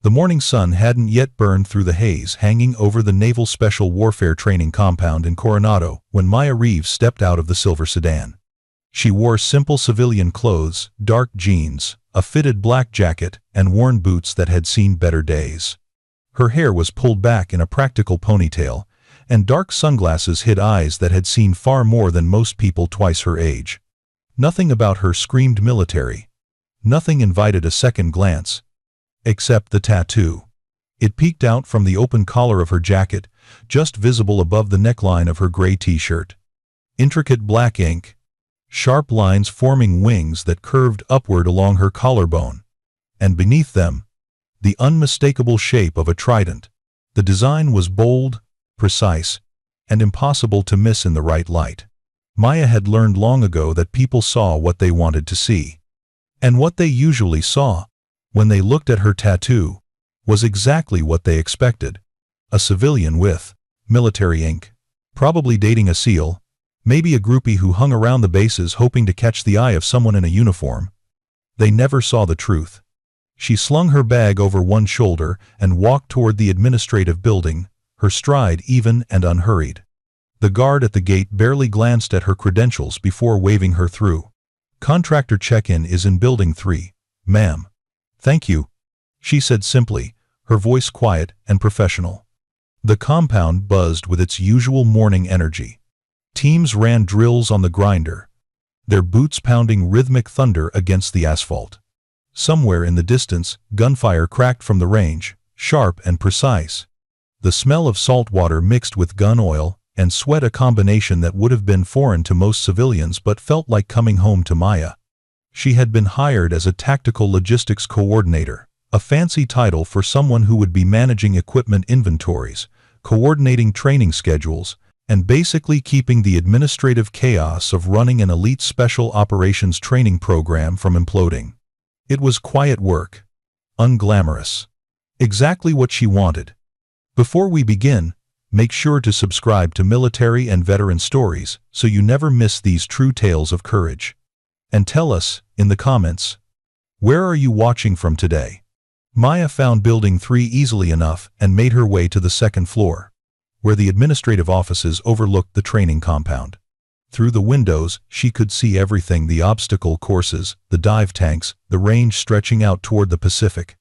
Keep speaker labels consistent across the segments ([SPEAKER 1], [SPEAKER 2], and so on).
[SPEAKER 1] The morning sun hadn't yet burned through the haze hanging over the Naval Special Warfare training compound in Coronado when Maya Reeves stepped out of the silver sedan. She wore simple civilian clothes, dark jeans, a fitted black jacket, and worn boots that had seen better days. Her hair was pulled back in a practical ponytail, and dark sunglasses hid eyes that had seen far more than most people twice her age. Nothing about her screamed military. Nothing invited a second glance. Except the tattoo. It peeked out from the open collar of her jacket, just visible above the neckline of her gray t-shirt. Intricate black ink. Sharp lines forming wings that curved upward along her collarbone. And beneath them, the unmistakable shape of a trident. The design was bold, precise, and impossible to miss in the right light. Maya had learned long ago that people saw what they wanted to see. And what they usually saw, when they looked at her tattoo, was exactly what they expected. A civilian with military ink, probably dating a SEAL, maybe a groupie who hung around the bases hoping to catch the eye of someone in a uniform. They never saw the truth. She slung her bag over one shoulder and walked toward the administrative building, her stride even and unhurried. The guard at the gate barely glanced at her credentials before waving her through. "Contractor check-in is in Building 3, ma'am." "Thank you," she said simply, her voice quiet and professional. The compound buzzed with its usual morning energy. Teams ran drills on the grinder, their boots pounding rhythmic thunder against the asphalt. Somewhere in the distance, gunfire cracked from the range, sharp and precise. The smell of salt water mixed with gun oil and sweat, a combination that would have been foreign to most civilians but felt like coming home to Maya. She had been hired as a tactical logistics coordinator, a fancy title for someone who would be managing equipment inventories, coordinating training schedules, and basically keeping the administrative chaos of running an elite special operations training program from imploding. It was quiet work, unglamorous, exactly what she wanted. Before we begin, make sure to subscribe to Military and Veteran Stories so you never miss these true tales of courage. And tell us, in the comments, where are you watching from today? Maya found Building 3 easily enough and made her way to the second floor, where the administrative offices overlooked the training compound. Through the windows, she could see everything: the obstacle courses, the dive tanks, the range stretching out toward the Pacific.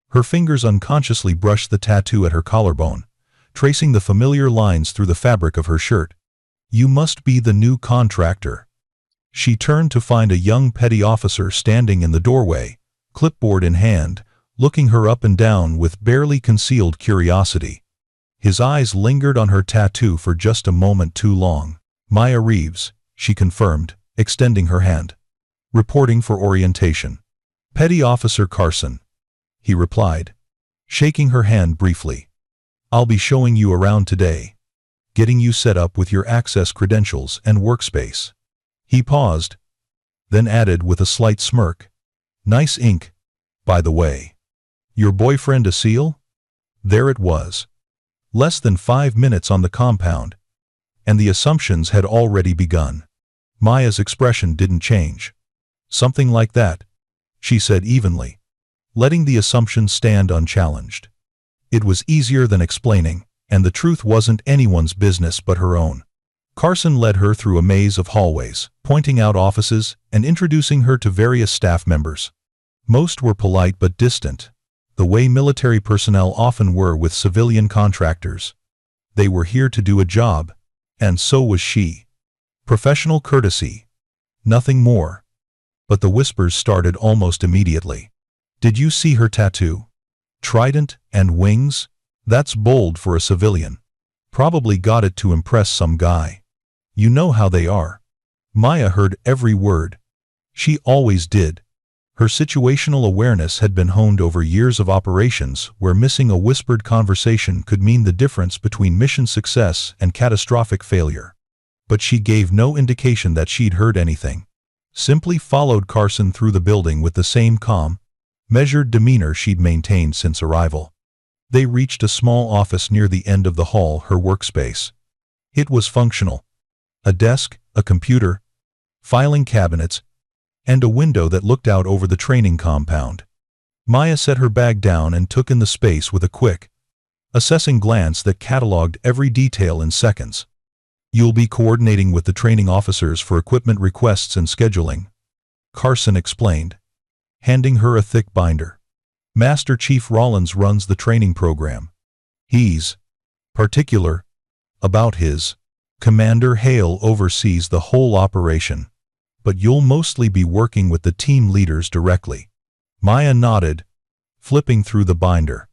[SPEAKER 1] Her fingers unconsciously brushed the tattoo at her collarbone, tracing the familiar lines through the fabric of her shirt. "You must be the new contractor." She turned to find a young petty officer standing in the doorway, clipboard in hand, looking her up and down with barely concealed curiosity. His eyes lingered on her tattoo for just a moment too long. "Maya Reeves," she confirmed, extending her hand. "Reporting for orientation." "Petty Officer Carson," he replied, shaking her hand briefly. "I'll be showing you around today, getting you set up with your access credentials and workspace." He paused, then added with a slight smirk, "Nice ink, by the way. Your boyfriend a SEAL?" There it was. Less than 5 minutes on the compound, and the assumptions had already begun. Maya's expression didn't change. "Something like that," she said evenly, letting the assumption stand unchallenged. It was easier than explaining, and the truth wasn't anyone's business but her own. Carson led her through a maze of hallways, pointing out offices and introducing her to various staff members. Most were polite but distant, the way military personnel often were with civilian contractors. They were here to do a job, and so was she. Professional courtesy, nothing more. But the whispers started almost immediately. "Did you see her tattoo? Trident and wings? That's bold for a civilian. Probably got it to impress some guy. You know how they are." Maya heard every word. She always did. Her situational awareness had been honed over years of operations where missing a whispered conversation could mean the difference between mission success and catastrophic failure. But she gave no indication that she'd heard anything. Simply followed Carson through the building with the same calm, measured demeanor she'd maintained since arrival. They reached a small office near the end of the hall, her workspace. It was functional. A desk, a computer, filing cabinets, and a window that looked out over the training compound. Maya set her bag down and took in the space with a quick, assessing glance that cataloged every detail in seconds. "You'll be coordinating with the training officers for equipment requests and scheduling," Carson explained, handing her a thick binder. "Master Chief Rollins runs the training program. He's particular about his. Commander Hale oversees the whole operation, but you'll mostly be working with the team leaders directly." Maya nodded, flipping through the binder.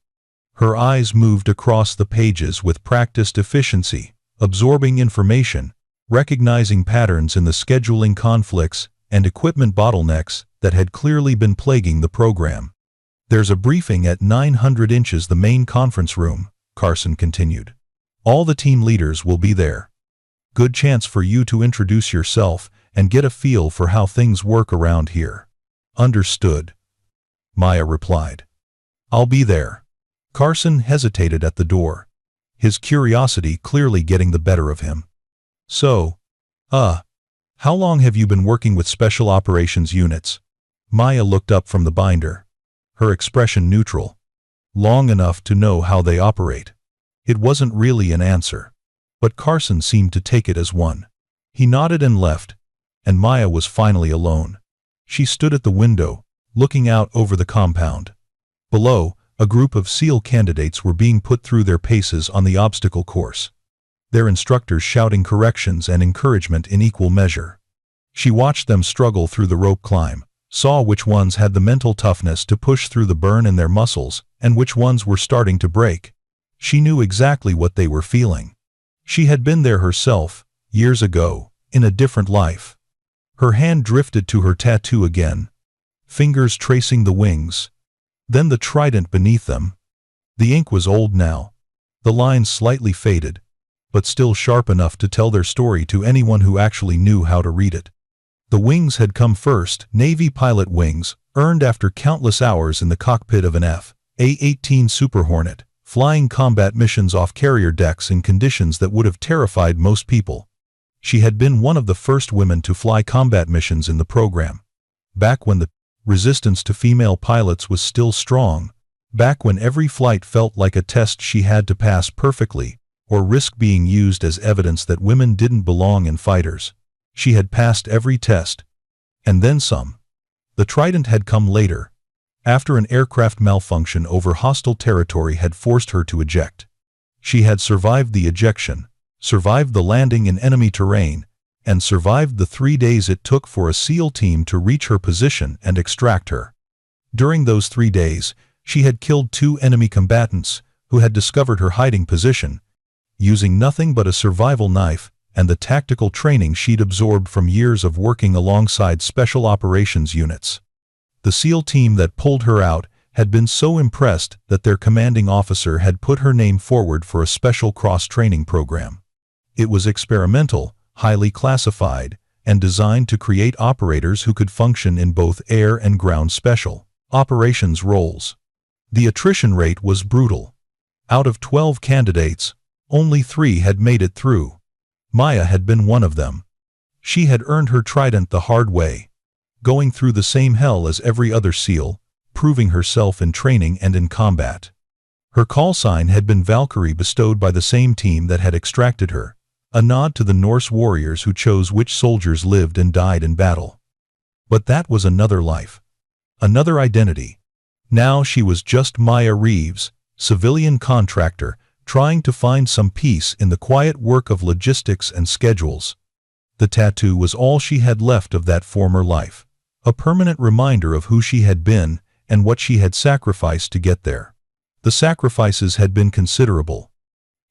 [SPEAKER 1] Her eyes moved across the pages with practiced efficiency, absorbing information, recognizing patterns in the scheduling conflicts and equipment bottlenecks that had clearly been plaguing the program. "There's a briefing at 900 inches, the main conference room," Carson continued. "All the team leaders will be there. Good chance for you to introduce yourself and get a feel for how things work around here." "Understood," Maya replied. "I'll be there." Carson hesitated at the door, his curiosity clearly getting the better of him. "So, how long have you been working with special operations units?" Maya looked up from the binder, her expression neutral. "Long enough to know how they operate." It wasn't really an answer, but Carson seemed to take it as one. He nodded and left, and Maya was finally alone. She stood at the window, looking out over the compound. Below, a group of SEAL candidates were being put through their paces on the obstacle course, their instructors shouting corrections and encouragement in equal measure. She watched them struggle through the rope climb, saw which ones had the mental toughness to push through the burn in their muscles and which ones were starting to break. She knew exactly what they were feeling. She had been there herself, years ago, in a different life. Her hand drifted to her tattoo again, fingers tracing the wings, then the trident beneath them. The ink was old now, the lines slightly faded, but still sharp enough to tell their story to anyone who actually knew how to read it. The wings had come first, Navy pilot wings, earned after countless hours in the cockpit of an F/A-18 Super Hornet, flying combat missions off carrier decks in conditions that would have terrified most people. She had been one of the first women to fly combat missions in the program. Back when the resistance to female pilots was still strong, back when every flight felt like a test she had to pass perfectly, or risk being used as evidence that women didn't belong in fighters. She had passed every test, and then some. The Trident had come later, after an aircraft malfunction over hostile territory had forced her to eject. She had survived the ejection, survived the landing in enemy terrain, and survived the 3 days it took for a SEAL team to reach her position and extract her. During those 3 days, she had killed 2 enemy combatants who had discovered her hiding position, using nothing but a survival knife and the tactical training she'd absorbed from years of working alongside special operations units. The SEAL team that pulled her out had been so impressed that their commanding officer had put her name forward for a special cross-training program. It was experimental, highly classified, and designed to create operators who could function in both air and ground special operations roles. The attrition rate was brutal. Out of 12 candidates, only 3 had made it through. Maya had been one of them. She had earned her Trident the hard way, going through the same hell as every other SEAL, proving herself in training and in combat. Her call sign had been Valkyrie, bestowed by the same team that had extracted her, a nod to the Norse warriors who chose which soldiers lived and died in battle. But that was another life, another identity. Now she was just Maya Reeves, civilian contractor, trying to find some peace in the quiet work of logistics and schedules. The tattoo was all she had left of that former life, a permanent reminder of who she had been and what she had sacrificed to get there. The sacrifices had been considerable.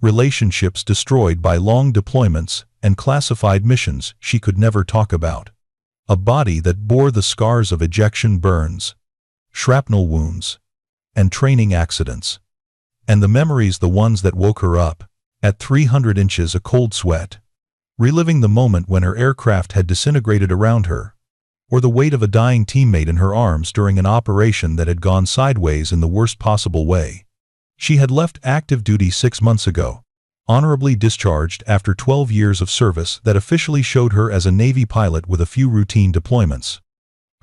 [SPEAKER 1] Relationships destroyed by long deployments and classified missions she could never talk about. A body that bore the scars of ejection burns, shrapnel wounds, and training accidents. And the memories, the ones that woke her up, at 300 inches a cold sweat, reliving the moment when her aircraft had disintegrated around her, or the weight of a dying teammate in her arms during an operation that had gone sideways in the worst possible way. She had left active duty 6 months ago, honorably discharged after 12 years of service that officially showed her as a Navy pilot with a few routine deployments.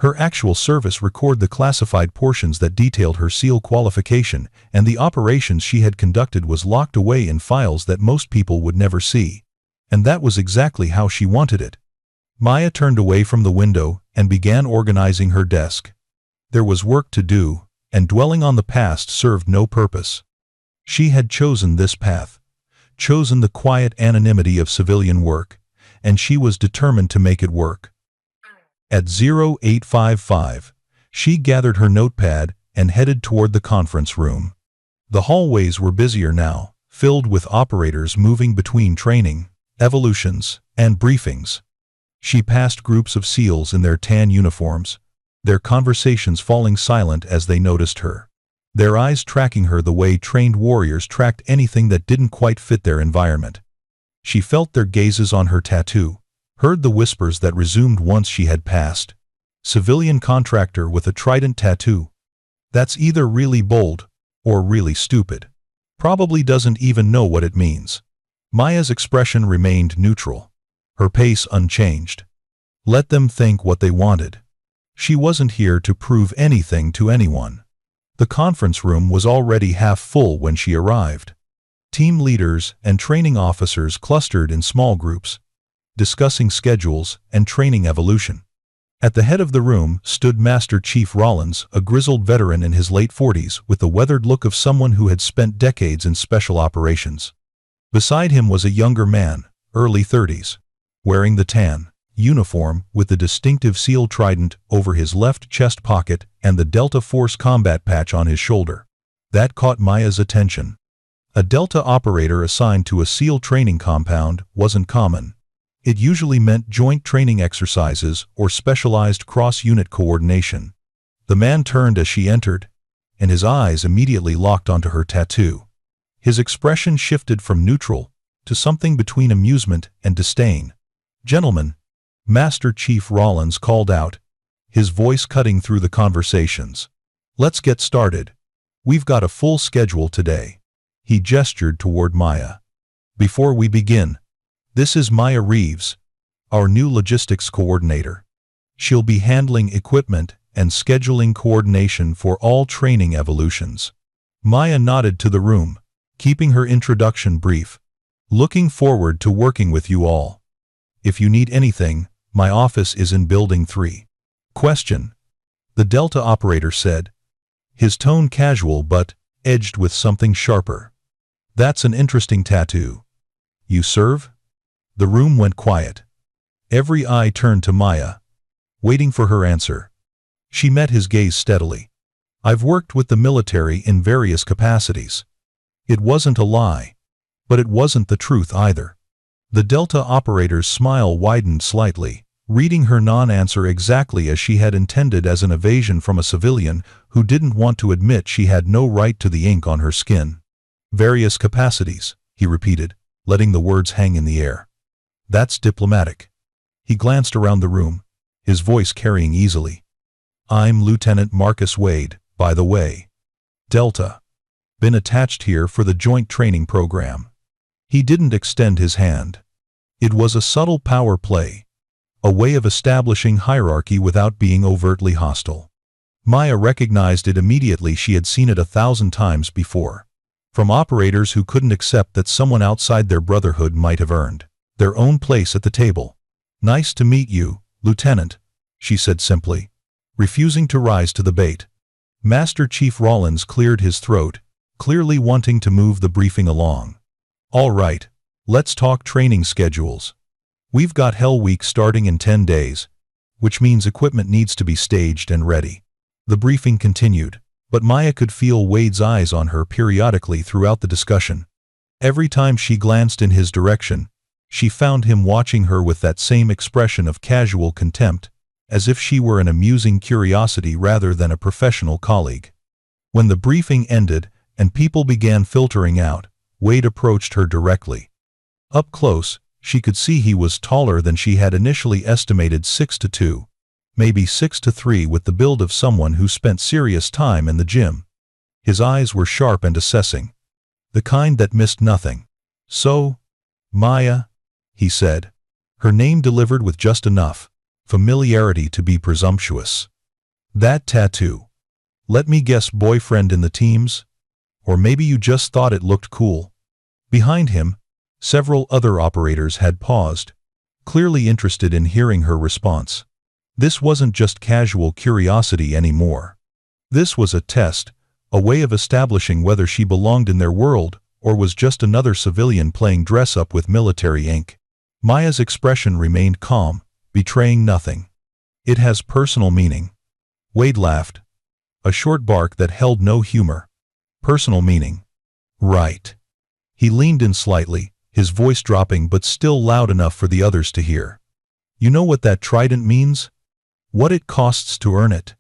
[SPEAKER 1] Her actual service recorded the classified portions that detailed her SEAL qualification, and the operations she had conducted was locked away in files that most people would never see. And that was exactly how she wanted it. Maya turned away from the window and began organizing her desk. There was work to do, and dwelling on the past served no purpose. She had chosen this path, chosen the quiet anonymity of civilian work, and she was determined to make it work. At 0855, she gathered her notepad and headed toward the conference room. The hallways were busier now, filled with operators moving between training, evolutions, and briefings. She passed groups of SEALs in their tan uniforms, their conversations falling silent as they noticed her, their eyes tracking her the way trained warriors tracked anything that didn't quite fit their environment. She felt their gazes on her tattoo, heard the whispers that resumed once she had passed. Civilian contractor with a Trident tattoo. That's either really bold or really stupid. Probably doesn't even know what it means. Maya's expression remained neutral, her pace unchanged. Let them think what they wanted. She wasn't here to prove anything to anyone. The conference room was already half full when she arrived. Team leaders and training officers clustered in small groups, discussing schedules and training evolution. At the head of the room stood Master Chief Rollins, a grizzled veteran in his late 40s with the weathered look of someone who had spent decades in special operations. Beside him was a younger man, early 30s, wearing the tan uniform with the distinctive SEAL Trident over his left chest pocket and the Delta Force combat patch on his shoulder. That caught Maya's attention. A Delta operator assigned to a SEAL training compound wasn't common. It usually meant joint training exercises or specialized cross-unit coordination. The man turned as she entered, and his eyes immediately locked onto her tattoo. His expression shifted from neutral to something between amusement and disdain. "Gentlemen," Master Chief Rollins called out, his voice cutting through the conversations. "Let's get started. We've got a full schedule today." He gestured toward Maya. "Before we begin, this is Maya Reeves, our new logistics coordinator. She'll be handling equipment and scheduling coordination for all training evolutions." Maya nodded to the room, keeping her introduction brief. "Looking forward to working with you all. If you need anything, my office is in Building 3. Question," the Delta operator said, his tone casual but edged with something sharper. "That's an interesting tattoo. You serve?" The room went quiet. Every eye turned to Maya, waiting for her answer. She met his gaze steadily. "I've worked with the military in various capacities." It wasn't a lie, but it wasn't the truth either. The Delta operator's smile widened slightly, reading her non-answer exactly as she had intended, as an evasion from a civilian who didn't want to admit she had no right to the ink on her skin. "Various capacities," he repeated, letting the words hang in the air. "That's diplomatic." He glanced around the room, his voice carrying easily. "I'm Lieutenant Marcus Wade, by the way. Delta. Been attached here for the joint training program." He didn't extend his hand. It was a subtle power play, a way of establishing hierarchy without being overtly hostile. Maya recognized it immediately. She had seen it 1,000 times before. From operators who couldn't accept that someone outside their brotherhood might have earned their own place at the table. "Nice to meet you, Lieutenant," she said simply, refusing to rise to the bait. Master Chief Rollins cleared his throat, clearly wanting to move the briefing along. "All right, let's talk training schedules. We've got Hell Week starting in 10 days, which means equipment needs to be staged and ready." The briefing continued, but Maya could feel Wade's eyes on her periodically throughout the discussion. Every time she glanced in his direction, she found him watching her with that same expression of casual contempt, as if she were an amusing curiosity rather than a professional colleague. When the briefing ended and people began filtering out, Wade approached her directly. Up close, she could see he was taller than she had initially estimated, 6'2", maybe 6'3", with the build of someone who spent serious time in the gym. His eyes were sharp and assessing, the kind that missed nothing. "So, Maya," he said, her name delivered with just enough familiarity to be presumptuous. That tattoo. Let me guess, boyfriend in the teams? Or maybe you just thought it looked cool. Behind him, several other operators had paused, clearly interested in hearing her response. This wasn't just casual curiosity anymore. This was a test, a way of establishing whether she belonged in their world or was just another civilian playing dress-up with military ink. Maya's expression remained calm, betraying nothing. It has personal meaning. Wade laughed. A short bark that held no humor. Personal meaning. Right. He leaned in slightly, his voice dropping but still loud enough for the others to hear. You know what that trident means? What it costs to earn it?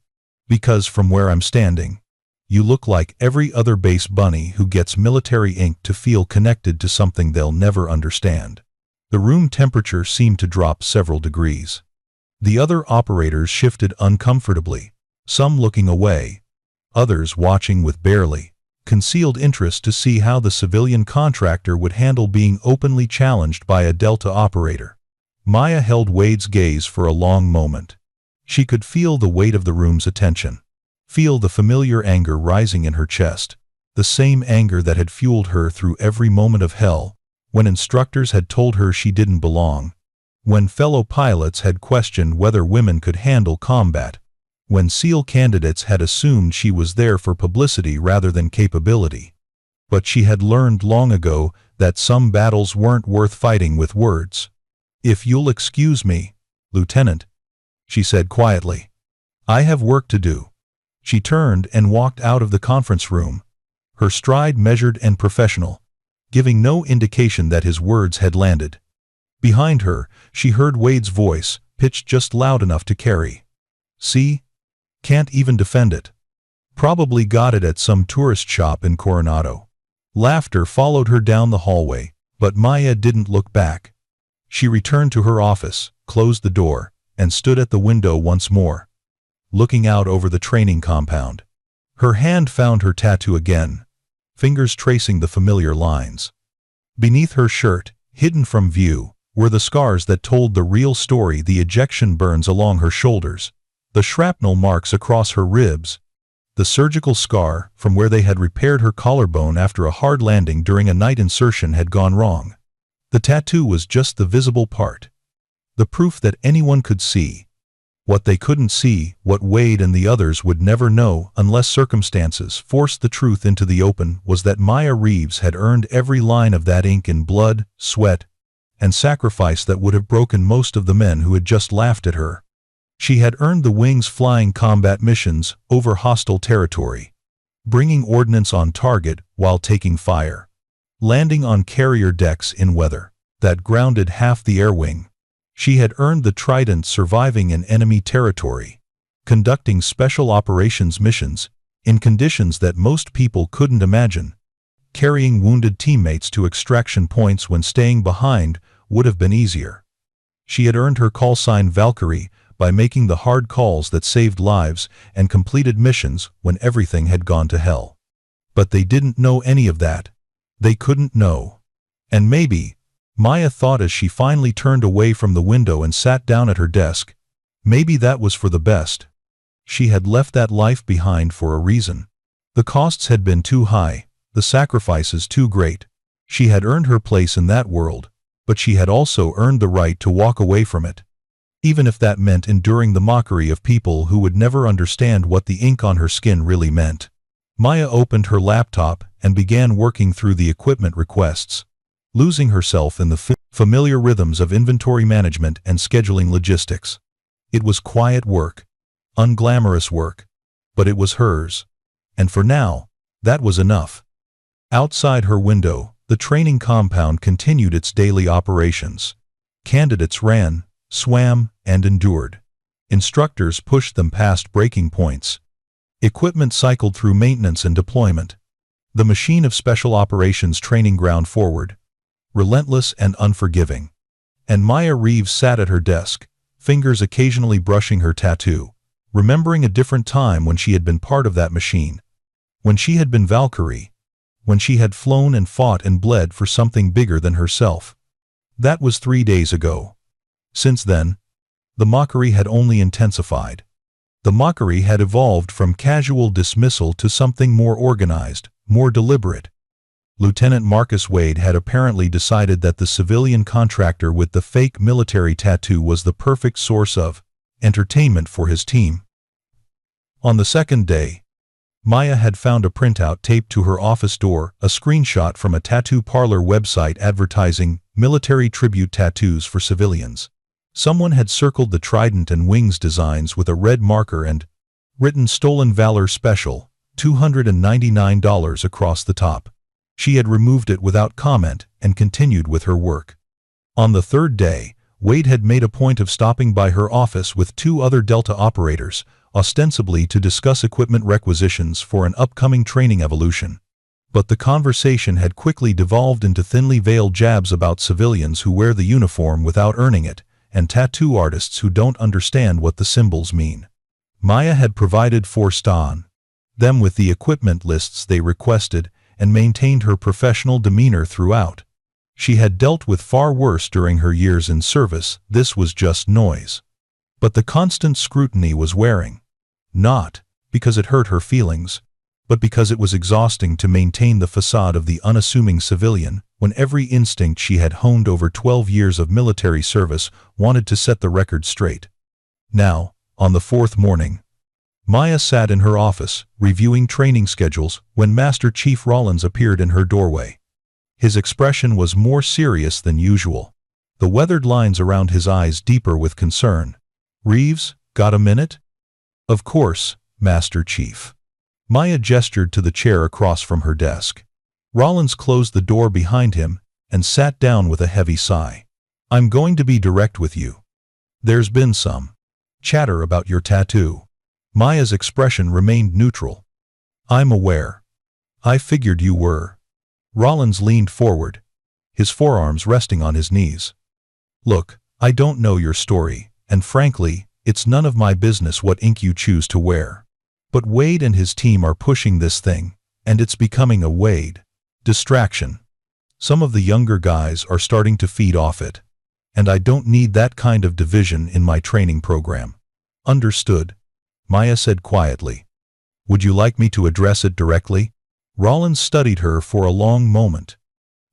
[SPEAKER 1] Because from where I'm standing, you look like every other base bunny who gets military ink to feel connected to something they'll never understand. The room temperature seemed to drop several degrees. The other operators shifted uncomfortably, some looking away, others watching with barely concealed interest to see how the civilian contractor would handle being openly challenged by a Delta operator. Maya held Wade's gaze for a long moment. She could feel the weight of the room's attention, feel the familiar anger rising in her chest, the same anger that had fueled her through every moment of hell, when instructors had told her she didn't belong, when fellow pilots had questioned whether women could handle combat, when SEAL candidates had assumed she was there for publicity rather than capability. But she had learned long ago that some battles weren't worth fighting with words. If you'll excuse me, Lieutenant, she said quietly. I have work to do. She turned and walked out of the conference room, her stride measured and professional, giving no indication that his words had landed. Behind her, she heard Wade's voice, pitched just loud enough to carry. See? Can't even defend it. Probably got it at some tourist shop in Coronado. Laughter followed her down the hallway, but Maya didn't look back. She returned to her office, closed the door, and stood at the window once more, looking out over the training compound. Her hand found her tattoo again, fingers tracing the familiar lines. Beneath her shirt, hidden from view, were the scars that told the real story: the ejection burns along her shoulders, the shrapnel marks across her ribs, the surgical scar from where they had repaired her collarbone after a hard landing during a night insertion had gone wrong. The tattoo was just the visible part, the proof that anyone could see. What they couldn't see, what Wade and the others would never know unless circumstances forced the truth into the open, was that Maya Reeves had earned every line of that ink in blood, sweat, and sacrifice that would have broken most of the men who had just laughed at her. She had earned the wings flying combat missions over hostile territory, bringing ordnance on target while taking fire, landing on carrier decks in weather that grounded half the air wing. She had earned the Trident surviving in enemy territory, conducting special operations missions in conditions that most people couldn't imagine, carrying wounded teammates to extraction points when staying behind would have been easier. She had earned her call sign Valkyrie by making the hard calls that saved lives and completed missions when everything had gone to hell. But they didn't know any of that. They couldn't know. And maybe, Maya thought as she finally turned away from the window and sat down at her desk, maybe that was for the best. She had left that life behind for a reason. The costs had been too high, the sacrifices too great. She had earned her place in that world, but she had also earned the right to walk away from it, even if that meant enduring the mockery of people who would never understand what the ink on her skin really meant. Maya opened her laptop and began working through the equipment requests, losing herself in the familiar rhythms of inventory management and scheduling logistics. It was quiet work, unglamorous work, but it was hers. And for now, that was enough. Outside her window, the training compound continued its daily operations. Candidates ran, swam, and endured. Instructors pushed them past breaking points. Equipment cycled through maintenance and deployment. The machine of special operations training ground forward, relentless and unforgiving. And Maya Reeves sat at her desk, fingers occasionally brushing her tattoo, remembering a different time when she had been part of that machine, when she had been Valkyrie, when she had flown and fought and bled for something bigger than herself. That was 3 days ago. Since then, the mockery had only intensified. The mockery had evolved from casual dismissal to something more organized, more deliberate. Lieutenant Marcus Wade had apparently decided that the civilian contractor with the fake military tattoo was the perfect source of entertainment for his team. On the second day, Maya had found a printout taped to her office door, a screenshot from a tattoo parlor website advertising military tribute tattoos for civilians. Someone had circled the Trident and Wings designs with a red marker and written "Stolen Valor Special, $299" across the top. She had removed it without comment and continued with her work. On the third day, Wade had made a point of stopping by her office with 2 other Delta operators, ostensibly to discuss equipment requisitions for an upcoming training evolution. But the conversation had quickly devolved into thinly veiled jabs about civilians who wear the uniform without earning it, and tattoo artists who don't understand what the symbols mean. Maya had provided them with the equipment lists they requested and maintained her professional demeanor throughout. She had dealt with far worse during her years in service. This was just noise. But the constant scrutiny was wearing. Not because it hurt her feelings, but because it was exhausting to maintain the facade of the unassuming civilian when every instinct she had honed over 12 years of military service wanted to set the record straight. Now, on the 4th morning, Maya sat in her office, reviewing training schedules, when Master Chief Rollins appeared in her doorway. His expression was more serious than usual, the weathered lines around his eyes deeper with concern. "Reeves, got a minute?" "Of course, Master Chief." Maya gestured to the chair across from her desk. Rollins closed the door behind him and sat down with a heavy sigh. "I'm going to be direct with you. There's been some chatter about your tattoo." Maya's expression remained neutral. "I'm aware. I figured you were." Rollins leaned forward, his forearms resting on his knees. "Look, I don't know your story, and frankly, it's none of my business what ink you choose to wear. But Wade and his team are pushing this thing, and it's becoming a Wade distraction. Some of the younger guys are starting to feed off it. And I don't need that kind of division in my training program." "Understood," Maya said quietly. "Would you like me to address it directly?" Rollins studied her for a long moment.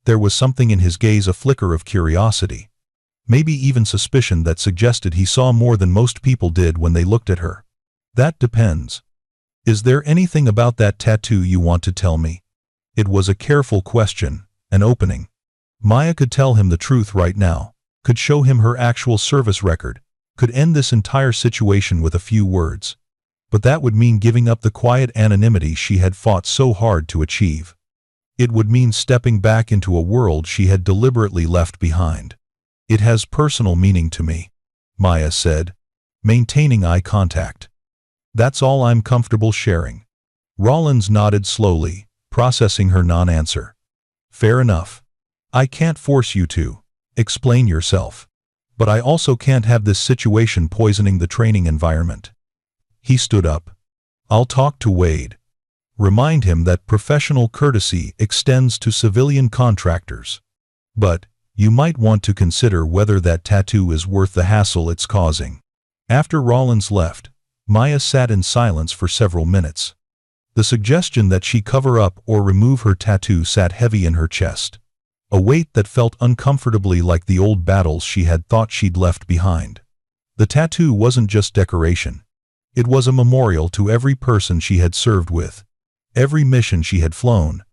[SPEAKER 1] There was something in his gaze, a flicker of curiosity, maybe even suspicion that suggested he saw more than most people did when they looked at her. "That depends. Is there anything about that tattoo you want to tell me?" It was a careful question, an opening. Maya could tell him the truth right now, could show him her actual service record, could end this entire situation with a few words. But that would mean giving up the quiet anonymity she had fought so hard to achieve. It would mean stepping back into a world she had deliberately left behind. "It has personal meaning to me," Maya said, maintaining eye contact. "That's all I'm comfortable sharing." Rollins nodded slowly, processing her non-answer. "Fair enough. I can't force you to explain yourself. But I also can't have this situation poisoning the training environment." He stood up. "I'll talk to Wade. Remind him that professional courtesy extends to civilian contractors. But you might want to consider whether that tattoo is worth the hassle it's causing." After Rollins left, Maya sat in silence for several minutes. The suggestion that she cover up or remove her tattoo sat heavy in her chest, a weight that felt uncomfortably like the old battles she had thought she'd left behind. The tattoo wasn't just decoration. It was a memorial to every person she had served with, every mission she had flown,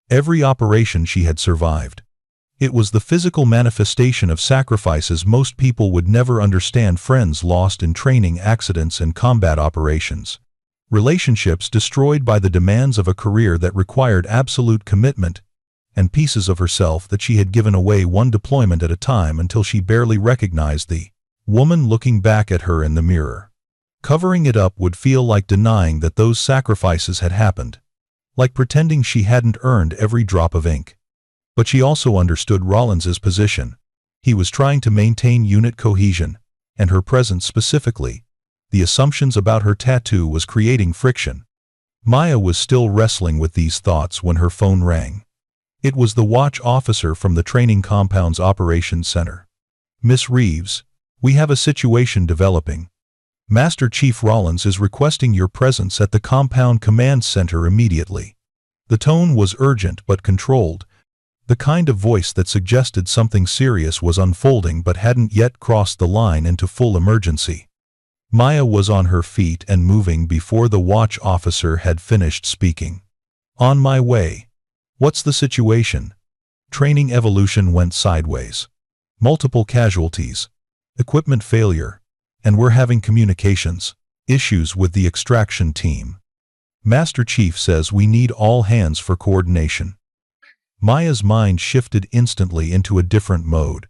[SPEAKER 1] every operation she had survived. It was the physical manifestation of sacrifices most people would never understand: friends lost in training, accidents and combat operations, relationships destroyed by the demands of a career that required absolute commitment, and pieces of herself that she had given away one deployment at a time until she barely recognized the woman looking back at her in the mirror. Covering it up would feel like denying that those sacrifices had happened, like pretending she hadn't earned every drop of ink. But she also understood Rollins's position. He was trying to maintain unit cohesion, and her presence specifically, the assumptions about her tattoo, was creating friction. Maya was still wrestling with these thoughts when her phone rang. It was the watch officer from the training compound's operations center. "Miss Reeves, we have a situation developing." Master Chief Rollins is requesting your presence at the compound command center immediately. The tone was urgent but controlled, the kind of voice that suggested something serious was unfolding but hadn't yet crossed the line into full emergency. Maya was on her feet and moving before the watch officer had finished speaking. On my way. What's the situation? Training evolution went sideways. Multiple casualties. Equipment failure. And we're having communications issues with the extraction team. Master Chief says we need all hands for coordination. Maya's mind shifted instantly into a different mode.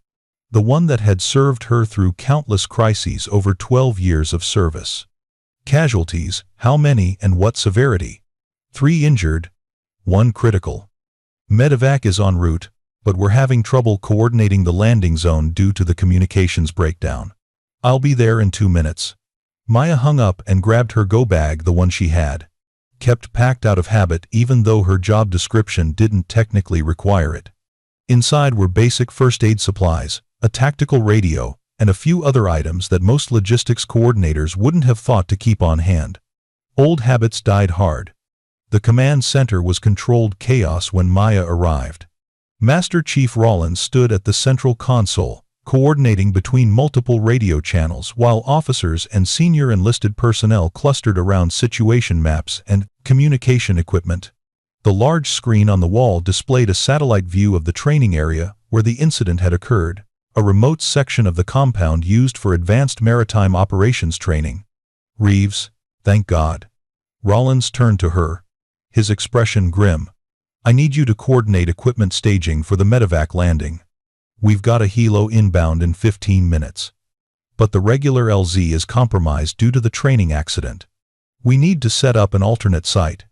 [SPEAKER 1] The one that had served her through countless crises over 12 years of service. Casualties, how many and what severity? 3 injured, 1 critical. Medevac is en route, but we're having trouble coordinating the landing zone due to the communications breakdown. I'll be there in 2 minutes. Maya hung up and grabbed her go bag, the one she had. Kept packed out of habit even though her job description didn't technically require it. Inside were basic first aid supplies, a tactical radio, and a few other items that most logistics coordinators wouldn't have thought to keep on hand. Old habits died hard. The command center was controlled chaos when Maya arrived. Master Chief Rollins stood at the central console, coordinating between multiple radio channels while officers and senior enlisted personnel clustered around situation maps and communication equipment. The large screen on the wall displayed a satellite view of the training area where the incident had occurred, a remote section of the compound used for advanced maritime operations training. Reeves, thank God. Rollins turned to her, his expression grim. I need you to coordinate equipment staging for the medevac landing. We've got a helo inbound in 15 minutes. But the regular LZ is compromised due to the training accident. We need to set up an alternate site.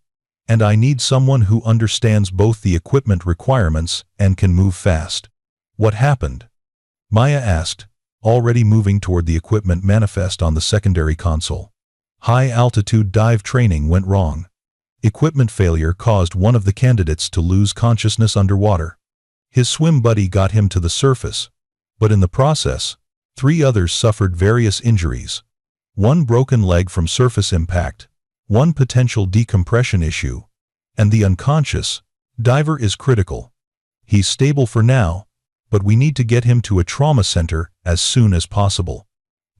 [SPEAKER 1] And I need someone who understands both the equipment requirements and can move fast. What happened? Maya asked, already moving toward the equipment manifest on the secondary console. High-altitude dive training went wrong. Equipment failure caused one of the candidates to lose consciousness underwater. His swim buddy got him to the surface, but in the process, 3 others suffered various injuries. 1 broken leg from surface impact, 1 potential decompression issue, and the unconscious diver is critical. He's stable for now, but we need to get him to a trauma center as soon as possible.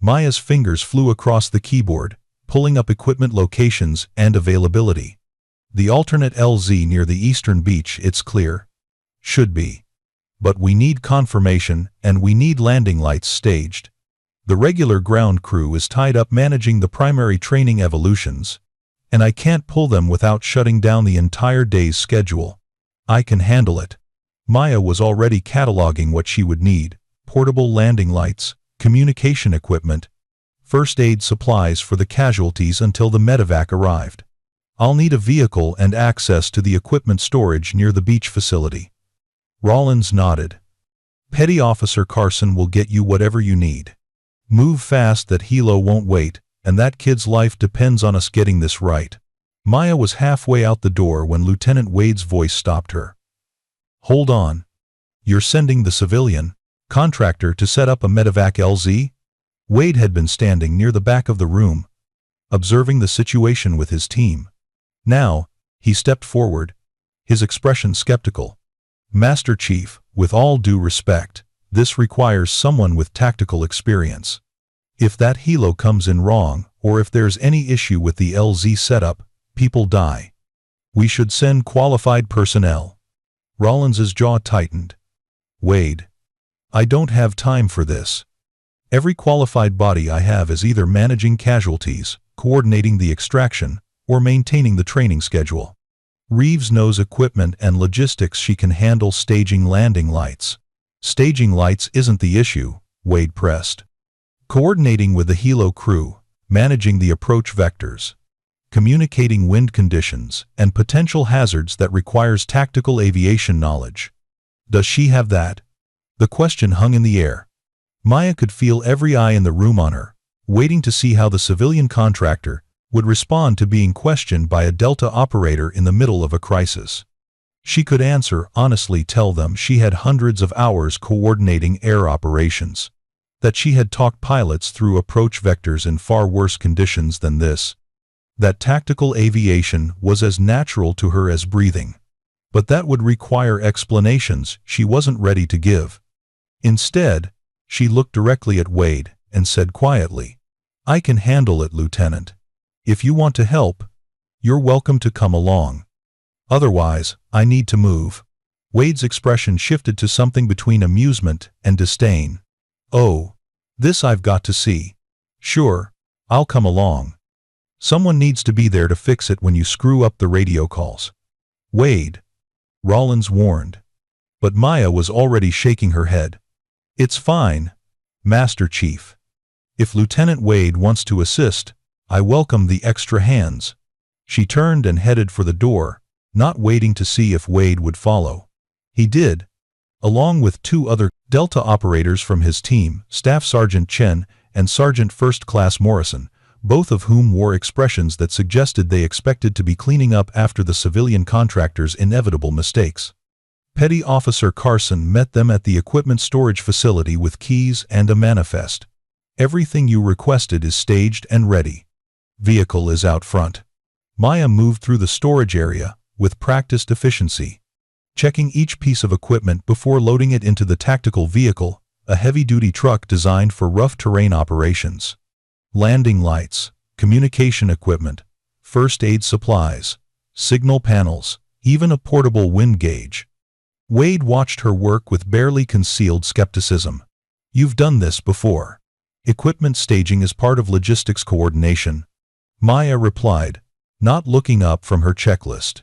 [SPEAKER 1] Maya's fingers flew across the keyboard, pulling up equipment locations and availability. The alternate LZ near the eastern beach, it's clear. Should be. But we need confirmation and we need landing lights staged. The regular ground crew is tied up managing the primary training evolutions, and I can't pull them without shutting down the entire day's schedule. I can handle it. Maya was already cataloging what she would need: portable landing lights, communication equipment, first aid supplies for the casualties until the medevac arrived. I'll need a vehicle and access to the equipment storage near the beach facility. Rollins nodded. Petty Officer Carson will get you whatever you need. Move fast, that helo won't wait, and that kid's life depends on us getting this right. Maya was halfway out the door when Lieutenant Wade's voice stopped her. Hold on. You're sending the civilian contractor to set up a medevac LZ? Wade had been standing near the back of the room, observing the situation with his team. Now, he stepped forward, his expression skeptical. Master Chief, with all due respect, this requires someone with tactical experience. If that helo comes in wrong, or if there's any issue with the LZ setup, people die. We should send qualified personnel. Rollins's jaw tightened. Wade, I don't have time for this. Every qualified body I have is either managing casualties, coordinating the extraction, or maintaining the training schedule. Reeves knows equipment and logistics. She can handle staging landing lights. Staging lights isn't the issue, Wade pressed. Coordinating with the helo crew, managing the approach vectors, communicating wind conditions and potential hazards that requires tactical aviation knowledge. Does she have that? The question hung in the air. Maya could feel every eye in the room on her, waiting to see how the civilian contractor would respond to being questioned by a Delta operator in the middle of a crisis. She could honestly tell them she had hundreds of hours coordinating air operations. that she had talked pilots through approach vectors in far worse conditions than this. That tactical aviation was as natural to her as breathing. But that would require explanations she wasn't ready to give. Instead, she looked directly at Wade and said quietly, "I can handle it, Lieutenant. If you want to help, you're welcome to come along. Otherwise, I need to move." Wade's expression shifted to something between amusement and disdain. "Oh, this I've got to see. Sure, I'll come along. Someone needs to be there to fix it when you screw up the radio calls." "Wade," Rollins warned. But Maya was already shaking her head. "It's fine, Master Chief. If Lieutenant Wade wants to assist, I welcome the extra hands." She turned and headed for the door, not waiting to see if Wade would follow. He did, along with two other Delta operators from his team, Staff Sergeant Chen and Sergeant First Class Morrison, both of whom wore expressions that suggested they expected to be cleaning up after the civilian contractor's inevitable mistakes. Petty Officer Carson met them at the equipment storage facility with keys and a manifest. "Everything you requested is staged and ready. Vehicle is out front." Maya moved through the storage area with practiced efficiency, checking each piece of equipment before loading it into the tactical vehicle, a heavy-duty truck designed for rough terrain operations. Landing lights, communication equipment, first aid supplies, signal panels, even a portable wind gauge. Wade watched her work with barely concealed skepticism. "You've done this before. Equipment staging is part of logistics coordination," Maya replied, not looking up from her checklist.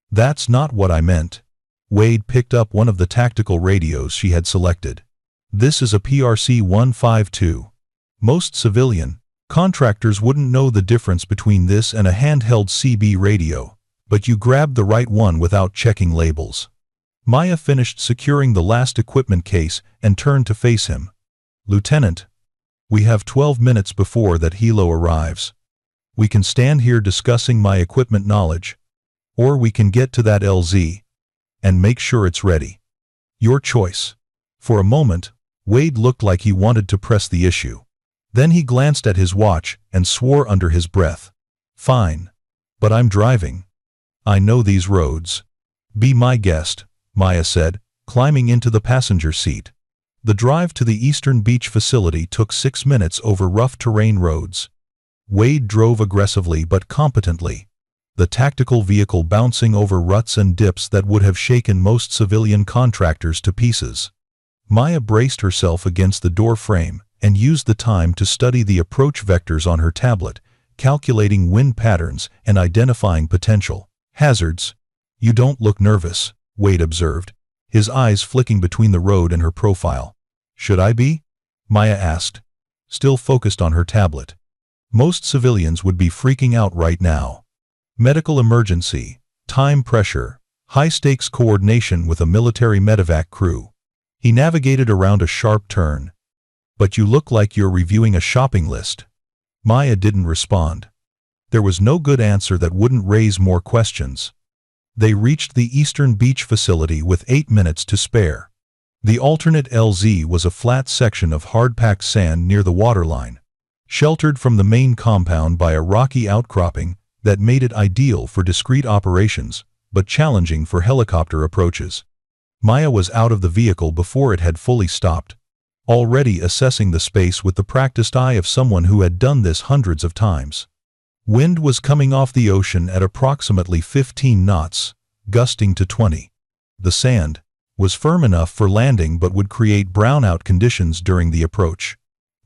[SPEAKER 1] "That's not what I meant." Wade picked up one of the tactical radios she had selected. "This is a PRC-152. Most civilian contractors wouldn't know the difference between this and a handheld CB radio, but you grabbed the right one without checking labels." Maya finished securing the last equipment case and turned to face him. "Lieutenant, we have 12 minutes before that helo arrives. We can stand here discussing my equipment knowledge, or we can get to that LZ and make sure it's ready. Your choice." For a moment, Wade looked like he wanted to press the issue. Then he glanced at his watch and swore under his breath. "Fine. But I'm driving. I know these roads." "Be my guest," Maya said, climbing into the passenger seat. The drive to the Eastern Beach facility took 6 minutes over rough terrain roads. Wade drove aggressively but competently, the tactical vehicle bouncing over ruts and dips that would have shaken most civilian contractors to pieces. Maya braced herself against the door frame and used the time to study the approach vectors on her tablet, calculating wind patterns and identifying potential hazards. "You don't look nervous," Wade observed, his eyes flicking between the road and her profile. "Should I be?" Maya asked, still focused on her tablet. Most civilians would be freaking out right now. Medical emergency, time pressure, high-stakes coordination with a military medevac crew. He navigated around a sharp turn. "But you look like you're reviewing a shopping list." Maya didn't respond. There was no good answer that wouldn't raise more questions. They reached the Eastern Beach facility with 8 minutes to spare. The alternate LZ was a flat section of hard-packed sand near the waterline, sheltered from the main compound by a rocky outcropping that made it ideal for discrete operations, but challenging for helicopter approaches. Maya was out of the vehicle before it had fully stopped, already assessing the space with the practiced eye of someone who had done this hundreds of times. Wind was coming off the ocean at approximately 15 knots, gusting to 20. The sand was firm enough for landing but would create brownout conditions during the approach.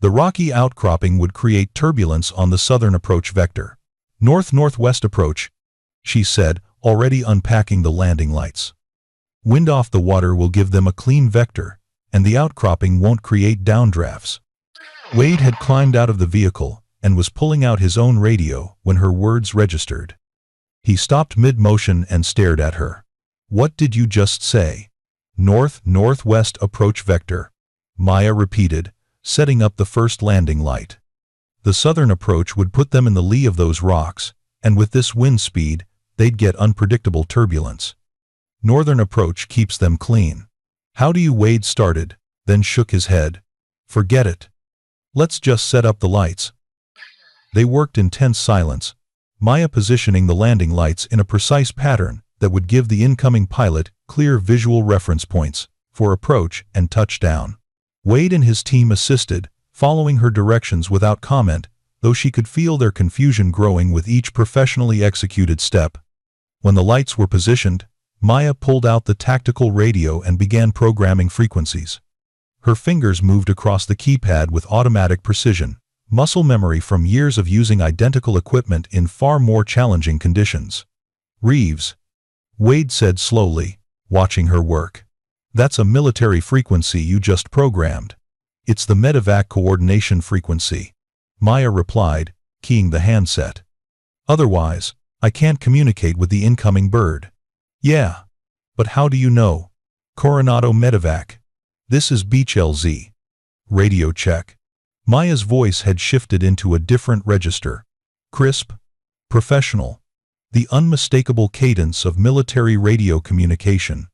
[SPEAKER 1] The rocky outcropping would create turbulence on the southern approach vector. "North-northwest approach," she said, already unpacking the landing lights. "Wind off the water will give them a clean vector, and the outcropping won't create downdrafts." Wade had climbed out of the vehicle and was pulling out his own radio when her words registered. He stopped mid-motion and stared at her. "What did you just say?" "North-northwest approach vector," Maya repeated, setting up the first landing light. The southern approach would put them in the lee of those rocks, and with this wind speed, they'd get unpredictable turbulence. "Northern approach keeps them clean." "How do you?" Wade started, then shook his head. "Forget it. Let's just set up the lights. They worked in tense silence, Maya positioning the landing lights in a precise pattern that would give the incoming pilot clear visual reference points for approach and touchdown. Wade and his team assisted, following her directions without comment, though she could feel their confusion growing with each professionally executed step. When the lights were positioned, Maya pulled out the tactical radio and began programming frequencies. Her fingers moved across the keypad with automatic precision, muscle memory from years of using identical equipment in far more challenging conditions. "Reeves," Wade said slowly, watching her work. "That's a military frequency you just programmed." "It's the medevac coordination frequency," Maya replied, keying the handset. "Otherwise, I can't communicate with the incoming bird." "Yeah. But how do you know?" "Coronado medevac. This is Beach LZ. Radio check." Maya's voice had shifted into a different register. Crisp, professional, the unmistakable cadence of military radio communication.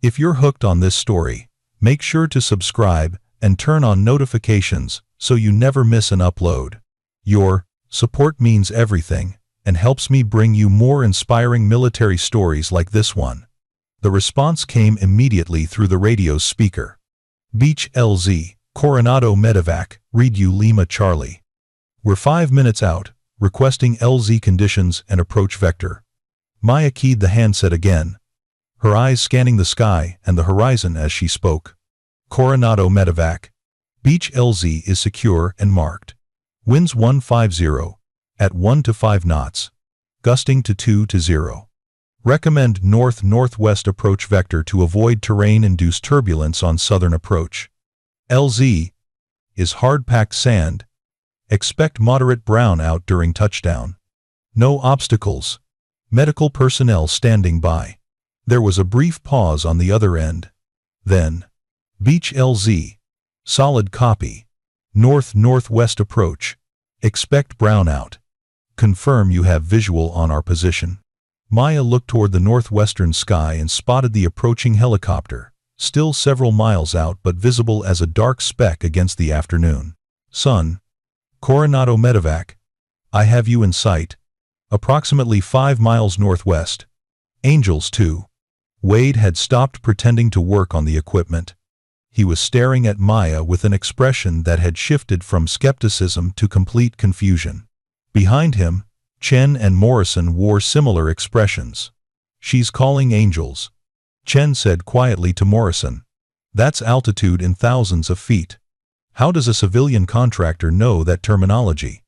[SPEAKER 1] If you're hooked on this story, make sure to subscribe and turn on notifications so you never miss an upload. Your support means everything and helps me bring you more inspiring military stories like this one. The response came immediately through the radio's speaker. "Beach LZ, Coronado medevac, read you Lima Charlie. We're 5 minutes out, requesting LZ conditions and approach vector." Maya keyed the handset again, her eyes scanning the sky and the horizon as she spoke. "Coronado medevac. Beach LZ is secure and marked. Winds 150, at 1 to 5 knots, gusting to 2 to 0. Recommend north-northwest approach vector to avoid terrain-induced turbulence on southern approach. LZ is hard-packed sand. Expect moderate brownout during touchdown. No obstacles. Medical personnel standing by." There was a brief pause on the other end. Then, "Beach LZ. Solid copy. North-northwest approach. Expect brownout. Confirm you have visual on our position." Maya looked toward the northwestern sky and spotted the approaching helicopter, still several miles out but visible as a dark speck against the afternoon. "Sun. Coronado medevac. I have you in sight. Approximately 5 miles northwest. Angels 2. Wade had stopped pretending to work on the equipment. He was staring at Maya with an expression that had shifted from skepticism to complete confusion. Behind him, Chen and Morrison wore similar expressions. "She's calling angels," Chen said quietly to Morrison. "That's altitude in thousands of feet. How does a civilian contractor know that terminology?"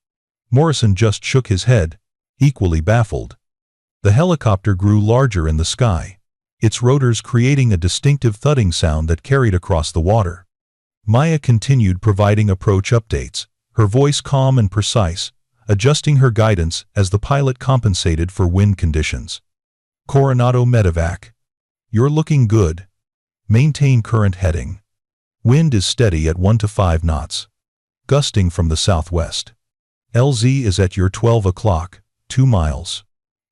[SPEAKER 1] Morrison just shook his head, equally baffled. The helicopter grew larger in the sky, its rotors creating a distinctive thudding sound that carried across the water. Maya continued providing approach updates, her voice calm and precise, adjusting her guidance as the pilot compensated for wind conditions. "Coronado medevac. You're looking good. Maintain current heading. Wind is steady at 1 to 5 knots. Gusting from the southwest. LZ is at your 12 o'clock, 2 miles.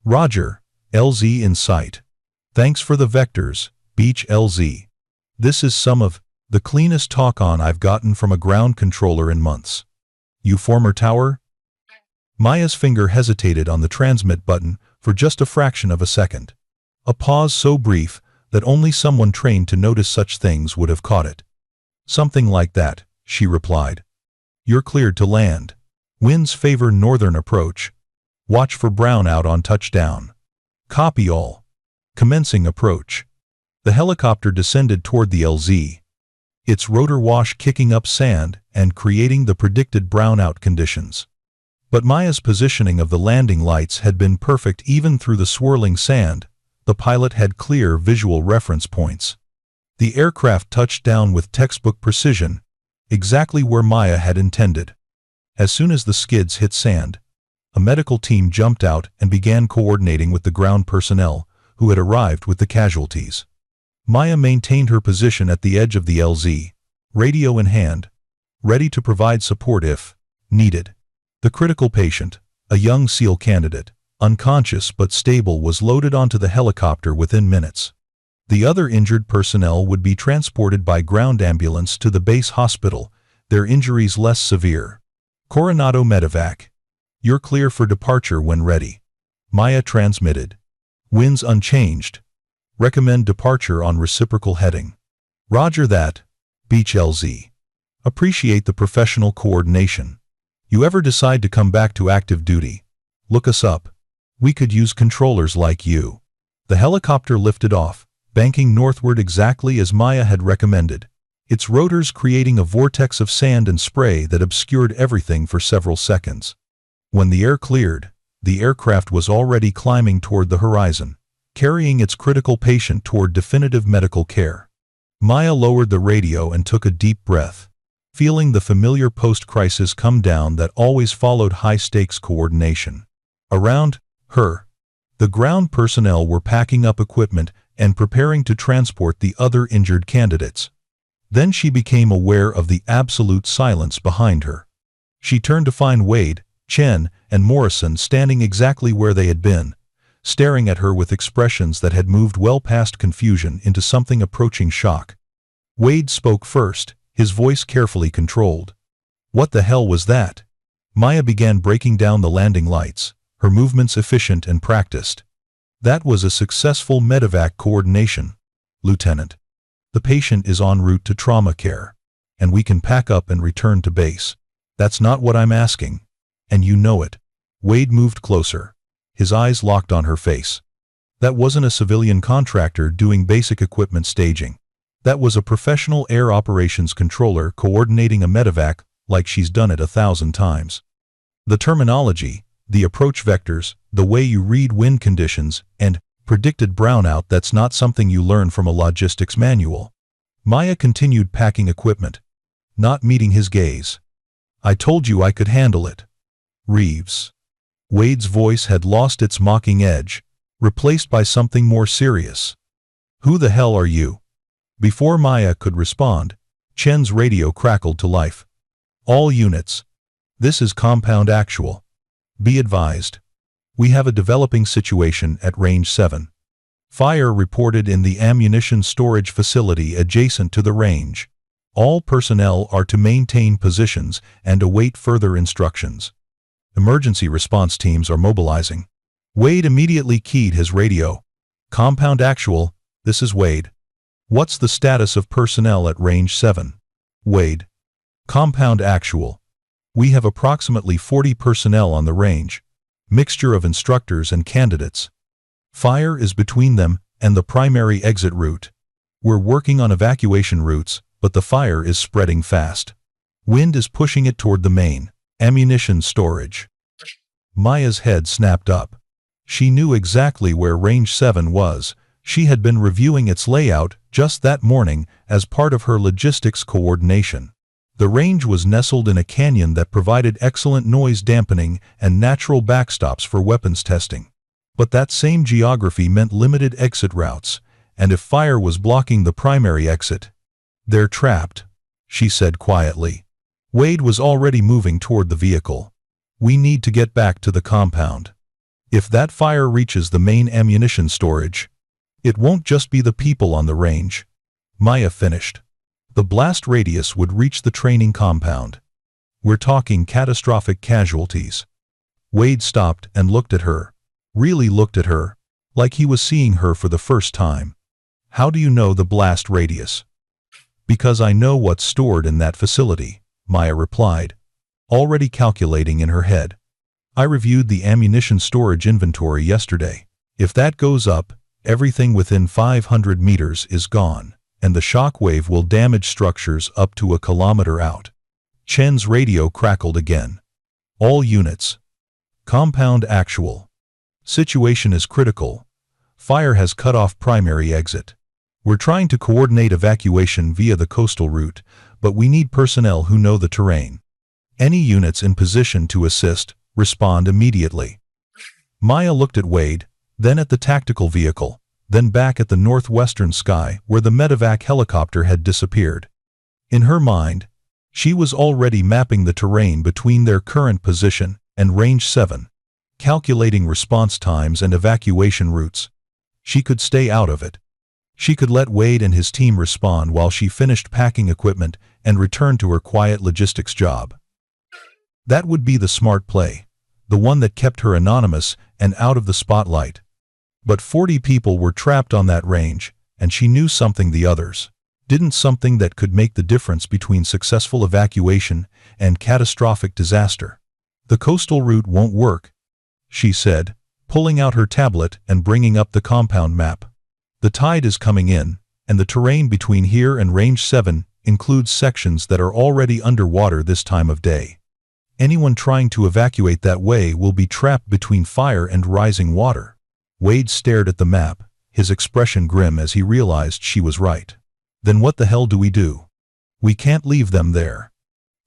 [SPEAKER 1] Roger, LZ in sight. Thanks for the vectors, Beach LZ. This is some of the cleanest talk-on I've gotten from a ground controller in months. You former tower?" Maya's finger hesitated on the transmit button for just a fraction of a second. A pause so brief that only someone trained to notice such things would have caught it. "Something like that," she replied. "You're cleared to land. Winds favor northern approach. Watch for brownout on touchdown. Copy all. Commencing approach." The helicopter descended toward the LZ, its rotor wash kicking up sand and creating the predicted brownout conditions. But Maya's positioning of the landing lights had been perfect even through the swirling sand. The pilot had clear visual reference points. The aircraft touched down with textbook precision, exactly where Maya had intended. As soon as the skids hit sand, a medical team jumped out and began coordinating with the ground personnel who had arrived with the casualties. Maya maintained her position at the edge of the LZ, radio in hand, ready to provide support if needed. The critical patient, a young SEAL candidate, unconscious but stable, was loaded onto the helicopter within minutes. The other injured personnel would be transported by ground ambulance to the base hospital, their injuries less severe. Coronado Medevac. You're clear for departure when ready. Maya transmitted. Winds unchanged. Recommend departure on reciprocal heading. Roger that. Beach LZ. Appreciate the professional coordination. You ever decide to come back to active duty? Look us up. We could use controllers like you. The helicopter lifted off, banking northward exactly as Maya had recommended, its rotors creating a vortex of sand and spray that obscured everything for several seconds. When the air cleared, the aircraft was already climbing toward the horizon, carrying its critical patient toward definitive medical care. Maya lowered the radio and took a deep breath, feeling the familiar post-crisis come down that always followed high-stakes coordination. Around her, the ground personnel were packing up equipment and preparing to transport the other injured candidates. Then she became aware of the absolute silence behind her. She turned to find Wade, Chen, and Morrison standing exactly where they had been, staring at her with expressions that had moved well past confusion into something approaching shock. Wade spoke first, his voice carefully controlled. What the hell was that? Maya began breaking down the landing lights, her movements efficient and practiced. That was a successful medevac coordination, Lieutenant. The patient is en route to trauma care, and we can pack up and return to base. That's not what I'm asking. And you know it. Wade moved closer, his eyes locked on her face. That wasn't a civilian contractor doing basic equipment staging. That was a professional air operations controller coordinating a medevac like she's done it 1,000 times. The terminology, the approach vectors, the way you read wind conditions, and predicted brownout, that's not something you learn from a logistics manual. Maya continued packing equipment, not meeting his gaze. I told you I could handle it. Reeves. Wade's voice had lost its mocking edge, replaced by something more serious. Who the hell are you? Before Maya could respond, Chen's radio crackled to life. All units. This is Compound Actual. Be advised. We have a developing situation at Range 7. Fire reported in the ammunition storage facility adjacent to the range. All personnel are to maintain positions and await further instructions. Emergency response teams are mobilizing. Wade immediately keyed his radio. Compound Actual, this is Wade. What's the status of personnel at Range 7? Wade. Compound Actual. We have approximately 40 personnel on the range, mixture of instructors and candidates. Fire is between them and the primary exit route. We're working on evacuation routes, but the fire is spreading fast. Wind is pushing it toward the main ammunition storage. Maya's head snapped up. She knew exactly where Range 7 was. She had been reviewing its layout just that morning as part of her logistics coordination. The range was nestled in a canyon that provided excellent noise dampening and natural backstops for weapons testing. But that same geography meant limited exit routes, and if fire was blocking the primary exit, they're trapped, she said quietly. Wade was already moving toward the vehicle. We need to get back to the compound. If that fire reaches the main ammunition storage, it won't just be the people on the range. Maya finished. The blast radius would reach the training compound. We're talking catastrophic casualties. Wade stopped and looked at her, really looked at her, like he was seeing her for the first time. How do you know the blast radius? Because I know what's stored in that facility, Maya replied, already calculating in her head. I reviewed the ammunition storage inventory yesterday. If that goes up, everything within 500 meters is gone, and the shock wave will damage structures up to a kilometer out. Chen's radio crackled again. All units. Compound Actual. Situation is critical. Fire has cut off primary exit. We're trying to coordinate evacuation via the coastal route, but we need personnel who know the terrain. Any units in position to assist, respond immediately. Maya looked at Wade, then at the tactical vehicle, then back at the northwestern sky where the medevac helicopter had disappeared. In her mind, she was already mapping the terrain between their current position and Range 7, calculating response times and evacuation routes. She could stay out of it. She could let Wade and his team respond while she finished packing equipment and returned to her quiet logistics job. That would be the smart play, the one that kept her anonymous and out of the spotlight. But 40 people were trapped on that range, and she knew something the others didn't, something that could make the difference between successful evacuation and catastrophic disaster. "The coastal route won't work," she said, pulling out her tablet and bringing up the compound map. "The tide is coming in, and the terrain between here and Range 7 includes sections that are already underwater this time of day. Anyone trying to evacuate that way will be trapped between fire and rising water." Wade stared at the map, his expression grim as he realized she was right. "Then what the hell do we do? We can't leave them there.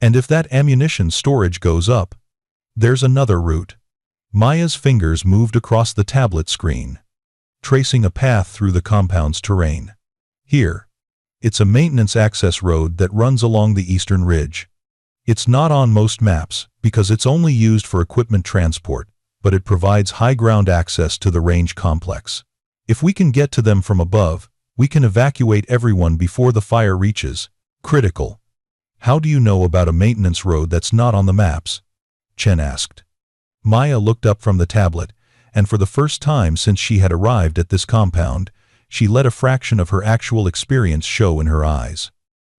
[SPEAKER 1] And if that ammunition storage goes up, there's another route." Maya's fingers moved across the tablet screen, tracing a path through the compound's terrain. "Here. It's a maintenance access road that runs along the eastern ridge. It's not on most maps because it's only used for equipment transport, but it provides high ground access to the range complex. If we can get to them from above, we can evacuate everyone before the fire reaches critical." "How do you know about a maintenance road that's not on the maps?" Chen asked. Maya looked up from the tablet, and for the first time since she had arrived at this compound, she let a fraction of her actual experience show in her eyes.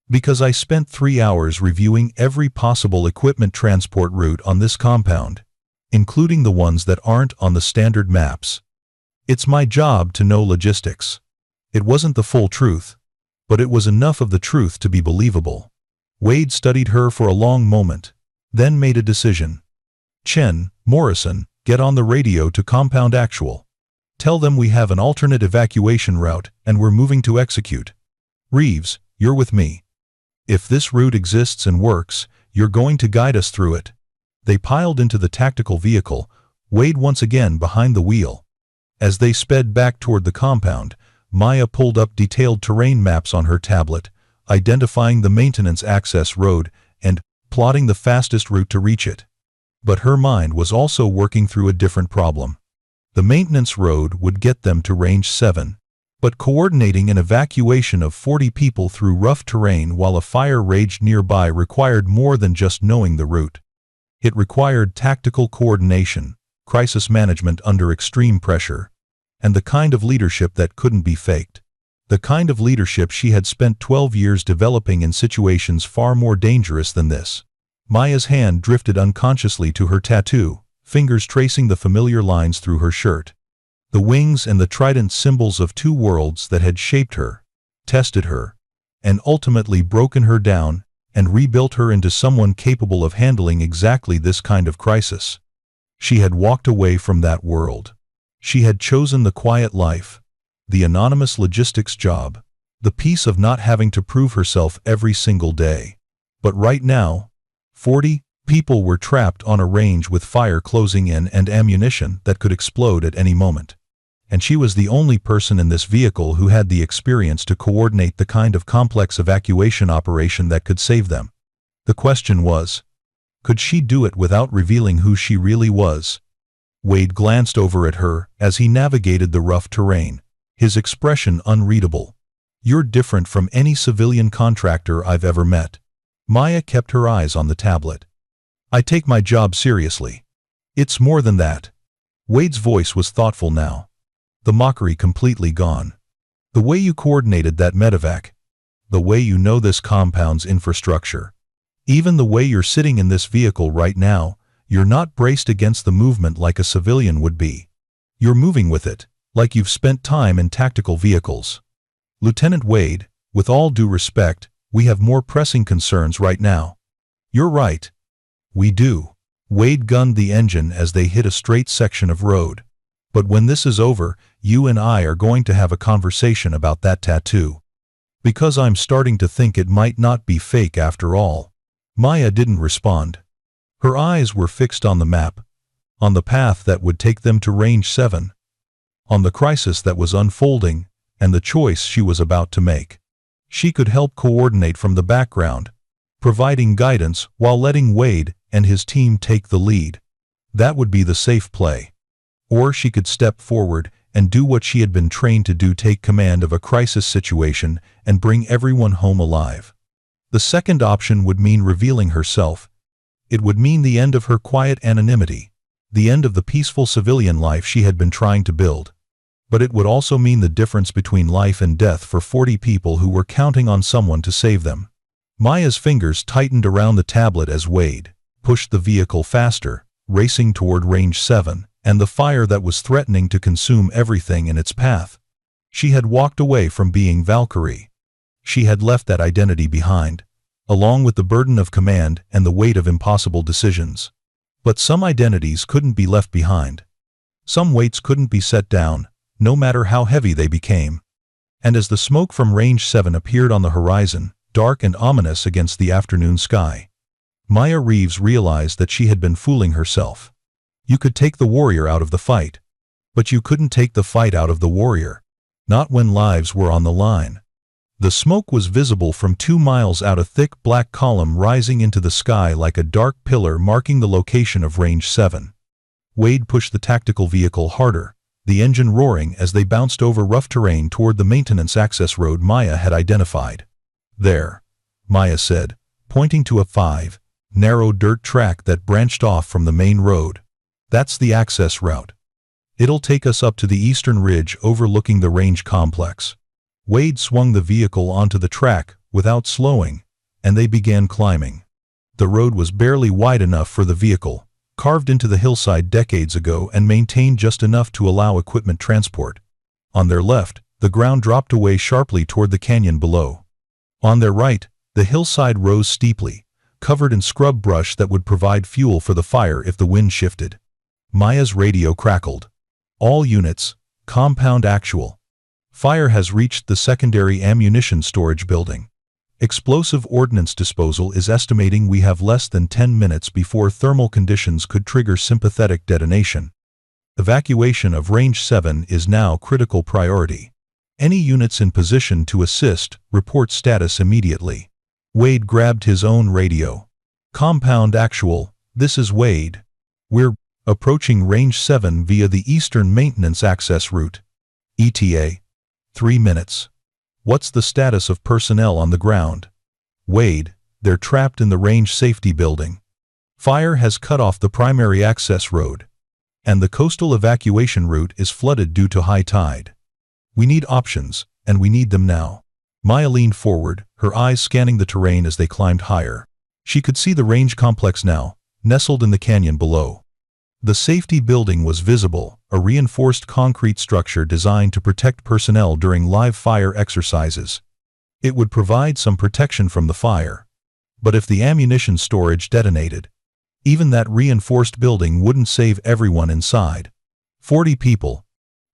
[SPEAKER 1] "Because I spent 3 hours reviewing every possible equipment transport route on this compound, including the ones that aren't on the standard maps. It's my job to know logistics." It wasn't the full truth, but it was enough of the truth to be believable. Wade studied her for a long moment, then made a decision. "Chen, Morrison, get on the radio to Compound Actual. Tell them we have an alternate evacuation route and we're moving to execute. Reeves, you're with me. If this route exists and works, you're going to guide us through it." They piled into the tactical vehicle, Wade once again behind the wheel. As they sped back toward the compound, Maya pulled up detailed terrain maps on her tablet, identifying the maintenance access road and plotting the fastest route to reach it. But her mind was also working through a different problem. The maintenance road would get them to Range 7, but coordinating an evacuation of 40 people through rough terrain while a fire raged nearby required more than just knowing the route. It required tactical coordination, crisis management under extreme pressure, and the kind of leadership that couldn't be faked. The kind of leadership she had spent 12 years developing in situations far more dangerous than this. Maya's hand drifted unconsciously to her tattoo, fingers tracing the familiar lines through her shirt. The wings and the trident, symbols of two worlds that had shaped her, tested her, and ultimately broken her down and rebuilt her into someone capable of handling exactly this kind of crisis. She had walked away from that world. She had chosen the quiet life, the anonymous logistics job, the peace of not having to prove herself every single day. But right now, 40 people were trapped on a range with fire closing in and ammunition that could explode at any moment. And she was the only person in this vehicle who had the experience to coordinate the kind of complex evacuation operation that could save them. The question was, could she do it without revealing who she really was? Wade glanced over at her as he navigated the rough terrain, his expression unreadable. "You're different from any civilian contractor I've ever met." Maya kept her eyes on the tablet. "I take my job seriously. It's more than that." Wade's voice was thoughtful now, the mockery completely gone. "The way you coordinated that medevac, the way you know this compound's infrastructure, even the way you're sitting in this vehicle right now, you're not braced against the movement like a civilian would be. You're moving with it, like you've spent time in tactical vehicles." "Lieutenant Wade, with all due respect, we have more pressing concerns right now." "You're right. We do." Wade gunned the engine as they hit a straight section of road. "But when this is over, you and I are going to have a conversation about that tattoo. Because I'm starting to think it might not be fake after all." Maya didn't respond. Her eyes were fixed on the map, on the path that would take them to Range 7, on the crisis that was unfolding, and the choice she was about to make. She could help coordinate from the background, providing guidance while letting Wade and his team take the lead. That would be the safe play. Or she could step forward and do what she had been trained to do: take command of a crisis situation and bring everyone home alive. The second option would mean revealing herself. It would mean the end of her quiet anonymity, the end of the peaceful civilian life she had been trying to build. But it would also mean the difference between life and death for 40 people who were counting on someone to save them. Maya's fingers tightened around the tablet as Wade pushed the vehicle faster, racing toward Range 7, and the fire that was threatening to consume everything in its path. She had walked away from being Valkyrie. She had left that identity behind, along with the burden of command and the weight of impossible decisions. But some identities couldn't be left behind. Some weights couldn't be set down, no matter how heavy they became. And as the smoke from Range 7 appeared on the horizon, dark and ominous against the afternoon sky, Maya Reeves realized that she had been fooling herself. You could take the warrior out of the fight, but you couldn't take the fight out of the warrior. Not when lives were on the line. The smoke was visible from 2 miles out, a thick black column rising into the sky like a dark pillar marking the location of Range 7. Wade pushed the tactical vehicle harder, the engine roaring as they bounced over rough terrain toward the maintenance access road Maya had identified. There, Maya said, pointing to a narrow dirt track that branched off from the main road. That's the access route. It'll take us up to the eastern ridge overlooking the range complex. Wade swung the vehicle onto the track without slowing, and they began climbing. The road was barely wide enough for the vehicle, carved into the hillside decades ago and maintained just enough to allow equipment transport. On their left, the ground dropped away sharply toward the canyon below. On their right, the hillside rose steeply, covered in scrub brush that would provide fuel for the fire if the wind shifted. Maya's radio crackled. All units, compound actual. Fire has reached the secondary ammunition storage building. Explosive ordnance disposal is estimating we have less than 10 minutes before thermal conditions could trigger sympathetic detonation. Evacuation of Range 7 is now critical priority. Any units in position to assist, report status immediately. Wade grabbed his own radio. Compound actual, this is Wade. We're approaching Range 7 via the eastern maintenance access route. ETA. 3 minutes. What's the status of personnel on the ground? Wade, they're trapped in the range safety building. Fire has cut off the primary access road, and the coastal evacuation route is flooded due to high tide. We need options, and we need them now. Maya leaned forward, her eyes scanning the terrain as they climbed higher. She could see the range complex now, nestled in the canyon below. The safety building was visible, a reinforced concrete structure designed to protect personnel during live fire exercises. It would provide some protection from the fire. But if the ammunition storage detonated, even that reinforced building wouldn't save everyone inside. 40 people.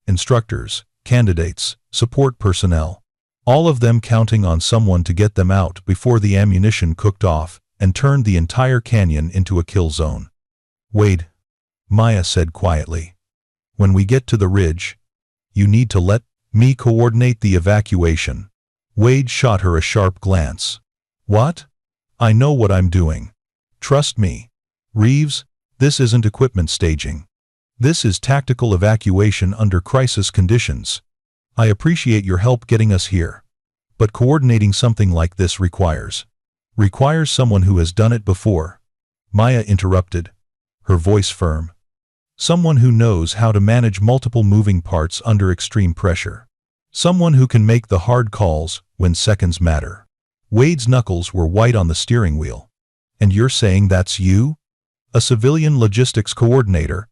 [SPEAKER 1] Instructors, candidates, support personnel. All of them counting on someone to get them out before the ammunition cooked off and turned the entire canyon into a kill zone. Wade, Maya said quietly. When we get to the ridge, you need to let me coordinate the evacuation. Wade shot her a sharp glance. What? I know what I'm doing. Trust me. Reeves, this isn't equipment staging. This is tactical evacuation under crisis conditions. I appreciate your help getting us here. But coordinating something like this requires someone who has done it before. Maya interrupted, her voice firm. Someone who knows how to manage multiple moving parts under extreme pressure. Someone who can make the hard calls when seconds matter. Wade's knuckles were white on the steering wheel. And you're saying that's you? A civilian logistics coordinator?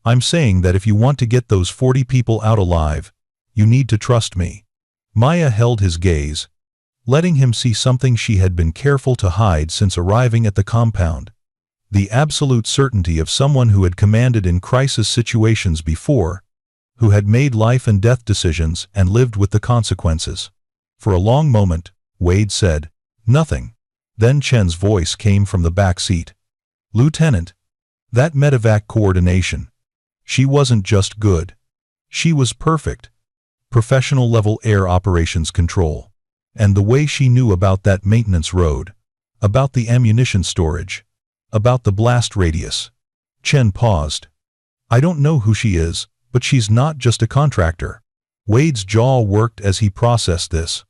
[SPEAKER 1] I'm saying that if you want to get those 40 people out alive, you need to trust me. Maya held his gaze, letting him see something she had been careful to hide since arriving at the compound. The absolute certainty of someone who had commanded in crisis situations before, who had made life and death decisions and lived with the consequences. For a long moment, Wade said, "Nothing." Then Chen's voice came from the back seat. "Lieutenant, that medevac coordination. She wasn't just good. She was perfect. Professional-level air operations control. And the way she knew about that maintenance road, about the ammunition storage, about the blast radius." Chen paused. "I don't know who she is, But she's not just a contractor. Wade's jaw worked as he processed this.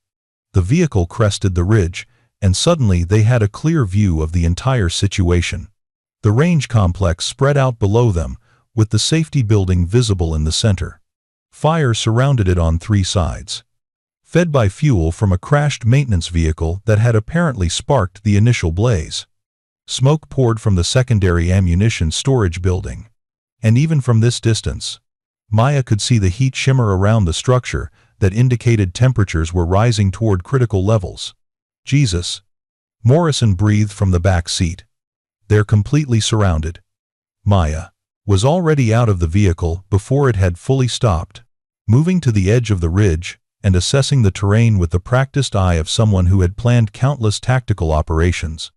[SPEAKER 1] The vehicle crested the ridge, and suddenly they had a clear view of the entire situation. The range complex spread out below them, with the safety building visible in the center. Fire surrounded it on 3 sides, fed by fuel from a crashed maintenance vehicle that had apparently sparked the initial blaze. Smoke poured from the secondary ammunition storage building. And even from this distance, Maya could see the heat shimmer around the structure that indicated temperatures were rising toward critical levels. Jesus! Morrison breathed from the back seat. They're completely surrounded. Maya was already out of the vehicle before it had fully stopped, moving to the edge of the ridge and assessing the terrain with the practiced eye of someone who had planned countless tactical operations.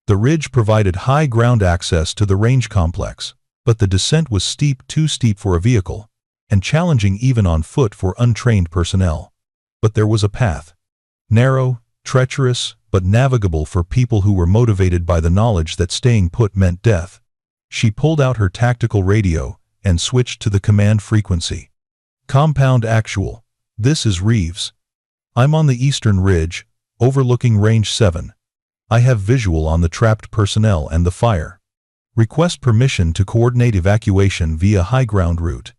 [SPEAKER 1] The ridge provided high ground access to the range complex, but the descent was steep, too steep for a vehicle, and challenging even on foot for untrained personnel. But there was a path. Narrow, treacherous, but navigable for people who were motivated by the knowledge that staying put meant death. She pulled out her tactical radio and switched to the command frequency. Compound Actual. This is Reeves. I'm on the eastern ridge, overlooking Range 7. I have visual on the trapped personnel and the fire. Request permission to coordinate evacuation via high ground route.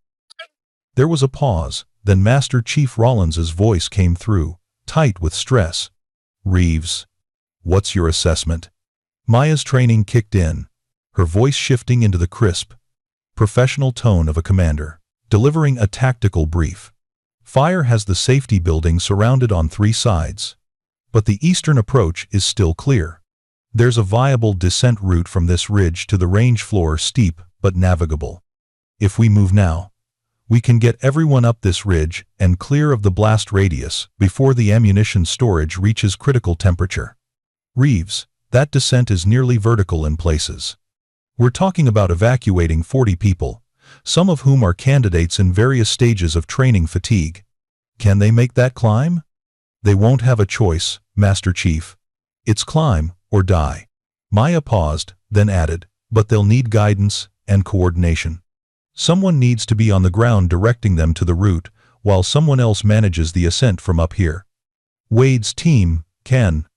[SPEAKER 1] There was a pause, then Master Chief Rawlins's voice came through, tight with stress. Reeves, what's your assessment? Maya's training kicked in, her voice shifting into the crisp, professional tone of a commander, delivering a tactical brief. Fire has the safety building surrounded on 3 sides. But the eastern approach is still clear. There's a viable descent route from this ridge to the range floor, steep but navigable. If we move now, we can get everyone up this ridge and clear of the blast radius before the ammunition storage reaches critical temperature. Reeves, that descent is nearly vertical in places. We're talking about evacuating 40 people, some of whom are candidates in various stages of training fatigue. Can they make that climb? They won't have a choice, Master Chief. It's climb or die. Maya paused, then added, but they'll need guidance and coordination. Someone needs to be on the ground directing them to the route, while someone else manages the ascent from up here. Wade's team can.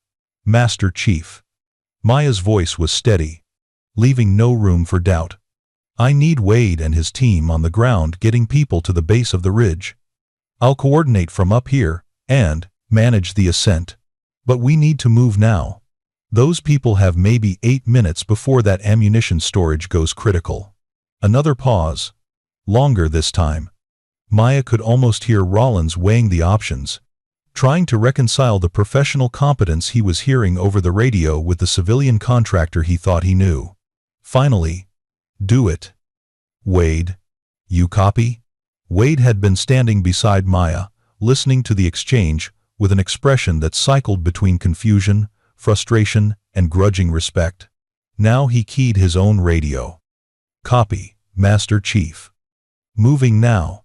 [SPEAKER 1] Master Chief. Maya's voice was steady, leaving no room for doubt. I need Wade and his team on the ground getting people to the base of the ridge. I'll coordinate from up here and manage the ascent. But we need to move now. Those people have maybe 8 minutes before that ammunition storage goes critical. Another pause. Longer this time. Maya could almost hear Rawlins weighing the options, trying to reconcile the professional competence he was hearing over the radio with the civilian contractor he thought he knew. Finally, do it. Wade, you copy? Wade had been standing beside Maya, listening to the exchange with an expression that cycled between confusion, frustration, and grudging respect. Now he keyed his own radio. Copy, Master Chief. Moving now.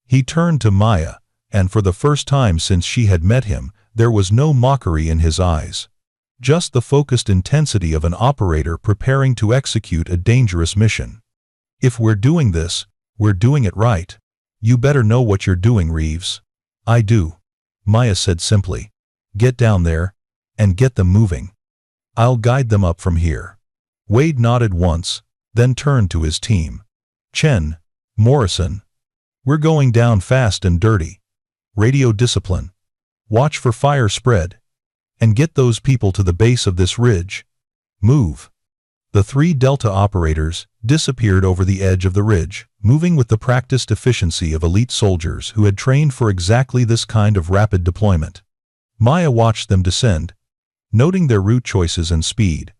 [SPEAKER 1] He turned to Maya, and for the first time since she had met him, there was no mockery in his eyes. Just the focused intensity of an operator preparing to execute a dangerous mission. If we're doing this, we're doing it right. You better know what you're doing, Reeves. I do, Maya said simply. Get down there, and get them moving. I'll guide them up from here. Wade nodded once, then turned to his team. Chen, Morrison. We're going down fast and dirty. Radio discipline. Watch for fire spread. And get those people to the base of this ridge. Move. The 3 Delta operators disappeared over the edge of the ridge, moving with the practiced efficiency of elite soldiers who had trained for exactly this kind of rapid deployment. Maya watched them descend, noting their route choices and speed,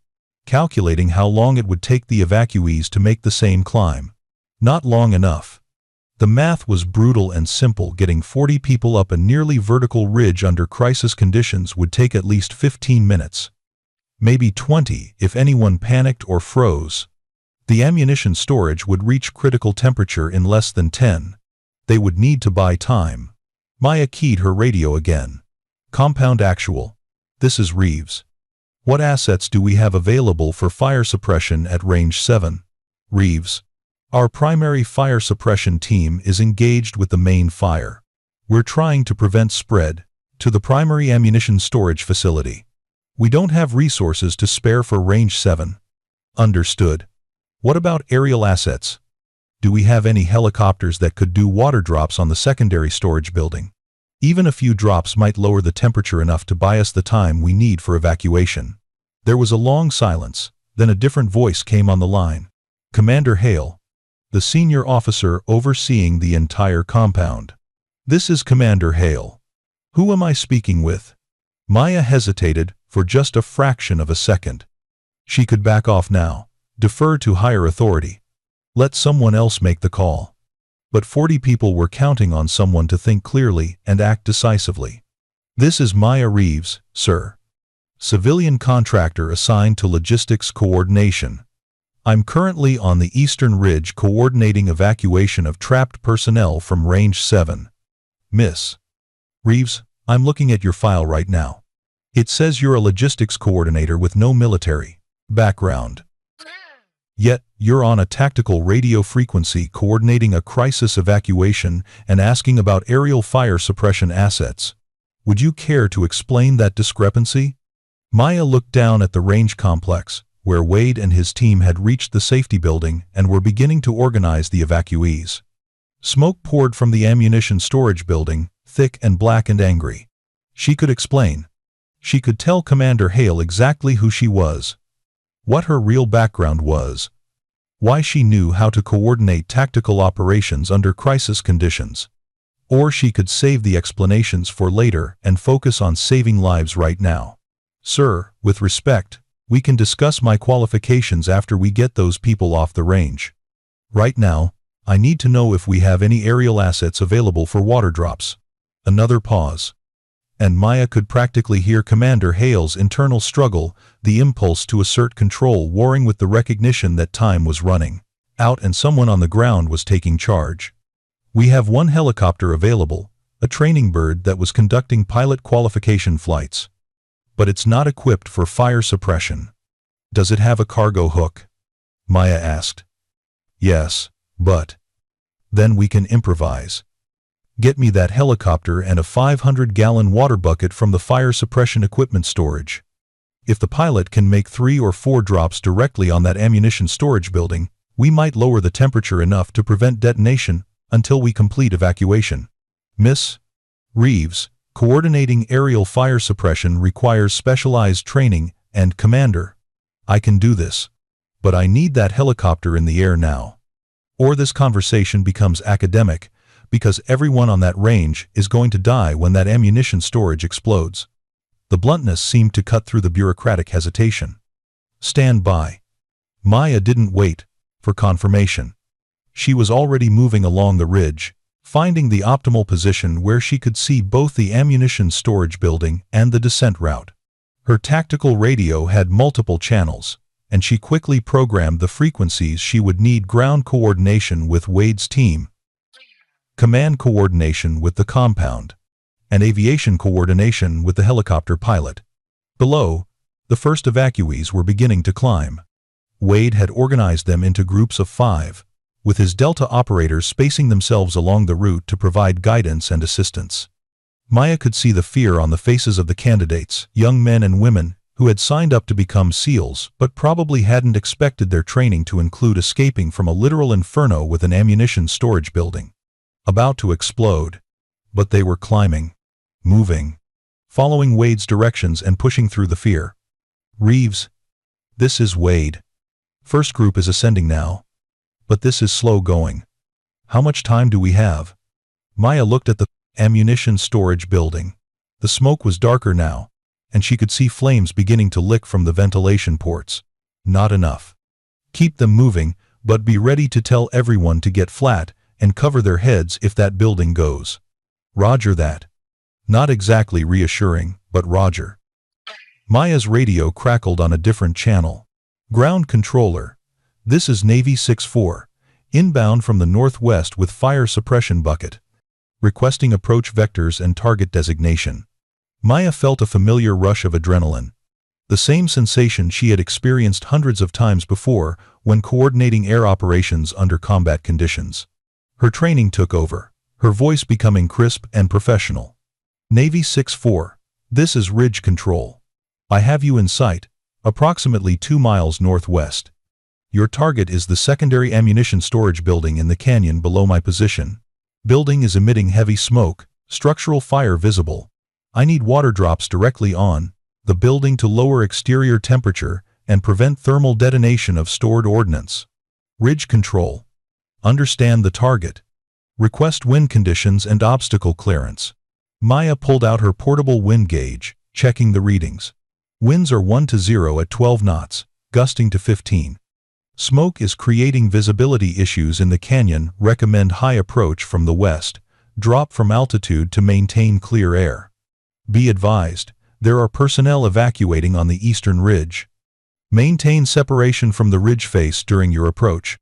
[SPEAKER 1] calculating how long it would take the evacuees to make the same climb. Not long enough. The math was brutal and simple. Getting 40 people up a nearly vertical ridge under crisis conditions would take at least 15 minutes. Maybe 20 if anyone panicked or froze. The ammunition storage would reach critical temperature in less than 10. They would need to buy time. Maya keyed her radio again. Compound Actual. This is Reeves. What assets do we have available for fire suppression at Range 7? Reeves. Our primary fire suppression team is engaged with the main fire. We're trying to prevent spread to the primary ammunition storage facility. We don't have resources to spare for Range 7. Understood. What about aerial assets? Do we have any helicopters that could do water drops on the secondary storage building? Even a few drops might lower the temperature enough to buy us the time we need for evacuation. There was a long silence, then a different voice came on the line. Commander Hale, the senior officer overseeing the entire compound. This is Commander Hale. Who am I speaking with? Maya hesitated for just a fraction of a second. She could back off now, defer to higher authority. Let someone else make the call. But 40 people were counting on someone to think clearly and act decisively. This is Maya Reeves, sir. Civilian contractor assigned to logistics coordination. I'm currently on the Eastern Ridge coordinating evacuation of trapped personnel from Range 7. Miss Reeves, I'm looking at your file right now. It says you're a logistics coordinator with no military background. Yet, you're on a tactical radio frequency coordinating a crisis evacuation and asking about aerial fire suppression assets. Would you care to explain that discrepancy? Maya looked down at the range complex, where Wade and his team had reached the safety building and were beginning to organize the evacuees. Smoke poured from the ammunition storage building, thick and black and angry. She could explain. She could tell Commander Hale exactly who she was, what her real background was, why she knew how to coordinate tactical operations under crisis conditions. Or she could save the explanations for later and focus on saving lives right now. Sir, with respect, we can discuss my qualifications after we get those people off the range. Right now, I need to know if we have any aerial assets available for water drops. Another pause. And Maya could practically hear Commander Hale's internal struggle, the impulse to assert control warring with the recognition that time was running out and someone on the ground was taking charge. We have one helicopter available, a training bird that was conducting pilot qualification flights. But it's not equipped for fire suppression. Does it have a cargo hook? Maya asked. Yes, but then we can improvise. Get me that helicopter and a 500-gallon water bucket from the fire suppression equipment storage. If the pilot can make 3 or 4 drops directly on that ammunition storage building, we might lower the temperature enough to prevent detonation until we complete evacuation. Miss Reeves, coordinating aerial fire suppression requires specialized training, and Commander, I can do this. But I need that helicopter in the air now. Or this conversation becomes academic, because everyone on that range is going to die when that ammunition storage explodes. The bluntness seemed to cut through the bureaucratic hesitation. Stand by. Maya didn't wait for confirmation. She was already moving along the ridge, finding the optimal position where she could see both the ammunition storage building and the descent route. Her tactical radio had multiple channels, and she quickly programmed the frequencies she would need: ground coordination with Wade's team, command coordination with the compound, and aviation coordination with the helicopter pilot. Below, the first evacuees were beginning to climb. Wade had organized them into groups of 5, with his Delta operators spacing themselves along the route to provide guidance and assistance. Maya could see the fear on the faces of the candidates, young men and women, who had signed up to become SEALs but probably hadn't expected their training to include escaping from a literal inferno with an ammunition storage building about to explode. But they were climbing, moving, following Wade's directions and pushing through the fear. Reeves, this is Wade. First group is ascending now. But this is slow going. How much time do we have? Maya looked at the ammunition storage building. The smoke was darker now, and she could see flames beginning to lick from the ventilation ports. Not enough. Keep them moving, but be ready to tell everyone to get flat and cover their heads if that building goes. Roger that. Not exactly reassuring, but roger. Maya's radio crackled on a different channel. Ground controller. This is Navy 6-4, inbound from the northwest with fire suppression bucket. Requesting approach vectors and target designation. Maya felt a familiar rush of adrenaline. The same sensation she had experienced hundreds of times before when coordinating air operations under combat conditions. Her training took over, her voice becoming crisp and professional. Navy 6-4. This is Ridge Control. I have you in sight, approximately 2 miles northwest. Your target is the secondary ammunition storage building in the canyon below my position. Building is emitting heavy smoke, structural fire visible. I need water drops directly on the building to lower exterior temperature and prevent thermal detonation of stored ordnance. Ridge Control. Understand the target. Request wind conditions and obstacle clearance. Maya pulled out her portable wind gauge, checking the readings. Winds are 1 to 0 at 12 knots, gusting to 15. Smoke is creating visibility issues in the canyon. Recommend high approach from the west. Drop from altitude to maintain clear air. Be advised, there are personnel evacuating on the eastern ridge. Maintain separation from the ridge face during your approach.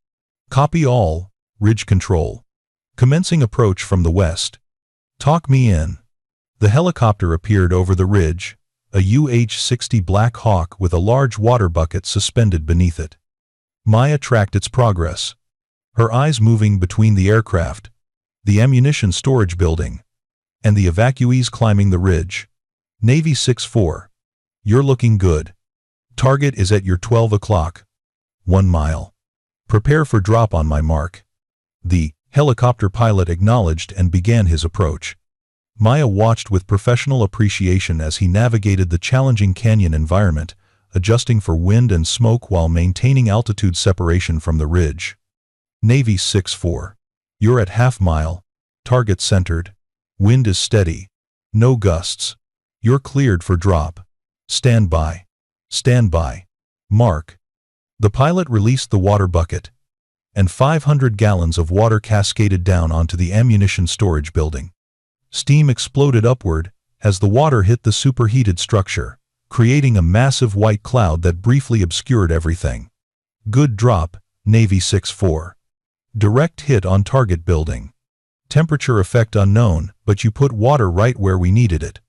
[SPEAKER 1] Copy all. Ridge Control. Commencing approach from the west. Talk me in. The helicopter appeared over the ridge, a UH-60 Black Hawk with a large water bucket suspended beneath it. Maya tracked its progress, her eyes moving between the aircraft, the ammunition storage building, and the evacuees climbing the ridge. Navy 6-4. You're looking good. Target is at your 12 o'clock. 1 mile. Prepare for drop on my mark. The helicopter pilot acknowledged and began his approach. Maya watched with professional appreciation as he navigated the challenging canyon environment, adjusting for wind and smoke while maintaining altitude separation from the ridge. Navy 6-4. You're at half mile. Target centered. Wind is steady. No gusts. You're cleared for drop. Stand by. Stand by. Mark. The pilot released the water bucket, and 500 gallons of water cascaded down onto the ammunition storage building. Steam exploded upward as the water hit the superheated structure, creating a massive white cloud that briefly obscured everything. Good drop, Navy 6-4. Direct hit on target building. Temperature effect unknown, but you put water right where we needed it.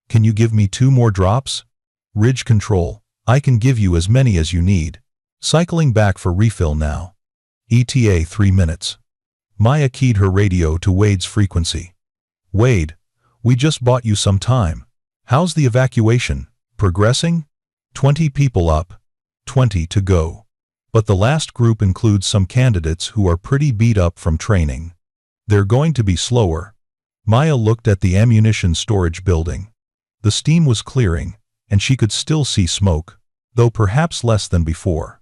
[SPEAKER 1] Can you give me 2 more drops? Ridge Control. I can give you as many as you need. Cycling back for refill now. ETA 3 minutes. Maya keyed her radio to Wade's frequency. Wade, we just bought you some time. How's the evacuation? Progressing? 20 people up. 20 to go. But the last group includes some candidates who are pretty beat up from training. They're going to be slower. Maya looked at the ammunition storage building. The steam was clearing, and she could still see smoke, though perhaps less than before.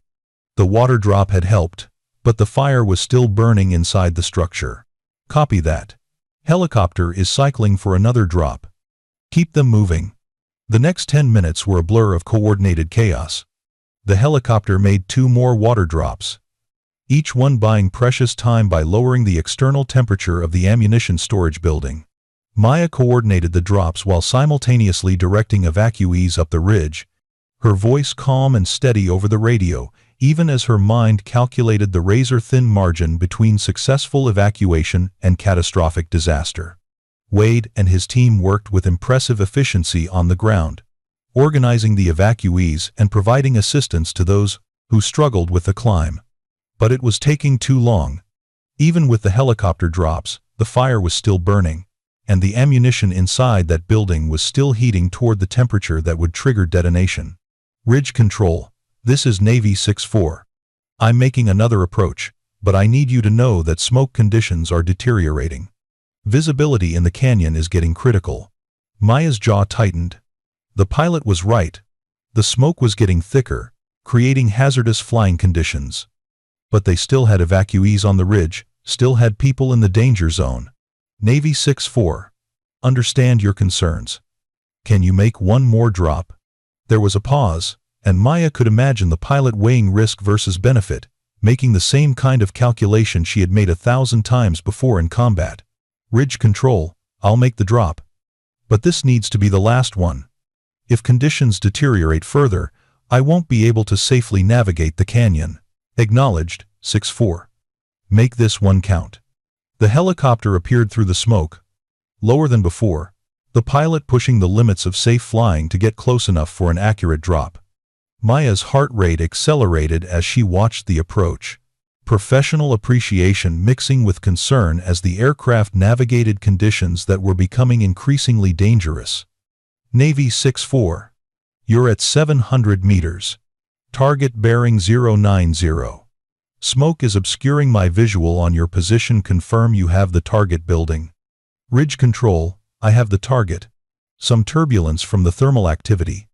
[SPEAKER 1] The water drop had helped, but the fire was still burning inside the structure. Copy that. Helicopter is cycling for another drop. Keep them moving. The next 10 minutes were a blur of coordinated chaos. The helicopter made 2 more water drops, each one buying precious time by lowering the external temperature of the ammunition storage building. Maya coordinated the drops while simultaneously directing evacuees up the ridge, her voice calm and steady over the radio, even as her mind calculated the razor-thin margin between successful evacuation and catastrophic disaster. Wade and his team worked with impressive efficiency on the ground, organizing the evacuees and providing assistance to those who struggled with the climb. But it was taking too long. Even with the helicopter drops, the fire was still burning, and the ammunition inside that building was still heating toward the temperature that would trigger detonation. Ridge Control. This is Navy 6-4. I'm making another approach, but I need you to know that smoke conditions are deteriorating. Visibility in the canyon is getting critical. Maya's jaw tightened. The pilot was right. The smoke was getting thicker, creating hazardous flying conditions. But they still had evacuees on the ridge, still had people in the danger zone. Navy 6-4. Understand your concerns. Can you make 1 more drop? There was a pause, and Maya could imagine the pilot weighing risk versus benefit, making the same kind of calculation she had made 1,000 times before in combat. Ridge Control, I'll make the drop. But this needs to be the last one. If conditions deteriorate further, I won't be able to safely navigate the canyon. Acknowledged, 6-4. Make this one count. The helicopter appeared through the smoke, lower than before, the pilot pushing the limits of safe flying to get close enough for an accurate drop. Maya's heart rate accelerated as she watched the approach. Professional appreciation mixing with concern as the aircraft navigated conditions that were becoming increasingly dangerous. Navy 6-4. You're at 700 meters. Target bearing 090. Smoke is obscuring my visual on your position. Confirm you have the target building. Ridge control, I have the target. Some turbulence from the thermal activity.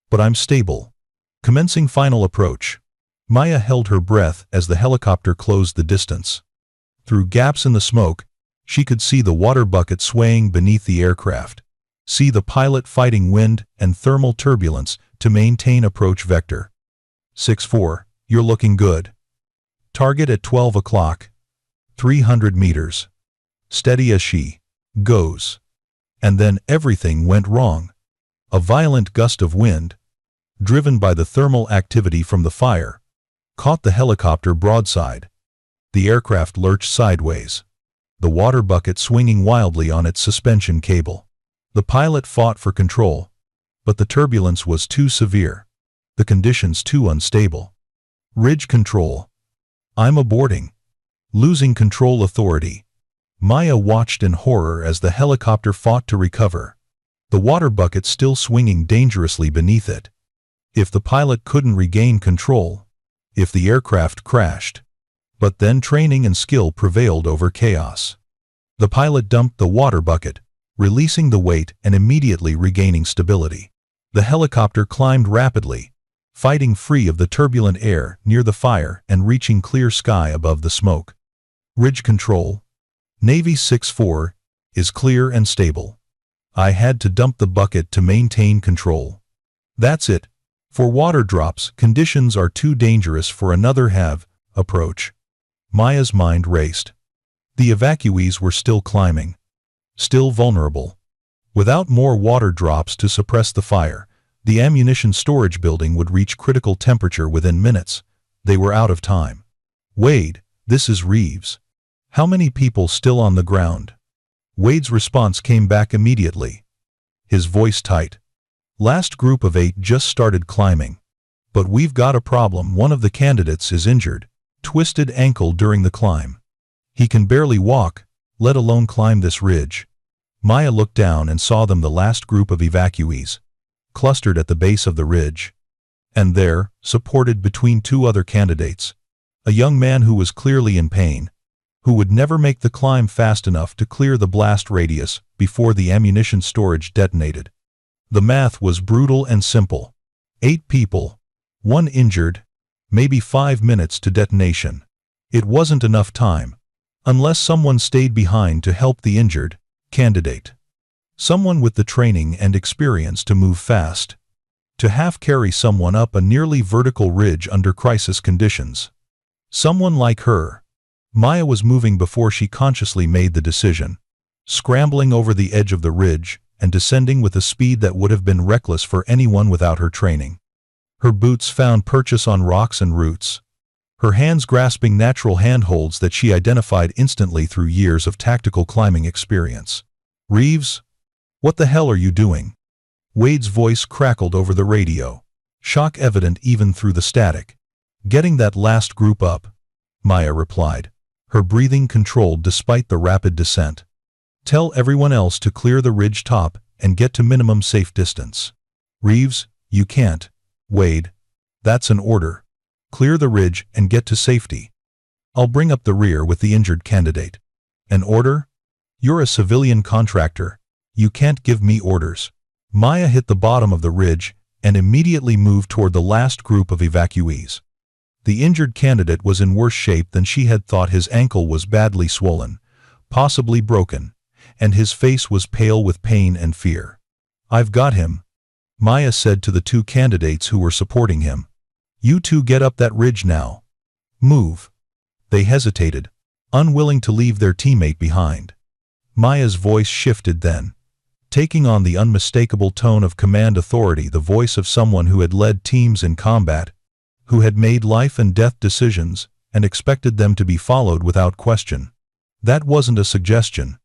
[SPEAKER 1] But I'm stable. Commencing final approach. Maya held her breath as the helicopter closed the distance. Through gaps in the smoke, she could see the water bucket swaying beneath the aircraft. See the pilot fighting wind and thermal turbulence to maintain approach vector. 6-4, you're looking good. Target at 12 o'clock. 300 meters. Steady as she goes. And then everything went wrong. A violent gust of wind, driven by the thermal activity from the fire, caught the helicopter broadside. The aircraft lurched sideways, the water bucket swinging wildly on its suspension cable. The pilot fought for control, but the turbulence was too severe, the conditions too unstable. Ridge control. I'm aborting. Losing control authority. Maya watched in horror as the helicopter fought to recover, the water bucket still swinging dangerously beneath it. If the pilot couldn't regain control, if the aircraft crashed. But then training and skill prevailed over chaos. The pilot dumped the water bucket, releasing the weight and immediately regaining stability. The helicopter climbed rapidly, fighting free of the turbulent air near the fire and reaching clear sky above the smoke. Ridge control. Navy 6-4 is clear and stable. I had to dump the bucket to maintain control. That's it. For water drops, conditions are too dangerous for another have approach. Maya's mind raced. The evacuees were still climbing, still vulnerable. Without more water drops to suppress the fire, the ammunition storage building would reach critical temperature within minutes. They were out of time. Wade, this is Reeves. How many people still on the ground? Wade's response came back immediately, his voice tight. Last group of 8 just started climbing. But we've got a problem. One of the candidates is injured, twisted ankle during the climb. He can barely walk, let alone climb this ridge. Maya looked down and saw them, the last group of evacuees, clustered at the base of the ridge. And there, supported between 2 other candidates, a young man who was clearly in pain, who would never make the climb fast enough to clear the blast radius before the ammunition storage detonated. The math was brutal and simple. 8 people, 1 injured, maybe 5 minutes to detonation. It wasn't enough time, unless someone stayed behind to help the injured candidate. Someone with the training and experience to move fast, to half-carry someone up a nearly vertical ridge under crisis conditions. Someone like her. Maya was moving before she consciously made the decision, scrambling over the edge of the ridge and descending with a speed that would have been reckless for anyone without her training. Her boots found purchase on rocks and roots, her hands grasping natural handholds that she identified instantly through years of tactical climbing experience. Reeves? What the hell are you doing? Wade's voice crackled over the radio, shock evident even through the static. Getting that last group up, Maya replied, her breathing controlled despite the rapid descent. Tell everyone else to clear the ridge top and get to minimum safe distance. Reeves, you can't. Wade, that's an order. Clear the ridge and get to safety. I'll bring up the rear with the injured candidate. An order? You're a civilian contractor. You can't give me orders. Maya hit the bottom of the ridge and immediately moved toward the last group of evacuees. The injured candidate was in worse shape than she had thought. His ankle was badly swollen, possibly broken, and his face was pale with pain and fear. I've got him, Maya said to the 2 candidates who were supporting him. You 2 get up that ridge now. Move. They hesitated, unwilling to leave their teammate behind. Maya's voice shifted then, taking on the unmistakable tone of command authority, the voice of someone who had led teams in combat, who had made life and death decisions and expected them to be followed without question. That wasn't a suggestion.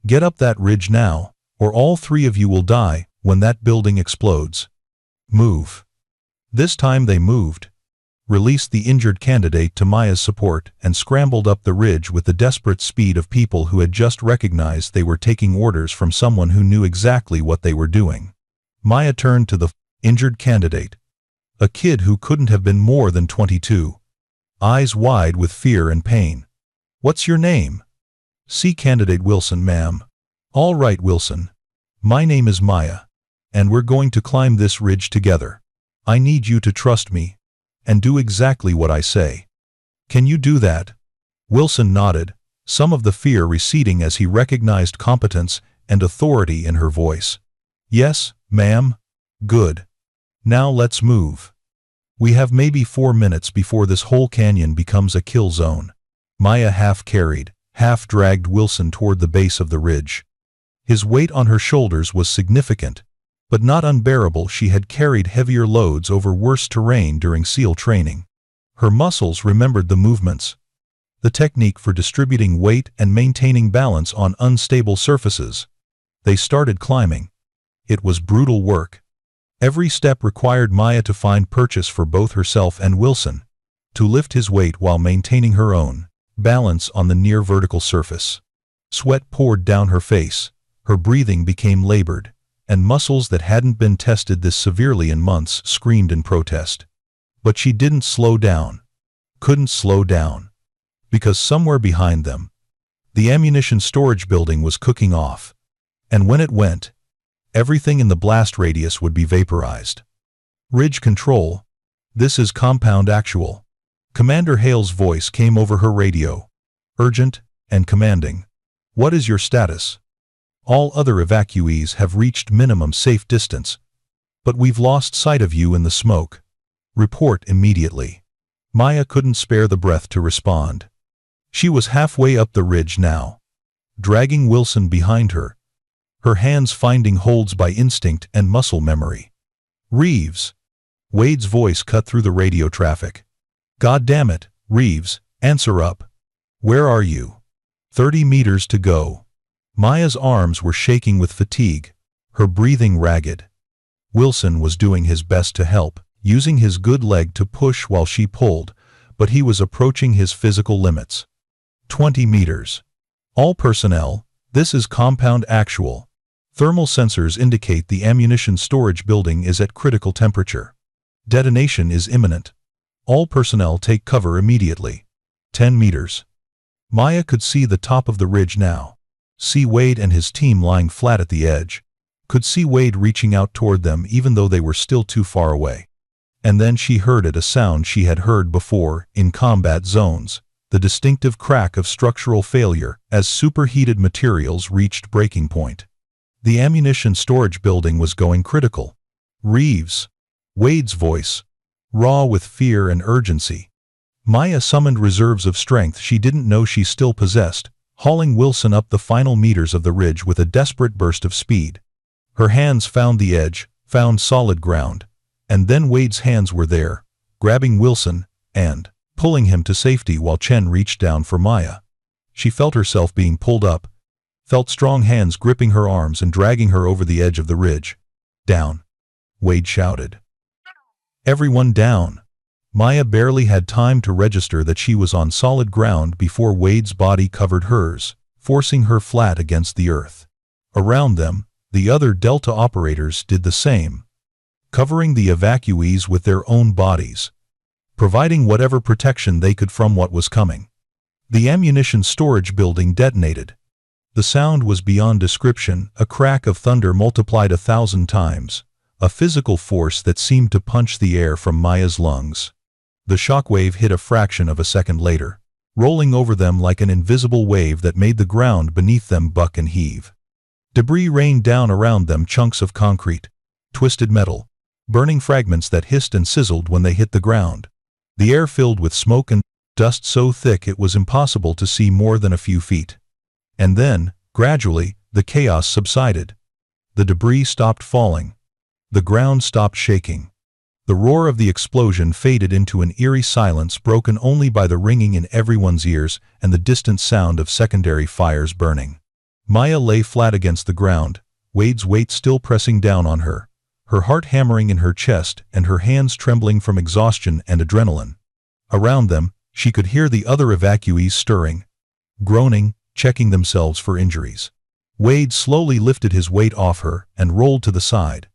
[SPEAKER 1] Get up that ridge now, or all 3 of you will die when that building explodes. Move. This time they moved, released the injured candidate to Maya's support, and scrambled up the ridge with the desperate speed of people who had just recognized they were taking orders from someone who knew exactly what they were doing. Maya turned to the injured candidate, a kid who couldn't have been more than 22, eyes wide with fear and pain. "What's your name?" "See Candidate Wilson, ma'am." "All right, Wilson. My name is Maya, and we're going to climb this ridge together. I need you to trust me and do exactly what I say. Can you do that?" Wilson nodded, some of the fear receding as he recognized competence and authority in her voice. "Yes, ma'am." "Good. Now let's move. We have maybe 4 minutes before this whole canyon becomes a kill zone." Maya half-carried, half-dragged Wilson toward the base of the ridge. His weight on her shoulders was significant, but not unbearable. She had carried heavier loads over worse terrain during SEAL training. Her muscles remembered the movements, the technique for distributing weight and maintaining balance on unstable surfaces. They started climbing. It was brutal work. Every step required Maya to find purchase for both herself and Wilson, to lift his weight while maintaining her own balance on the near-vertical surface. Sweat poured down her face, her breathing became labored, and muscles that hadn't been tested this severely in months screamed in protest. But she didn't slow down, couldn't slow down, because somewhere behind them, the ammunition storage building was cooking off, and when it went, everything in the blast radius would be vaporized. "Ridge Control, this is Compound Actual." Commander Hale's voice came over her radio, urgent and commanding. "What is your status? All other evacuees have reached minimum safe distance, but we've lost sight of you in the smoke. Report immediately." Maya couldn't spare the breath to respond. She was halfway up the ridge now, dragging Wilson behind her, her hands finding holds by instinct and muscle memory. "Reeves." Wade's voice cut through the radio traffic. "God damn it, Reeves, answer up. Where are you?" 30 meters to go." Maya's arms were shaking with fatigue, her breathing ragged. Wilson was doing his best to help, using his good leg to push while she pulled, but he was approaching his physical limits. 20 meters. "All personnel, this is Compound Actual. Thermal sensors indicate the ammunition storage building is at critical temperature. Detonation is imminent. All personnel take cover immediately." 10 meters. Maya could see the top of the ridge now. See Wade and his team lying flat at the edge. Could see Wade reaching out toward them even though they were still too far away. And then she heard it, a sound she had heard before in combat zones, the distinctive crack of structural failure as superheated materials reached breaking point. The ammunition storage building was going critical. "Reeves." Wade's voice, raw with fear and urgency. Maya summoned reserves of strength she didn't know she still possessed, hauling Wilson up the final meters of the ridge with a desperate burst of speed. Her hands found the edge, found solid ground, and then Wade's hands were there, grabbing Wilson and pulling him to safety while Chen reached down for Maya. She felt herself being pulled up, felt strong hands gripping her arms and dragging her over the edge of the ridge. "Down!" Wade shouted. "Everyone down!" Maya barely had time to register that she was on solid ground before Wade's body covered hers, forcing her flat against the earth. Around them, the other Delta operators did the same, covering the evacuees with their own bodies, providing whatever protection they could from what was coming. The ammunition storage building detonated. The sound was beyond description, a crack of thunder multiplied 1,000 times, a physical force that seemed to punch the air from Maya's lungs. The shockwave hit a fraction of a second later, rolling over them like an invisible wave that made the ground beneath them buck and heave. Debris rained down around them, chunks of concrete, twisted metal, burning fragments that hissed and sizzled when they hit the ground. The air filled with smoke and dust so thick it was impossible to see more than a few feet. And then, gradually, the chaos subsided. The debris stopped falling. The ground stopped shaking. The roar of the explosion faded into an eerie silence broken only by the ringing in everyone's ears and the distant sound of secondary fires burning. Maya lay flat against the ground, Wade's weight still pressing down on her, her heart hammering in her chest and her hands trembling from exhaustion and adrenaline. Around them, she could hear the other evacuees stirring, groaning, checking themselves for injuries. Wade slowly lifted his weight off her and rolled to the side.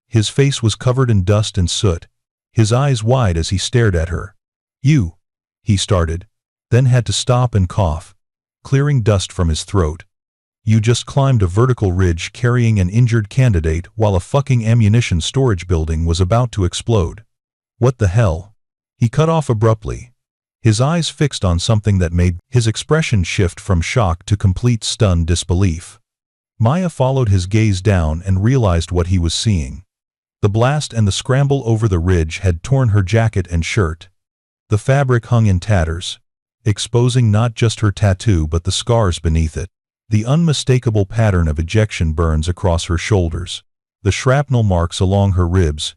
[SPEAKER 1] His face was covered in dust and soot, his eyes wide as he stared at her. "You," he started, then had to stop and cough, clearing dust from his throat. "You just climbed a vertical ridge carrying an injured candidate while a fucking ammunition storage building was about to explode. What the hell?" He cut off abruptly, his eyes fixed on something that made his expression shift from shock to complete stunned disbelief. Maya followed his gaze down and realized what he was seeing. The blast and the scramble over the ridge had torn her jacket and shirt. The fabric hung in tatters, exposing not just her tattoo but the scars beneath it. The unmistakable pattern of ejection burns across her shoulders, the shrapnel marks along her ribs,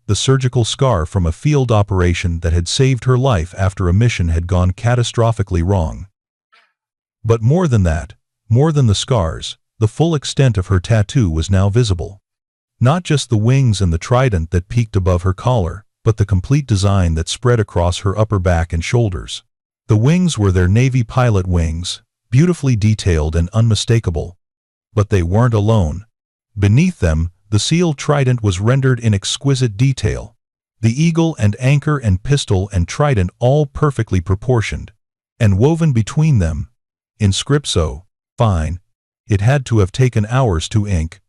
[SPEAKER 1] the surgical scar from a field operation that had saved her life after a mission had gone catastrophically wrong. But more than that, more than the scars, the full extent of her tattoo was now visible. Not just the wings and the trident that peaked above her collar, but the complete design that spread across her upper back and shoulders. The wings were their Navy pilot wings, beautifully detailed and unmistakable. But they weren't alone. Beneath them, the SEAL Trident was rendered in exquisite detail. The eagle and anchor and pistol and trident all perfectly proportioned. And woven between them, in script so fine, it had to have taken hours to ink,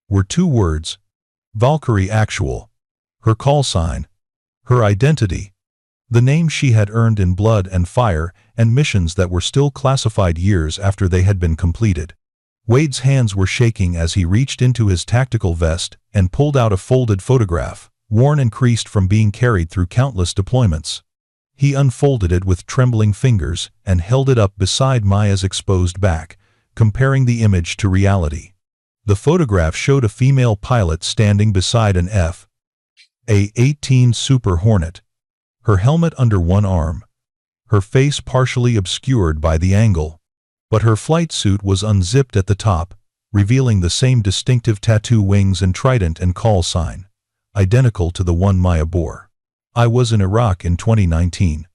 [SPEAKER 1] were two words: Valkyrie Actual. Her call sign. Her identity. The name she had earned in blood and fire and missions that were still classified years after they had been completed. Wade's hands were shaking as he reached into his tactical vest and pulled out a folded photograph, worn and creased from being carried through countless deployments. He unfolded it with trembling fingers and held it up beside Maya's exposed back, comparing the image to reality. The photograph showed a female pilot standing beside an F/A-18 Super Hornet, her helmet under one arm, her face partially obscured by the angle. But her flight suit was unzipped at the top, revealing the same distinctive tattoo wings and trident and call sign, identical to the one Maya bore. "I was in Iraq in 2019,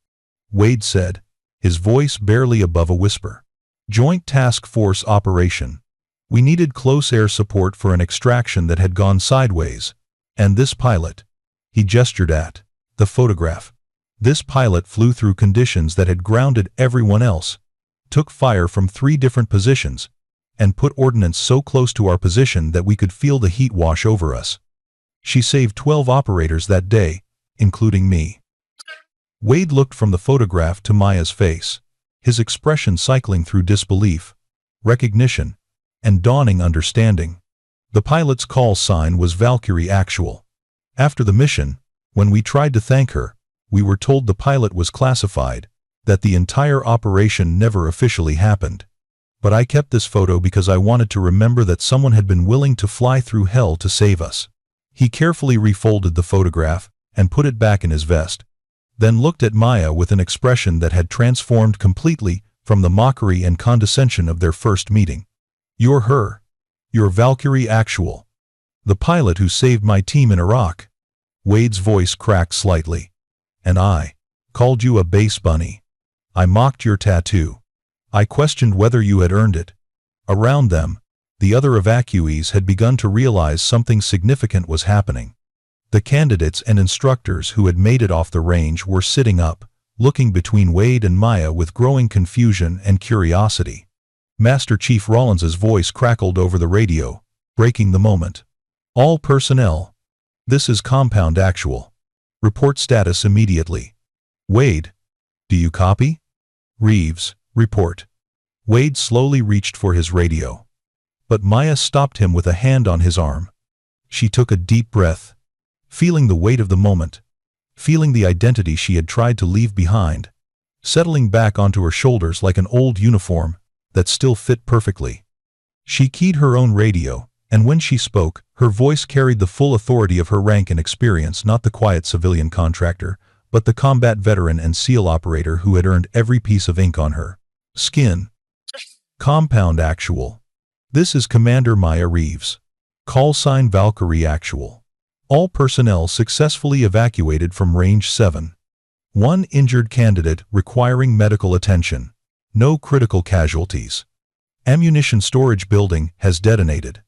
[SPEAKER 1] Wade said, his voice barely above a whisper. "Joint Task Force operation. We needed close air support for an extraction that had gone sideways. And this pilot," he gestured at the photograph, "this pilot flew through conditions that had grounded everyone else, took fire from 3 different positions, and put ordnance so close to our position that we could feel the heat wash over us. She saved 12 operators that day, including me." Wade looked from the photograph to Maya's face, his expression cycling through disbelief, recognition, and dawning understanding. The pilot's call sign was Valkyrie Actual. After the mission, when we tried to thank her, we were told the pilot was classified, that the entire operation never officially happened. But I kept this photo because I wanted to remember that someone had been willing to fly through hell to save us. He carefully refolded the photograph and put it back in his vest, then looked at Maya with an expression that had transformed completely from the mockery and condescension of their first meeting. "You're her. You're Valkyrie Actual. The pilot who saved my team in Iraq." Wade's voice cracked slightly. "And I called you a base bunny. I mocked your tattoo. I questioned whether you had earned it." Around them, the other evacuees had begun to realize something significant was happening. The candidates and instructors who had made it off the range were sitting up, looking between Wade and Maya with growing confusion and curiosity. Master Chief Rawlins's voice crackled over the radio, breaking the moment. "All personnel. This is Compound Actual. Report status immediately. Wade, do you copy? Reeves, report." Wade slowly reached for his radio. But Maya stopped him with a hand on his arm. She took a deep breath, feeling the weight of the moment, feeling the identity she had tried to leave behind, settling back onto her shoulders like an old uniform that still fit perfectly. She keyed her own radio, and when she spoke, her voice carried the full authority of her rank and experience, not the quiet civilian contractor, but the combat veteran and SEAL operator who had earned every piece of ink on her skin. "Compound Actual. This is Commander Maya Reeves. Call sign Valkyrie Actual. All personnel successfully evacuated from Range 7. One injured candidate requiring medical attention. No critical casualties. Ammunition storage building has detonated.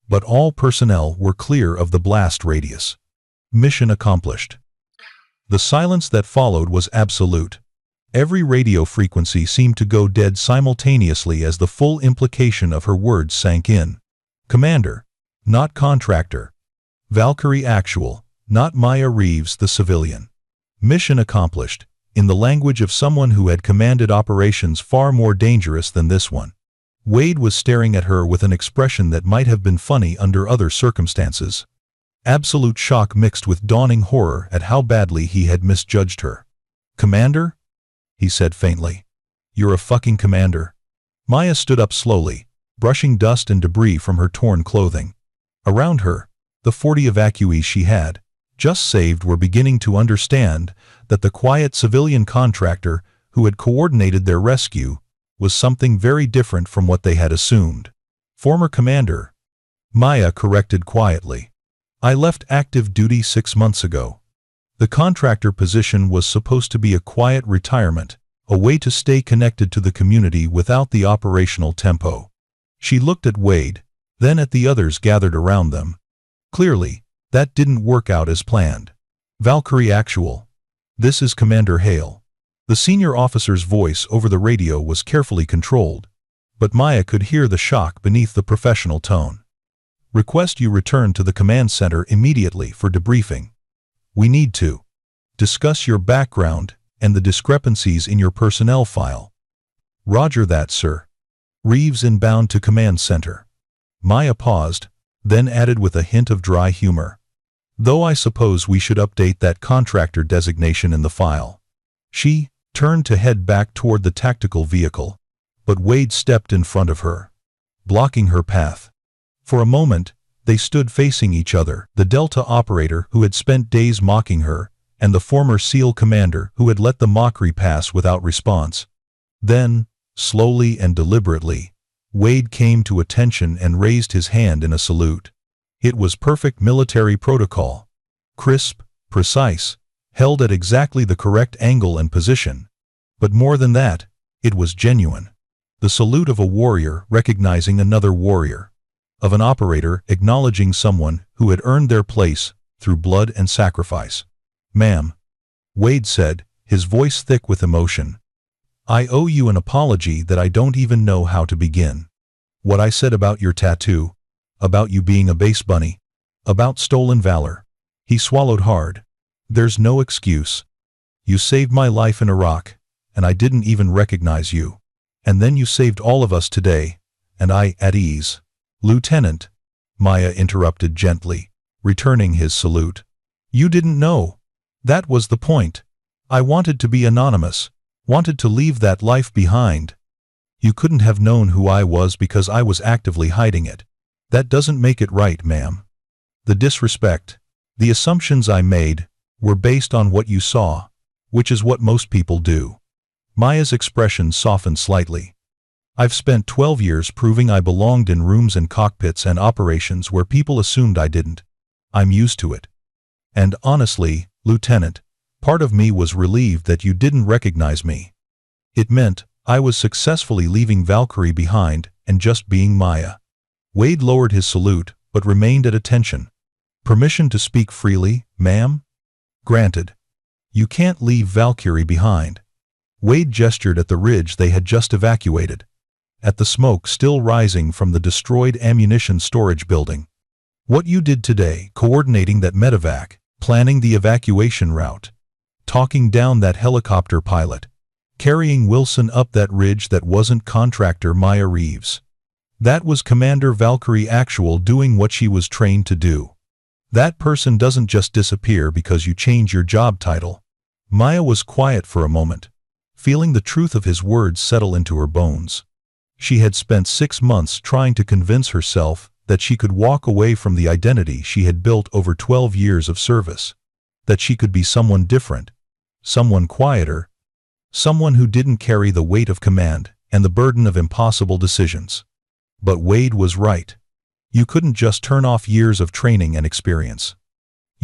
[SPEAKER 1] But all personnel were clear of the blast radius. Mission accomplished. The silence that followed was absolute. Every radio frequency seemed to go dead simultaneously as the full implication of her words sank in. Commander, not contractor. Valkyrie actual, not Maya Reeves the civilian. Mission accomplished, in the language of someone who had commanded operations far more dangerous than this one. Wade was staring at her with an expression that might have been funny under other circumstances. Absolute shock mixed with dawning horror at how badly he had misjudged her. Commander? He said faintly. You're a fucking commander. Maya stood up slowly, brushing dust and debris from her torn clothing. Around her, the 40 evacuees she had just saved were beginning to understand that the quiet civilian contractor who had coordinated their rescue was something very different from what they had assumed. Former commander, Maya corrected quietly. I left active duty 6 months ago. The contractor position was supposed to be a quiet retirement, a way to stay connected to the community without the operational tempo. She looked at Wade, then at the others gathered around them. Clearly, that didn't work out as planned. Valkyrie actual. This is Commander Hale. The senior officer's voice over the radio was carefully controlled, but Maya could hear the shock beneath the professional tone. Request you return to the command center immediately for debriefing. We need to discuss your background and the discrepancies in your personnel file. Roger that, sir. Reeves inbound to command center. Maya paused, then added with a hint of dry humor. Though I suppose we should update that contractor designation in the file. She turned to head back toward the tactical vehicle, but Wade stepped in front of her, blocking her path. For a moment, they stood facing each other, the Delta operator who had spent days mocking her, and the former SEAL commander who had let the mockery pass without response. Then, slowly and deliberately, Wade came to attention and raised his hand in a salute. It was perfect military protocol. Crisp, precise, held at exactly the correct angle and position. But more than that, it was genuine. The salute of a warrior recognizing another warrior. Of an operator acknowledging someone who had earned their place through blood and sacrifice. Ma'am, Wade said, his voice thick with emotion. I owe you an apology that I don't even know how to begin. What I said about your tattoo, about you being a base bunny, about stolen valor. He swallowed hard. There's no excuse. You saved my life in Iraq, and I didn't even recognize you. And then you saved all of us today, and I at ease. Lieutenant, Maya interrupted gently, returning his salute. You didn't know. That was the point. I wanted to be anonymous, wanted to leave that life behind. You couldn't have known who I was because I was actively hiding it. That doesn't make it right, ma'am. The disrespect, the assumptions I made, were based on what you saw, which is what most people do. Maya's expression softened slightly. I've spent 12 years proving I belonged in rooms and cockpits and operations where people assumed I didn't. I'm used to it. And honestly, Lieutenant, part of me was relieved that you didn't recognize me. It meant I was successfully leaving Valkyrie behind and just being Maya. Wade lowered his salute, but remained at attention. Permission to speak freely, ma'am? Granted. You can't leave Valkyrie behind. Wade gestured at the ridge they had just evacuated, at the smoke still rising from the destroyed ammunition storage building. What you did today, coordinating that medevac, planning the evacuation route, talking down that helicopter pilot, carrying Wilson up that ridge that wasn't contractor Maya Reeves. That was Commander Valkyrie actual doing what she was trained to do. That person doesn't just disappear because you change your job title. Maya was quiet for a moment, feeling the truth of his words settle into her bones. She had spent 6 months trying to convince herself that she could walk away from the identity she had built over 12 years of service, that she could be someone different, someone quieter, someone who didn't carry the weight of command and the burden of impossible decisions. But Wade was right. You couldn't just turn off years of training and experience.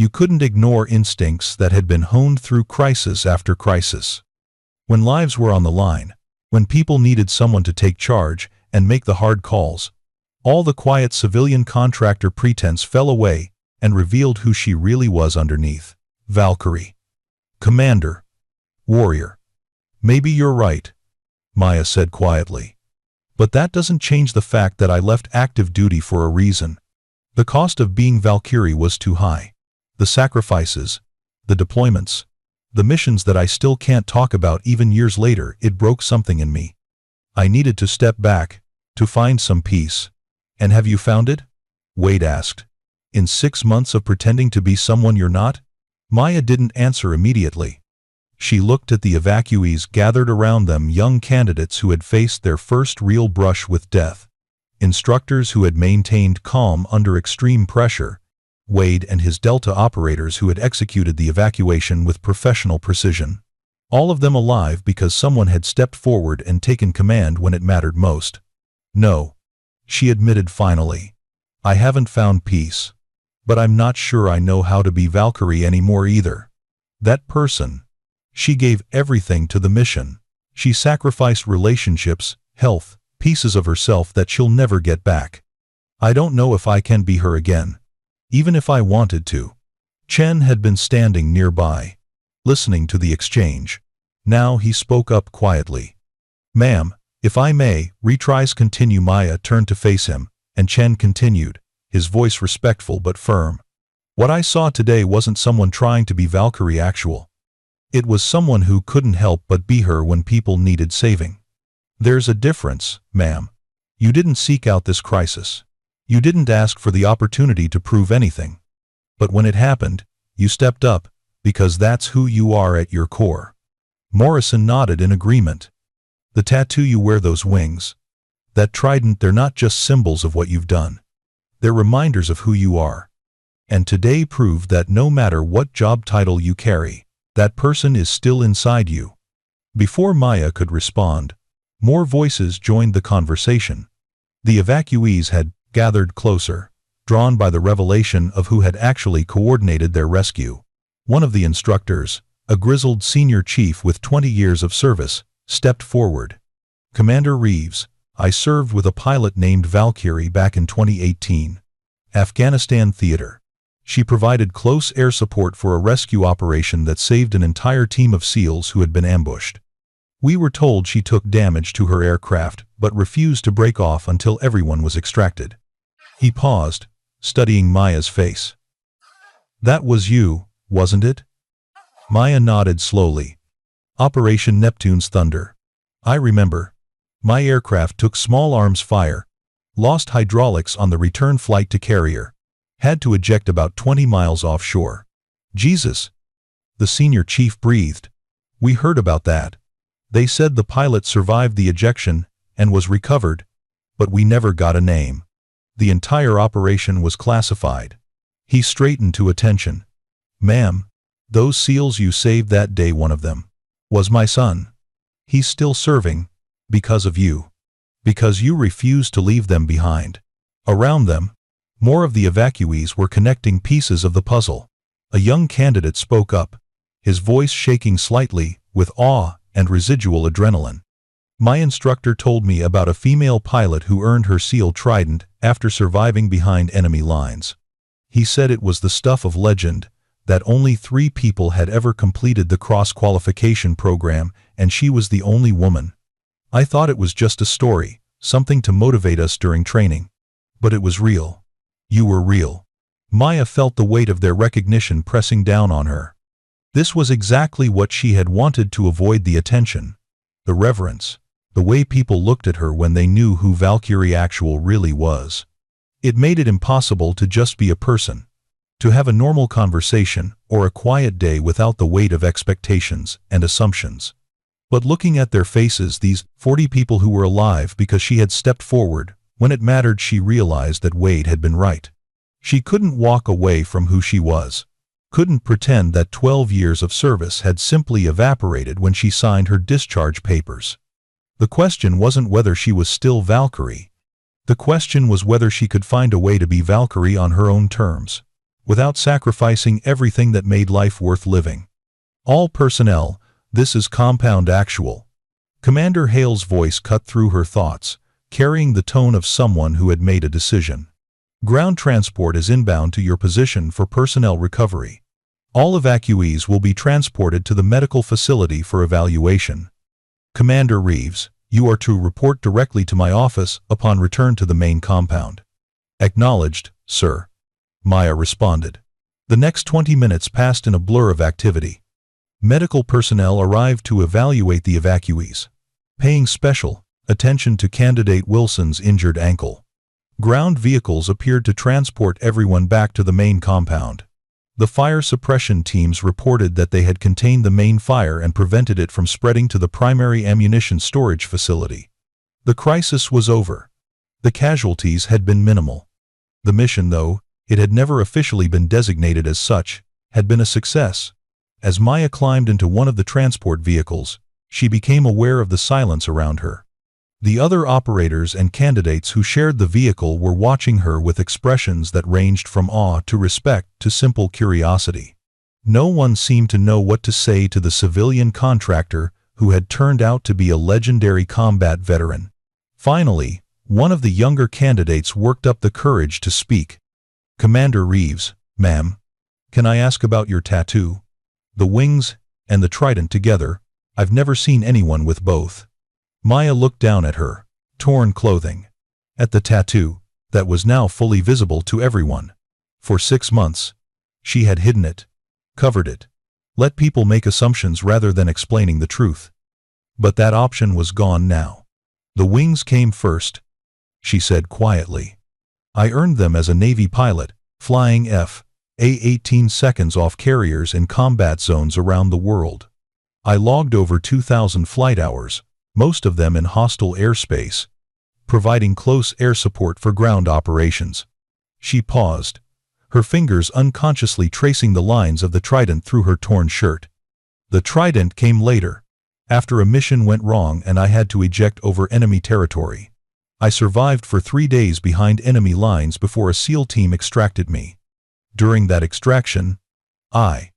[SPEAKER 1] You couldn't ignore instincts that had been honed through crisis after crisis. When lives were on the line, when people needed someone to take charge and make the hard calls, all the quiet civilian contractor pretense fell away and revealed who she really was underneath. Valkyrie. Commander. Warrior. Maybe you're right, Maya said quietly. But that doesn't change the fact that I left active duty for a reason. The cost of being Valkyrie was too high. The sacrifices, the deployments, the missions that I still can't talk about even years later, it broke something in me. I needed to step back, to find some peace. And have you found it? Wade asked. In 6 months of pretending to be someone you're not? Maya didn't answer immediately. She looked at the evacuees gathered around them, young candidates who had faced their first real brush with death, instructors who had maintained calm under extreme pressure, Wade and his Delta operators who had executed the evacuation with professional precision. All of them alive because someone had stepped forward and taken command when it mattered most. No, she admitted finally. I haven't found peace. But I'm not sure I know how to be Valkyrie anymore either. That person. She gave everything to the mission. She sacrificed relationships, health, pieces of herself that she'll never get back. I don't know if I can be her again. Even if I wanted to. Chen had been standing nearby, listening to the exchange. Now he spoke up quietly. Ma'am, if I may, retries continue. Maya turned to face him, and Chen continued, his voice respectful but firm. What I saw today wasn't someone trying to be Valkyrie actual. It was someone who couldn't help but be her when people needed saving. There's a difference, ma'am. You didn't seek out this crisis. You didn't ask for the opportunity to prove anything. But when it happened, you stepped up, because that's who you are at your core. Morrison nodded in agreement. The tattoo you wear, those wings, that trident, they're not just symbols of what you've done. They're reminders of who you are. And today proved that no matter what job title you carry, that person is still inside you. Before Maya could respond, more voices joined the conversation. The evacuees had gathered closer, drawn by the revelation of who had actually coordinated their rescue. One of the instructors, a grizzled senior chief with 20 years of service, stepped forward. Commander Reeves, I served with a pilot named Valkyrie back in 2018. Afghanistan theater. She provided close air support for a rescue operation that saved an entire team of SEALs who had been ambushed. We were told she took damage to her aircraft, but refused to break off until everyone was extracted. He paused, studying Maya's face. That was you, wasn't it? Maya nodded slowly. Operation Neptune's Thunder. I remember. My aircraft took small arms fire, lost hydraulics on the return flight to carrier, had to eject about 20 miles offshore. Jesus! The senior chief breathed. We heard about that. They said the pilot survived the ejection and was recovered, but we never got a name. The entire operation was classified. He straightened to attention. Ma'am, those SEALs you saved that day, one of them was my son. He's still serving, because of you. Because you refused to leave them behind. Around them, more of the evacuees were connecting pieces of the puzzle. A young candidate spoke up, his voice shaking slightly with awe and residual adrenaline. My instructor told me about a female pilot who earned her SEAL Trident after surviving behind enemy lines. He said it was the stuff of legend, that only 3 people had ever completed the cross-qualification program, and she was the only woman. I thought it was just a story, something to motivate us during training. But it was real. You were real. Maya felt the weight of their recognition pressing down on her. This was exactly what she had wanted to avoid: the attention, the reverence, the way people looked at her when they knew who Valkyrie actual really was. It made it impossible to just be a person, to have a normal conversation or a quiet day without the weight of expectations and assumptions. But looking at their faces, these 40 people who were alive because she had stepped forward, when it mattered, she realized that Wade had been right. She couldn't walk away from who she was. Couldn't pretend that 12 years of service had simply evaporated when she signed her discharge papers. The question wasn't whether she was still Valkyrie. The question was whether she could find a way to be Valkyrie on her own terms, without sacrificing everything that made life worth living. All personnel, this is Compound Actual. Commander Hale's voice cut through her thoughts, carrying the tone of someone who had made a decision. Ground transport is inbound to your position for personnel recovery. All evacuees will be transported to the medical facility for evaluation. Commander Reeves, you are to report directly to my office upon return to the main compound. Acknowledged, sir. Maya responded. The next 20 minutes passed in a blur of activity. Medical personnel arrived to evaluate the evacuees, paying special attention to candidate Wilson's injured ankle. Ground vehicles appeared to transport everyone back to the main compound. The fire suppression teams reported that they had contained the main fire and prevented it from spreading to the primary ammunition storage facility. The crisis was over. The casualties had been minimal. The mission, though it had never officially been designated as such, had been a success. As Maya climbed into one of the transport vehicles, she became aware of the silence around her. The other operators and candidates who shared the vehicle were watching her with expressions that ranged from awe to respect to simple curiosity. No one seemed to know what to say to the civilian contractor who had turned out to be a legendary combat veteran. Finally, one of the younger candidates worked up the courage to speak. Commander Reeves, ma'am, can I ask about your tattoo? The wings and the trident together, I've never seen anyone with both. Maya looked down at her torn clothing, at the tattoo that was now fully visible to everyone. For 6 months, she had hidden it, covered it, let people make assumptions rather than explaining the truth. But that option was gone now. The wings came first, she said quietly. I earned them as a Navy pilot, flying F/A-18 seconds off carriers in combat zones around the world. I logged over 2,000 flight hours, most of them in hostile airspace, providing close air support for ground operations. She paused, her fingers unconsciously tracing the lines of the trident through her torn shirt. The trident came later, after a mission went wrong and I had to eject over enemy territory. I survived for 3 days behind enemy lines before a SEAL team extracted me. During that extraction, I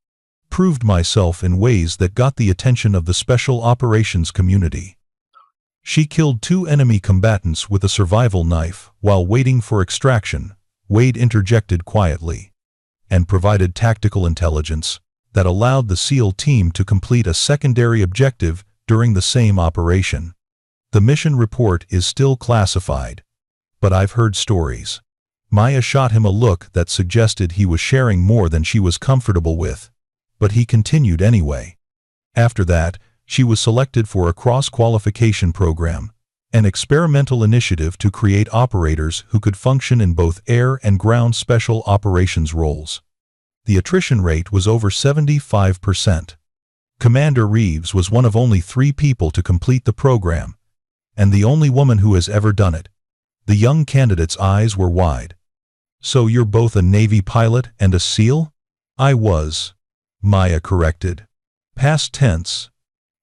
[SPEAKER 1] proved myself in ways that got the attention of the special operations community. She killed 2 enemy combatants with a survival knife while waiting for extraction, Wade interjected quietly, and provided tactical intelligence that allowed the SEAL team to complete a secondary objective during the same operation. The mission report is still classified, but I've heard stories. Maya shot him a look that suggested he was sharing more than she was comfortable with, but he continued anyway. After that, she was selected for a cross-qualification program, an experimental initiative to create operators who could function in both air and ground special operations roles. The attrition rate was over 75%. Commander Reeves was one of only 3 people to complete the program, and the only woman who has ever done it. The young candidate's eyes were wide. So you're both a Navy pilot and a SEAL? I was, Maya corrected. Past tense.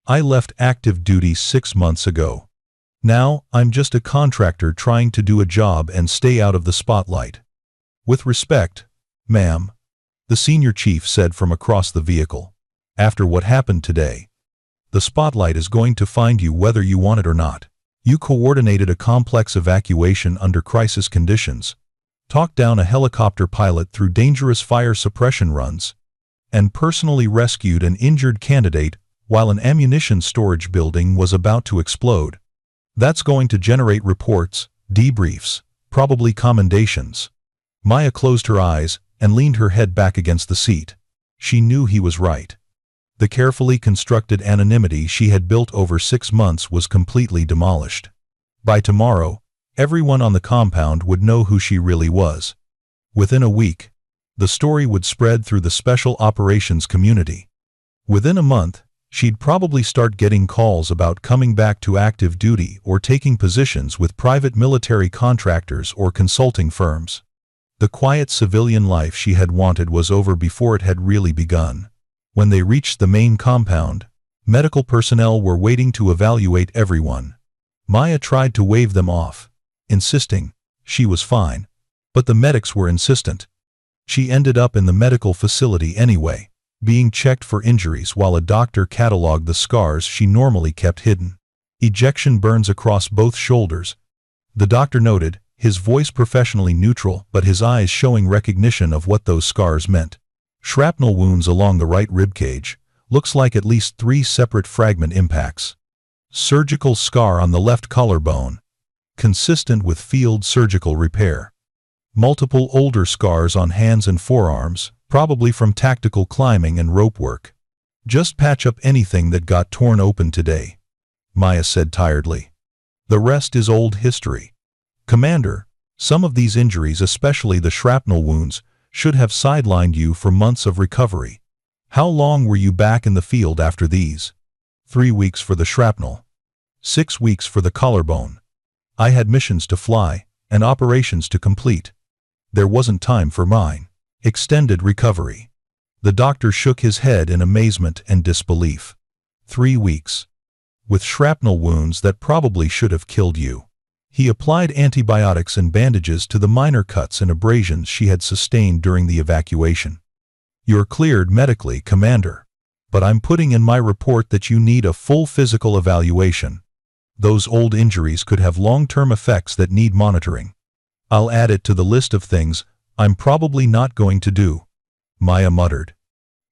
[SPEAKER 1] I left active duty 6 months ago. Now, I'm just a contractor trying to do a job and stay out of the spotlight. With respect, ma'am, the senior chief said from across the vehicle. After what happened today, the spotlight is going to find you whether you want it or not. You coordinated a complex evacuation under crisis conditions, talked down a helicopter pilot through dangerous fire suppression runs, and personally rescued an injured candidate while an ammunition storage building was about to explode. That's going to generate reports, debriefs, probably commendations. Maya closed her eyes and leaned her head back against the seat. She knew he was right. The carefully constructed anonymity she had built over 6 months was completely demolished. By tomorrow, everyone on the compound would know who she really was. Within a week, the story would spread through the special operations community. Within a month, she'd probably start getting calls about coming back to active duty or taking positions with private military contractors or consulting firms. The quiet civilian life she had wanted was over before it had really begun. When they reached the main compound, medical personnel were waiting to evaluate everyone. Maya tried to wave them off, insisting she was fine, but the medics were insistent. She ended up in the medical facility anyway, being checked for injuries while a doctor cataloged the scars she normally kept hidden. Ejection burns across both shoulders, the doctor noted, his voice professionally neutral but his eyes showing recognition of what those scars meant. Shrapnel wounds along the right ribcage, looks like at least 3 separate fragment impacts. Surgical scar on the left collarbone, consistent with field surgical repair. Multiple older scars on hands and forearms, probably from tactical climbing and rope work. Just patch up anything that got torn open today, Maya said tiredly. The rest is old history. Commander, some of these injuries, especially the shrapnel wounds, should have sidelined you for months of recovery. How long were you back in the field after these? 3 weeks for the shrapnel. 6 weeks for the collarbone. I had missions to fly, and operations to complete. There wasn't time for mine. Extended recovery. The doctor shook his head in amazement and disbelief. 3 weeks. With shrapnel wounds that probably should have killed you. He applied antibiotics and bandages to the minor cuts and abrasions she had sustained during the evacuation. You're cleared medically, Commander. But I'm putting in my report that you need a full physical evaluation. Those old injuries could have long-term effects that need monitoring. I'll add it to the list of things I'm probably not going to do, Maya muttered.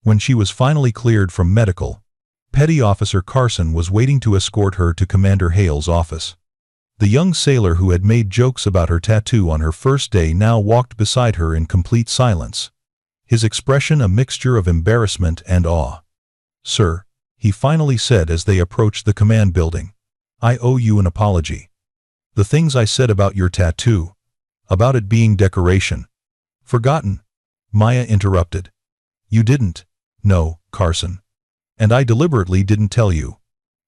[SPEAKER 1] When she was finally cleared from medical, Petty Officer Carson was waiting to escort her to Commander Hale's office. The young sailor who had made jokes about her tattoo on her first day now walked beside her in complete silence, his expression a mixture of embarrassment and awe. Sir, he finally said as they approached the command building, I owe you an apology. The things I said about your tattoo, about it being decoration. Forgotten? Maya interrupted. You didn't. No, Carson. And I deliberately didn't tell you.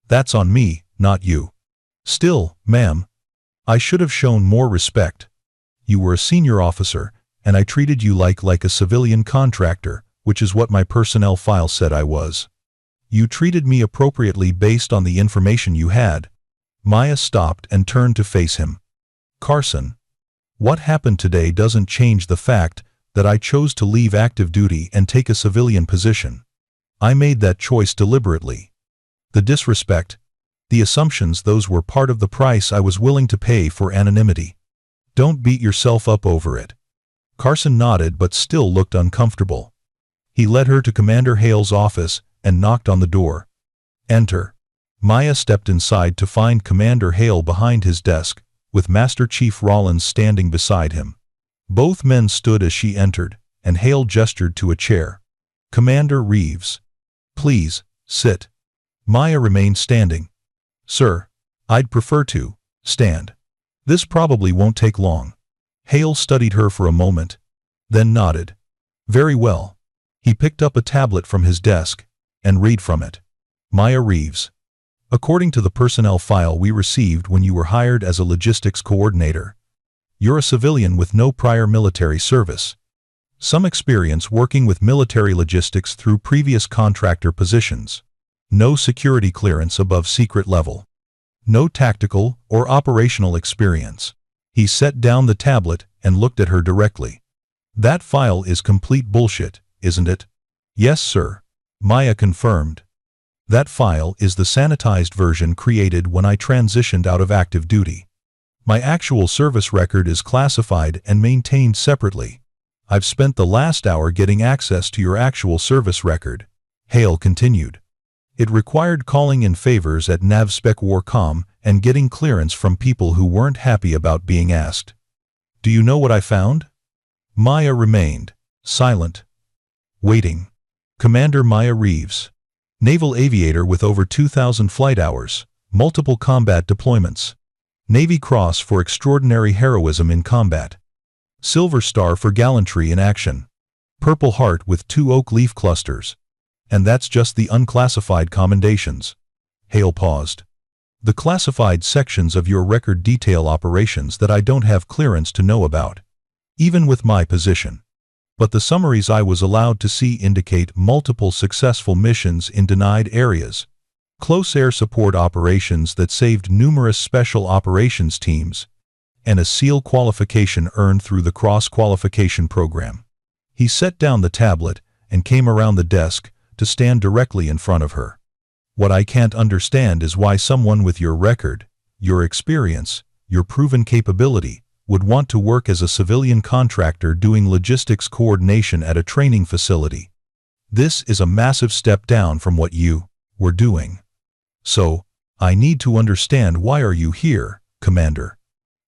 [SPEAKER 1] That's on me, not you. Still, ma'am, I should have shown more respect. You were a senior officer, and I treated you like a civilian contractor, which is what my personnel file said I was. You treated me appropriately based on the information you had. Maya stopped and turned to face him. Carson, what happened today doesn't change the fact that I chose to leave active duty and take a civilian position. I made that choice deliberately. The disrespect, the assumptions, those were part of the price I was willing to pay for anonymity. Don't beat yourself up over it. Carson nodded but still looked uncomfortable. He led her to Commander Hale's office and knocked on the door. Enter. Maya stepped inside to find Commander Hale behind his desk, with Master Chief Rollins standing beside him. Both men stood as she entered, and Hale gestured to a chair. Commander Reeves. Please, sit. Maya remained standing. Sir, I'd prefer to stand. This probably won't take long. Hale studied her for a moment, then nodded. Very well. He picked up a tablet from his desk and read from it. Maya Reeves. According to the personnel file we received when you were hired as a logistics coordinator, you're a civilian with no prior military service. Some experience working with military logistics through previous contractor positions. No security clearance above secret level. No tactical or operational experience. He set down the tablet and looked at her directly. That file is complete bullshit, isn't it? Yes, sir. Maya confirmed. That file is the sanitized version created when I transitioned out of active duty. My actual service record is classified and maintained separately. I've spent the last hour getting access to your actual service record, Hale continued. It required calling in favors at Naval Special Warfare and getting clearance from people who weren't happy about being asked. Do you know what I found? Maya remained silent, waiting. Commander Maya Reeves. Naval aviator with over 2,000 flight hours, multiple combat deployments. Navy Cross for extraordinary heroism in combat. Silver Star for gallantry in action. Purple Heart with 2 oak leaf clusters. And that's just the unclassified commendations. Hale paused. The classified sections of your record detail operations that I don't have clearance to know about, even with my position. But the summaries I was allowed to see indicate multiple successful missions in denied areas, close air support operations that saved numerous special operations teams, and a SEAL qualification earned through the cross-qualification program. He set down the tablet and came around the desk to stand directly in front of her. What I can't understand is why someone with your record, your experience, your proven capability, would want to work as a civilian contractor doing logistics coordination at a training facility. This is a massive step down from what you were doing. So, I need to understand, why are you here, Commander?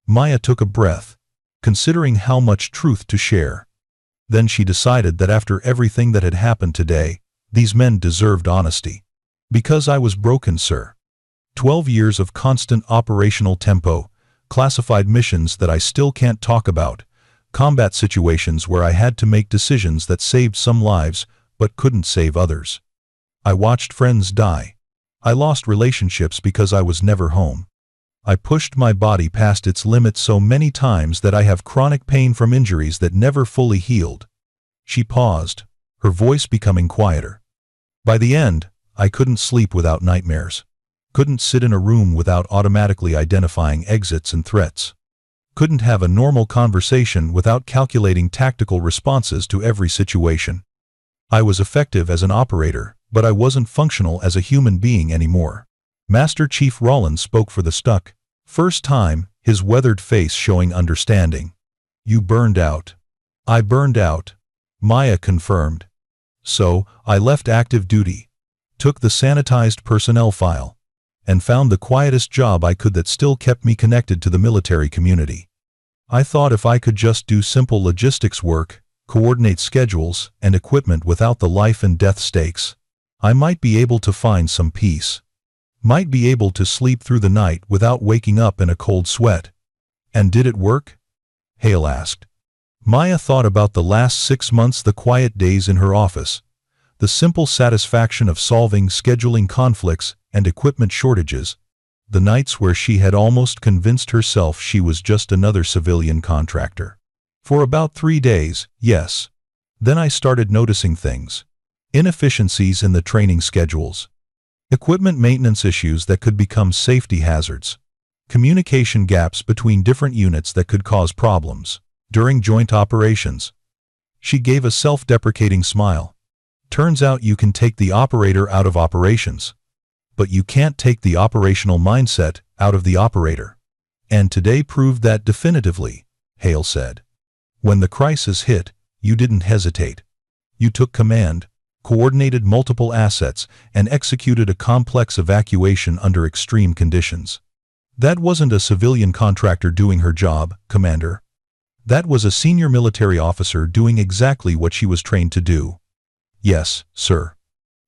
[SPEAKER 1] Maya took a breath, considering how much truth to share. Then she decided that after everything that had happened today, these men deserved honesty. Because I was broken, sir. 12 years of constant operational tempo, classified missions that I still can't talk about, combat situations where I had to make decisions that saved some lives but couldn't save others. I watched friends die. I lost relationships because I was never home. I pushed my body past its limits so many times that I have chronic pain from injuries that never fully healed. She paused, her voice becoming quieter. By the end, I couldn't sleep without nightmares. Couldn't sit in a room without automatically identifying exits and threats. Couldn't have a normal conversation without calculating tactical responses to every situation. I was effective as an operator, but I wasn't functional as a human being anymore. Master Chief Rollins spoke for the stuck. First time, his weathered face showing understanding. You burned out. I burned out, Maya confirmed. So, I left active duty, took the sanitized personnel file, and found the quietest job I could that still kept me connected to the military community. I thought if I could just do simple logistics work, coordinate schedules and equipment without the life and death stakes, I might be able to find some peace. Might be able to sleep through the night without waking up in a cold sweat. And did it work? Hale asked. Maya thought about the last 6 months, the quiet days in her office, the simple satisfaction of solving scheduling conflicts and equipment shortages, the nights where she had almost convinced herself she was just another civilian contractor. For about 3 days, yes. Then I started noticing things. Inefficiencies in the training schedules. Equipment maintenance issues that could become safety hazards. Communication gaps between different units that could cause problems during joint operations. She gave a self-deprecating smile. Turns out you can take the operator out of operations, but you can't take the operational mindset out of the operator. And today proved that definitively, Hale said. When the crisis hit, you didn't hesitate. You took command, coordinated multiple assets, and executed a complex evacuation under extreme conditions. That wasn't a civilian contractor doing her job, Commander. That was a senior military officer doing exactly what she was trained to do. Yes, sir.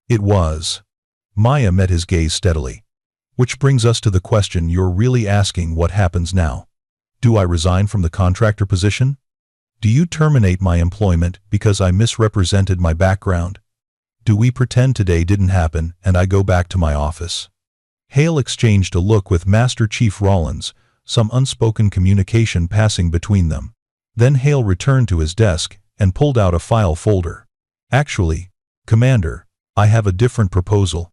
[SPEAKER 1] It was. Maya met his gaze steadily. Which brings us to the question you're really asking: what happens now? Do I resign from the contractor position? Do you terminate my employment because I misrepresented my background? Do we pretend today didn't happen and I go back to my office? Hale exchanged a look with Master Chief Rollins, some unspoken communication passing between them. Then Hale returned to his desk and pulled out a file folder. Actually, Commander, I have a different proposal.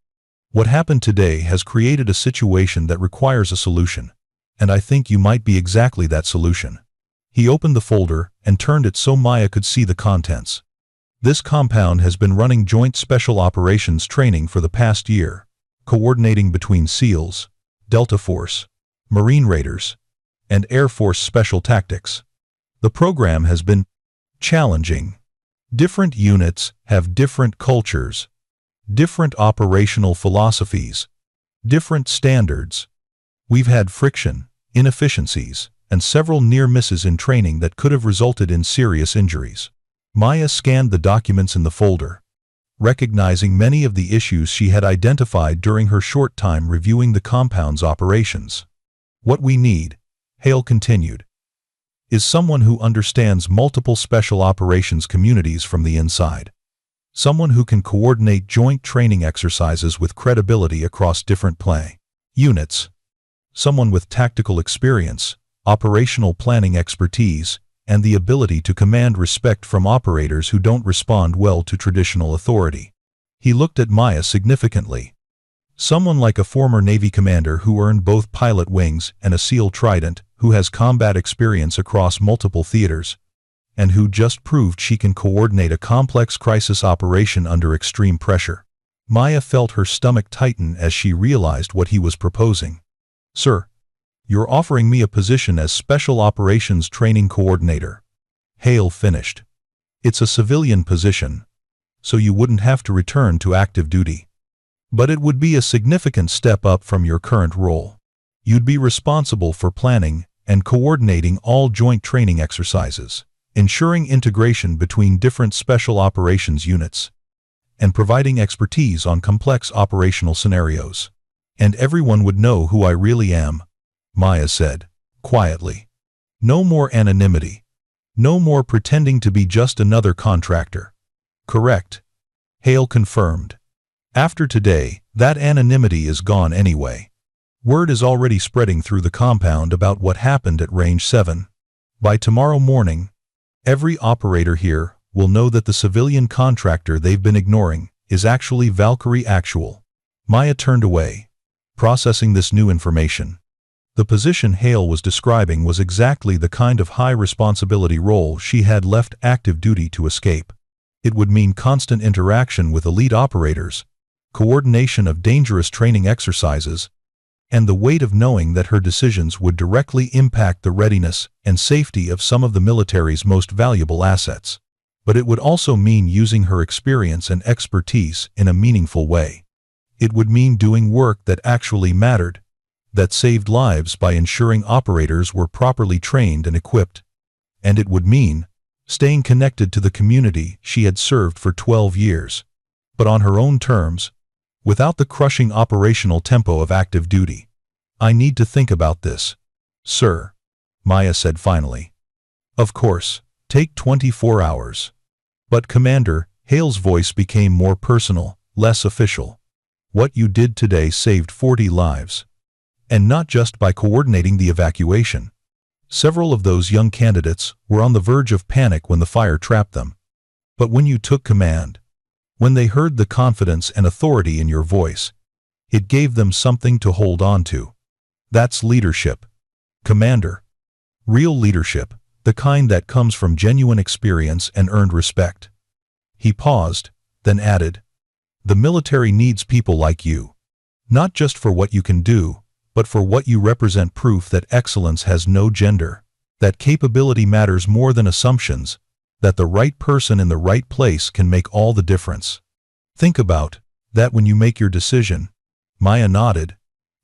[SPEAKER 1] What happened today has created a situation that requires a solution, and I think you might be exactly that solution. He opened the folder and turned it so Maya could see the contents. This compound has been running joint special operations training for the past year, coordinating between SEALs, Delta Force, Marine Raiders, and Air Force Special Tactics. The program has been challenging. Different units have different cultures, different operational philosophies, different standards. We've had friction, inefficiencies, and several near misses in training that could have resulted in serious injuries. Maya scanned the documents in the folder, recognizing many of the issues she had identified during her short time reviewing the compound's operations. What we need, Hale continued, is someone who understands multiple special operations communities from the inside. Someone who can coordinate joint training exercises with credibility across different play units. Someone with tactical experience, operational planning expertise, and the ability to command respect from operators who don't respond well to traditional authority. He looked at Maya significantly. Someone like a former Navy commander who earned both pilot wings and a SEAL Trident, who has combat experience across multiple theaters. and who just proved she can coordinate a complex crisis operation under extreme pressure. Maya felt her stomach tighten as she realized what he was proposing. "Sir, you're offering me a position as Special Operations Training Coordinator." Hale finished. "It's a civilian position, so you wouldn't have to return to active duty. But it would be a significant step up from your current role. You'd be responsible for planning and coordinating all joint training exercises, ensuring integration between different special operations units, and providing expertise on complex operational scenarios. And everyone would know who I really am," Maya said, quietly. "No more anonymity. No more pretending to be just another contractor." "Correct," Hale confirmed. "After today, that anonymity is gone anyway. Word is already spreading through the compound about what happened at Range 7. By tomorrow morning, every operator here will know that the civilian contractor they've been ignoring is actually Valkyrie Actual." Maya turned away, processing this new information. The position Hale was describing was exactly the kind of high-responsibility role she had left active duty to escape. It would mean constant interaction with elite operators, coordination of dangerous training exercises, and the weight of knowing that her decisions would directly impact the readiness and safety of some of the military's most valuable assets. But it would also mean using her experience and expertise in a meaningful way. It would mean doing work that actually mattered, that saved lives by ensuring operators were properly trained and equipped. And it would mean staying connected to the community she had served for 12 years, but on her own terms, without the crushing operational tempo of active duty. "I need to think about this, sir," Maya said finally. "Of course, take 24 hours. But Commander," Hale's voice became more personal, less official. "What you did today saved 40 lives. And not just by coordinating the evacuation. Several of those young candidates were on the verge of panic when the fire trapped them. But when you took command, when they heard the confidence and authority in your voice, it gave them something to hold on to. That's leadership, Commander. Real leadership, the kind that comes from genuine experience and earned respect." He paused, then added, "The military needs people like you. Not just for what you can do, but for what you represent, proof that excellence has no gender, that capability matters more than assumptions, that the right person in the right place can make all the difference. Think about that when you make your decision." Maya nodded,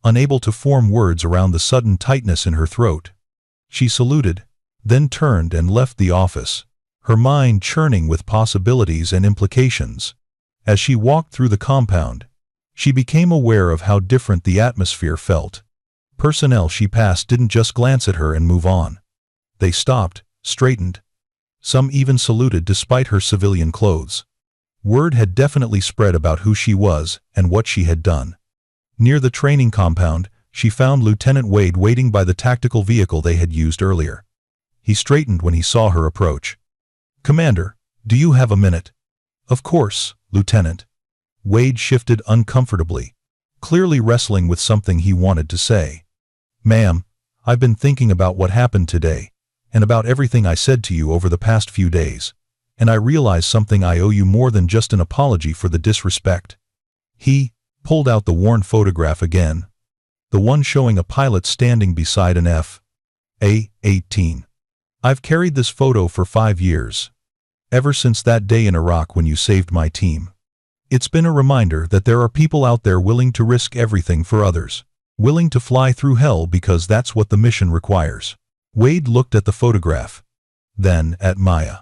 [SPEAKER 1] unable to form words around the sudden tightness in her throat. She saluted, then turned and left the office, her mind churning with possibilities and implications. As she walked through the compound, she became aware of how different the atmosphere felt. Personnel she passed didn't just glance at her and move on. They stopped, straightened. Some even saluted despite her civilian clothes. Word had definitely spread about who she was and what she had done. Near the training compound, she found Lieutenant Wade waiting by the tactical vehicle they had used earlier. He straightened when he saw her approach. "Commander, do you have a minute?" "Of course, Lieutenant." Wade shifted uncomfortably, clearly wrestling with something he wanted to say. "Ma'am, I've been thinking about what happened today, and about everything I said to you over the past few days, and I realize something. I owe you more than just an apology for the disrespect." He pulled out the worn photograph again, the one showing a pilot standing beside an F/A-18. "I've carried this photo for 5 years, ever since that day in Iraq when you saved my team. It's been a reminder that there are people out there willing to risk everything for others, willing to fly through hell because that's what the mission requires." Wade looked at the photograph, then at Maya.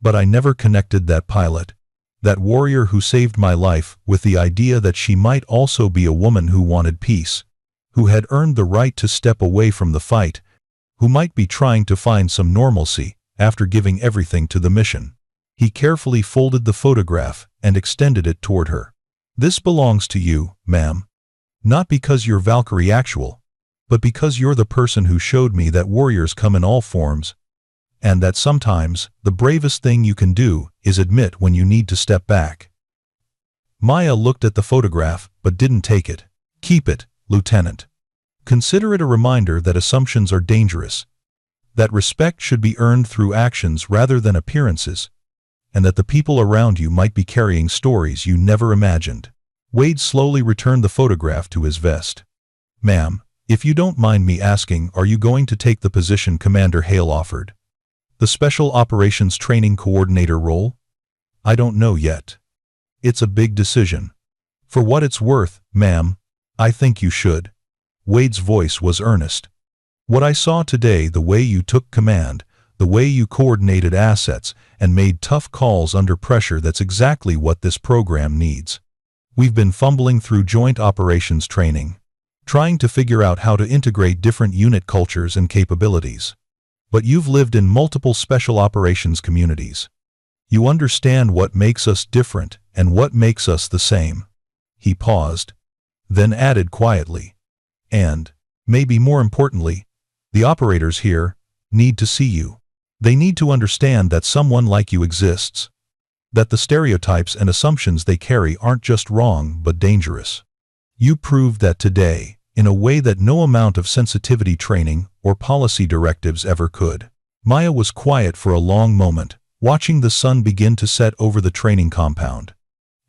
[SPEAKER 1] "But I never connected that pilot, that warrior who saved my life, with the idea that she might also be a woman who wanted peace, who had earned the right to step away from the fight, who might be trying to find some normalcy after giving everything to the mission." He carefully folded the photograph and extended it toward her. "This belongs to you, ma'am. Not because you're Valkyrie Actual, but because you're the person who showed me that warriors come in all forms, and that sometimes the bravest thing you can do is admit when you need to step back." Maya looked at the photograph but didn't take it. "Keep it, Lieutenant. Consider it a reminder that assumptions are dangerous, That respect should be earned through actions rather than appearances, and that the people around you might be carrying stories you never imagined. Wade slowly returned the photograph to his vest. "Ma'am, if you don't mind me asking, are you going to take the position Commander Hale offered? The Special Operations Training Coordinator role?" "I don't know yet. It's a big decision. For what it's worth, ma'am, I think you should." Wade's voice was earnest. "What I saw today, the way you took command, the way you coordinated assets and made tough calls under pressure, that's exactly what this program needs. We've been fumbling through joint operations training, trying to figure out how to integrate different unit cultures and capabilities. But you've lived in multiple special operations communities. You understand what makes us different and what makes us the same." He paused, then added quietly, "And, maybe more importantly, the operators here need to see you. They need to understand that someone like you exists, that the stereotypes and assumptions they carry aren't just wrong but dangerous. You proved that today, in a way that no amount of sensitivity training or policy directives ever could." Maya was quiet for a long moment, watching the sun begin to set over the training compound.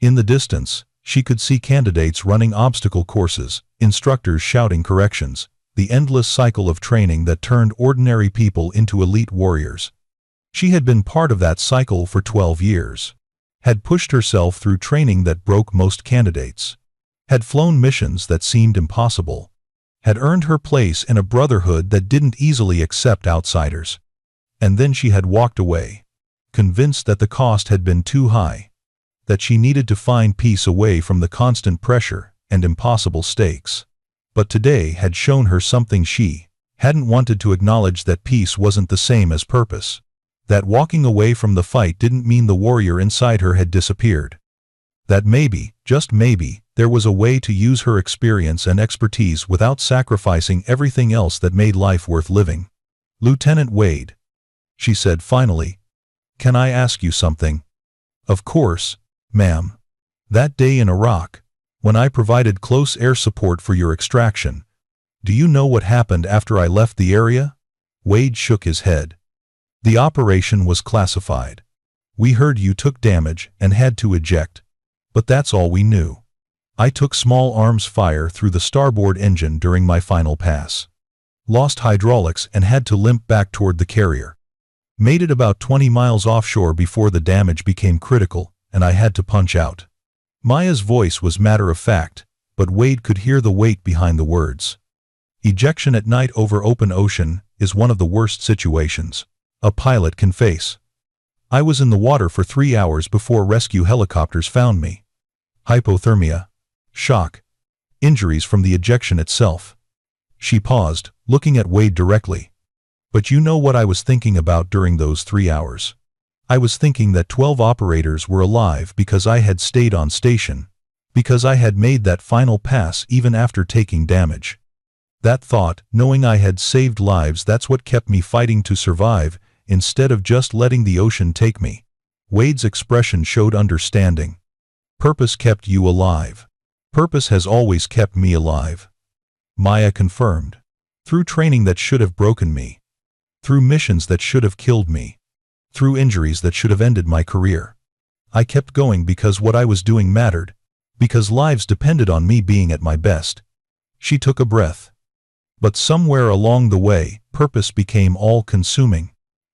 [SPEAKER 1] In the distance, she could see candidates running obstacle courses, instructors shouting corrections, the endless cycle of training that turned ordinary people into elite warriors. She had been part of that cycle for 12 years, had pushed herself through training that broke most candidates, had flown missions that seemed impossible, had earned her place in a brotherhood that didn't easily accept outsiders. And then she had walked away, convinced that the cost had been too high, that she needed to find peace away from the constant pressure and impossible stakes. But today had shown her something she hadn't wanted to acknowledge, that peace wasn't the same as purpose, that walking away from the fight didn't mean the warrior inside her had disappeared, that maybe, just maybe, there was a way to use her experience and expertise without sacrificing everything else that made life worth living. "Lieutenant Wade," she said finally, "can I ask you something?" "Of course, ma'am. That day in Iraq, when I provided close air support for your extraction, do you know what happened after I left the area?" Wade shook his head. "The operation was classified. We heard you took damage and had to eject, but that's all we knew. I took small arms fire through the starboard engine during my final pass. Lost hydraulics and had to limp back toward the carrier. Made it about 20 miles offshore before the damage became critical, and I had to punch out." Maya's voice was matter-of-fact, but Wade could hear the weight behind the words. Ejection at night over open ocean is one of the worst situations a pilot can face. I was in the water for 3 hours before rescue helicopters found me. Hypothermia, shock, injuries from the ejection itself." She paused, looking at Wade directly. "But you know what I was thinking about during those 3 hours? I was thinking that 12 operators were alive because I had stayed on station, because I had made that final pass even after taking damage. That thought, knowing I had saved lives, that's what kept me fighting to survive, instead of just letting the ocean take me." Wade's expression showed understanding. "Purpose kept you alive. Purpose has always kept me alive," Maya confirmed. "Through training that should have broken me. Through missions that should have killed me. Through injuries that should have ended my career. I kept going because what I was doing mattered, because lives depended on me being at my best." She took a breath. "But somewhere along the way, purpose became all-consuming.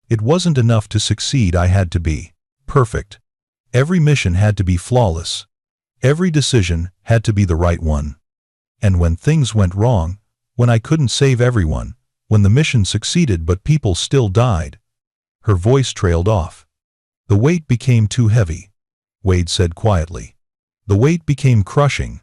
[SPEAKER 1] It wasn't enough to succeed, I had to be perfect. Every mission had to be flawless. Every decision had to be the right one. And when things went wrong, when I couldn't save everyone, when the mission succeeded but people still died." Her voice trailed off. "The weight became too heavy," Wade said quietly. "The weight became crushing.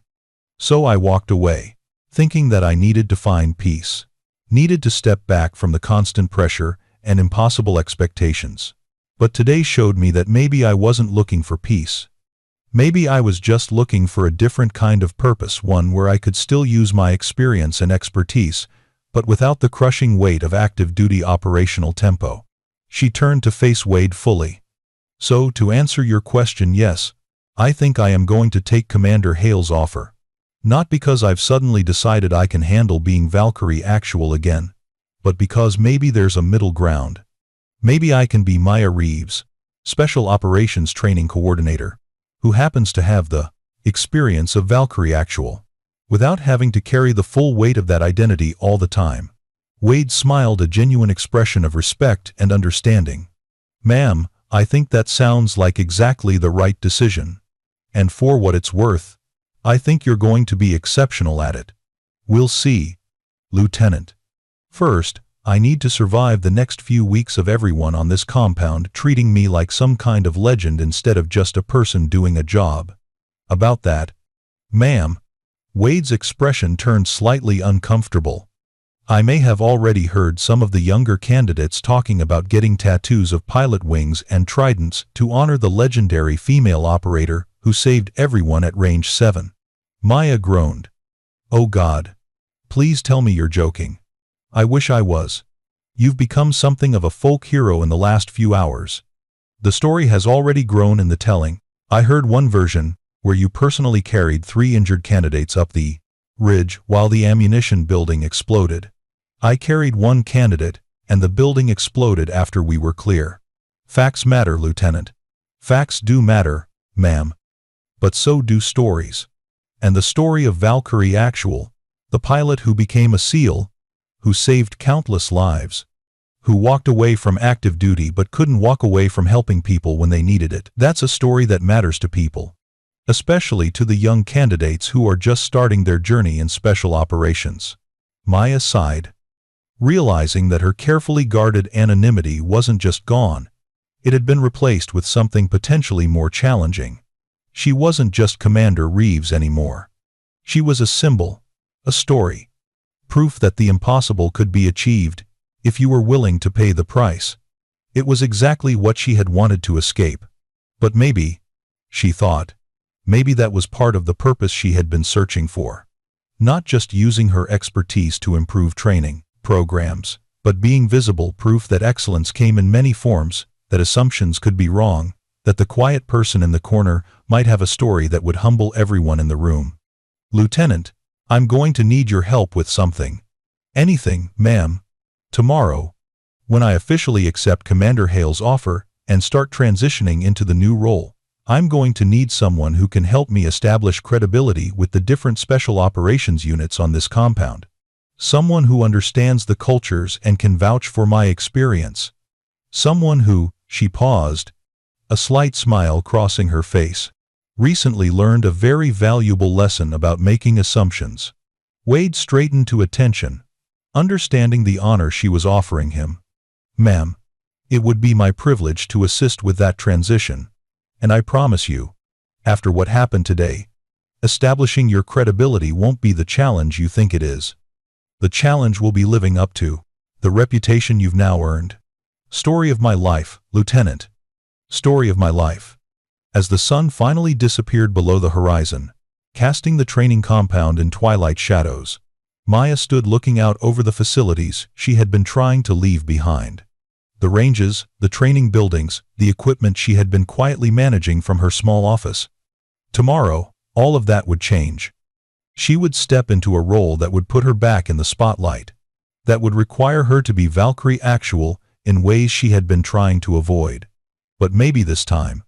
[SPEAKER 1] So I walked away, thinking that I needed to find peace, needed to step back from the constant pressure and impossible expectations. But today showed me that maybe I wasn't looking for peace. Maybe I was just looking for a different kind of purpose, one where I could still use my experience and expertise, but without the crushing weight of active-duty operational tempo." She turned to face Wade fully. "So, to answer your question, yes, I think I am going to take Commander Hale's offer. Not because I've suddenly decided I can handle being Valkyrie Actual again, but because maybe there's a middle ground. Maybe I can be Maya Reeves, Special Operations Training Coordinator, who happens to have the experience of Valkyrie Actual, without having to carry the full weight of that identity all the time. Wade smiled, a genuine expression of respect and understanding. "Ma'am, I think that sounds like exactly the right decision. And for what it's worth, I think you're going to be exceptional at it." "We'll see, Lieutenant. First, I need to survive the next few weeks of everyone on this compound treating me like some kind of legend instead of just a person doing a job." "About that, ma'am." Wade's expression turned slightly uncomfortable. "I may have already heard some of the younger candidates talking about getting tattoos of pilot wings and tridents to honor the legendary female operator who saved everyone at Range 7. Maya groaned. "Oh God. Please tell me you're joking. I wish I was. You've become something of a folk hero in the last few hours. The story has already grown in the telling. I heard one version, where you personally carried 3 injured candidates up the ridge while the ammunition building exploded. I carried 1 candidate, and the building exploded after we were clear." "Facts matter, Lieutenant." "Facts do matter, ma'am. But so do stories. And the story of Valkyrie Actual, the pilot who became a SEAL, who saved countless lives, who walked away from active duty but couldn't walk away from helping people when they needed it. That's a story that matters to people. Especially to the young candidates who are just starting their journey in special operations." Maya sighed, realizing that her carefully guarded anonymity wasn't just gone. It had been replaced with something potentially more challenging. She wasn't just Commander Reeves anymore. She was a symbol, a story. Proof that the impossible could be achieved, if you were willing to pay the price. It was exactly what she had wanted to escape. But maybe, she thought, maybe that was part of the purpose she had been searching for. Not just using her expertise to improve training programs, but being visible, proof that excellence came in many forms, that assumptions could be wrong, that the quiet person in the corner might have a story that would humble everyone in the room. "Lieutenant, I'm going to need your help with something." "Anything, ma'am." "Tomorrow, when I officially accept Commander Hale's offer and start transitioning into the new role, I'm going to need someone who can help me establish credibility with the different special operations units on this compound. Someone who understands the cultures and can vouch for my experience. Someone who," she paused, a slight smile crossing her face, "recently learned a very valuable lesson about making assumptions." Wade straightened to attention, understanding the honor she was offering him. "Ma'am, it would be my privilege to assist with that transition. And I promise you, after what happened today, establishing your credibility won't be the challenge you think it is. The challenge will be living up to the reputation you've now earned." "Story of my life, Lieutenant. Story of my life." As the sun finally disappeared below the horizon, casting the training compound in twilight shadows, Maya stood looking out over the facilities she had been trying to leave behind. The ranges, the training buildings, the equipment she had been quietly managing from her small office. Tomorrow, all of that would change. She would step into a role that would put her back in the spotlight, that would require her to be Valkyrie Actual in ways she had been trying to avoid. But maybe this time,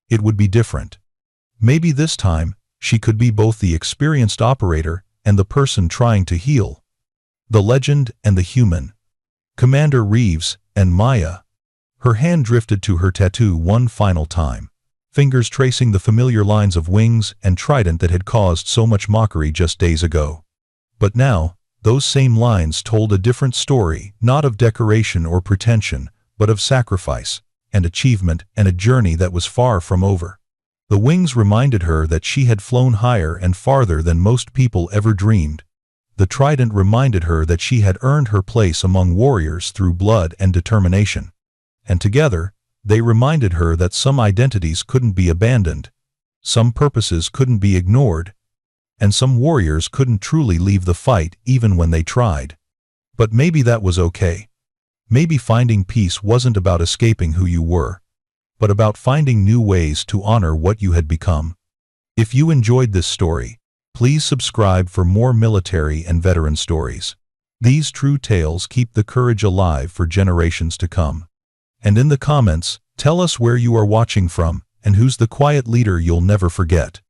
[SPEAKER 1] it would be different. Maybe this time, she could be both the experienced operator and the person trying to heal. The legend and the human. Commander Reeves and Maya. Her hand drifted to her tattoo one final time, fingers tracing the familiar lines of wings and trident that had caused so much mockery just days ago. But now, those same lines told a different story, not of decoration or pretension, but of sacrifice and achievement and a journey that was far from over. The wings reminded her that she had flown higher and farther than most people ever dreamed. The trident reminded her that she had earned her place among warriors through blood and determination. And together, they reminded her that some identities couldn't be abandoned, some purposes couldn't be ignored, and some warriors couldn't truly leave the fight even when they tried. But maybe that was okay. Maybe finding peace wasn't about escaping who you were, but about finding new ways to honor what you had become. If you enjoyed this story, please subscribe for more military and veteran stories. These true tales keep the courage alive for generations to come. And in the comments, tell us where you are watching from, and who's the quiet leader you'll never forget.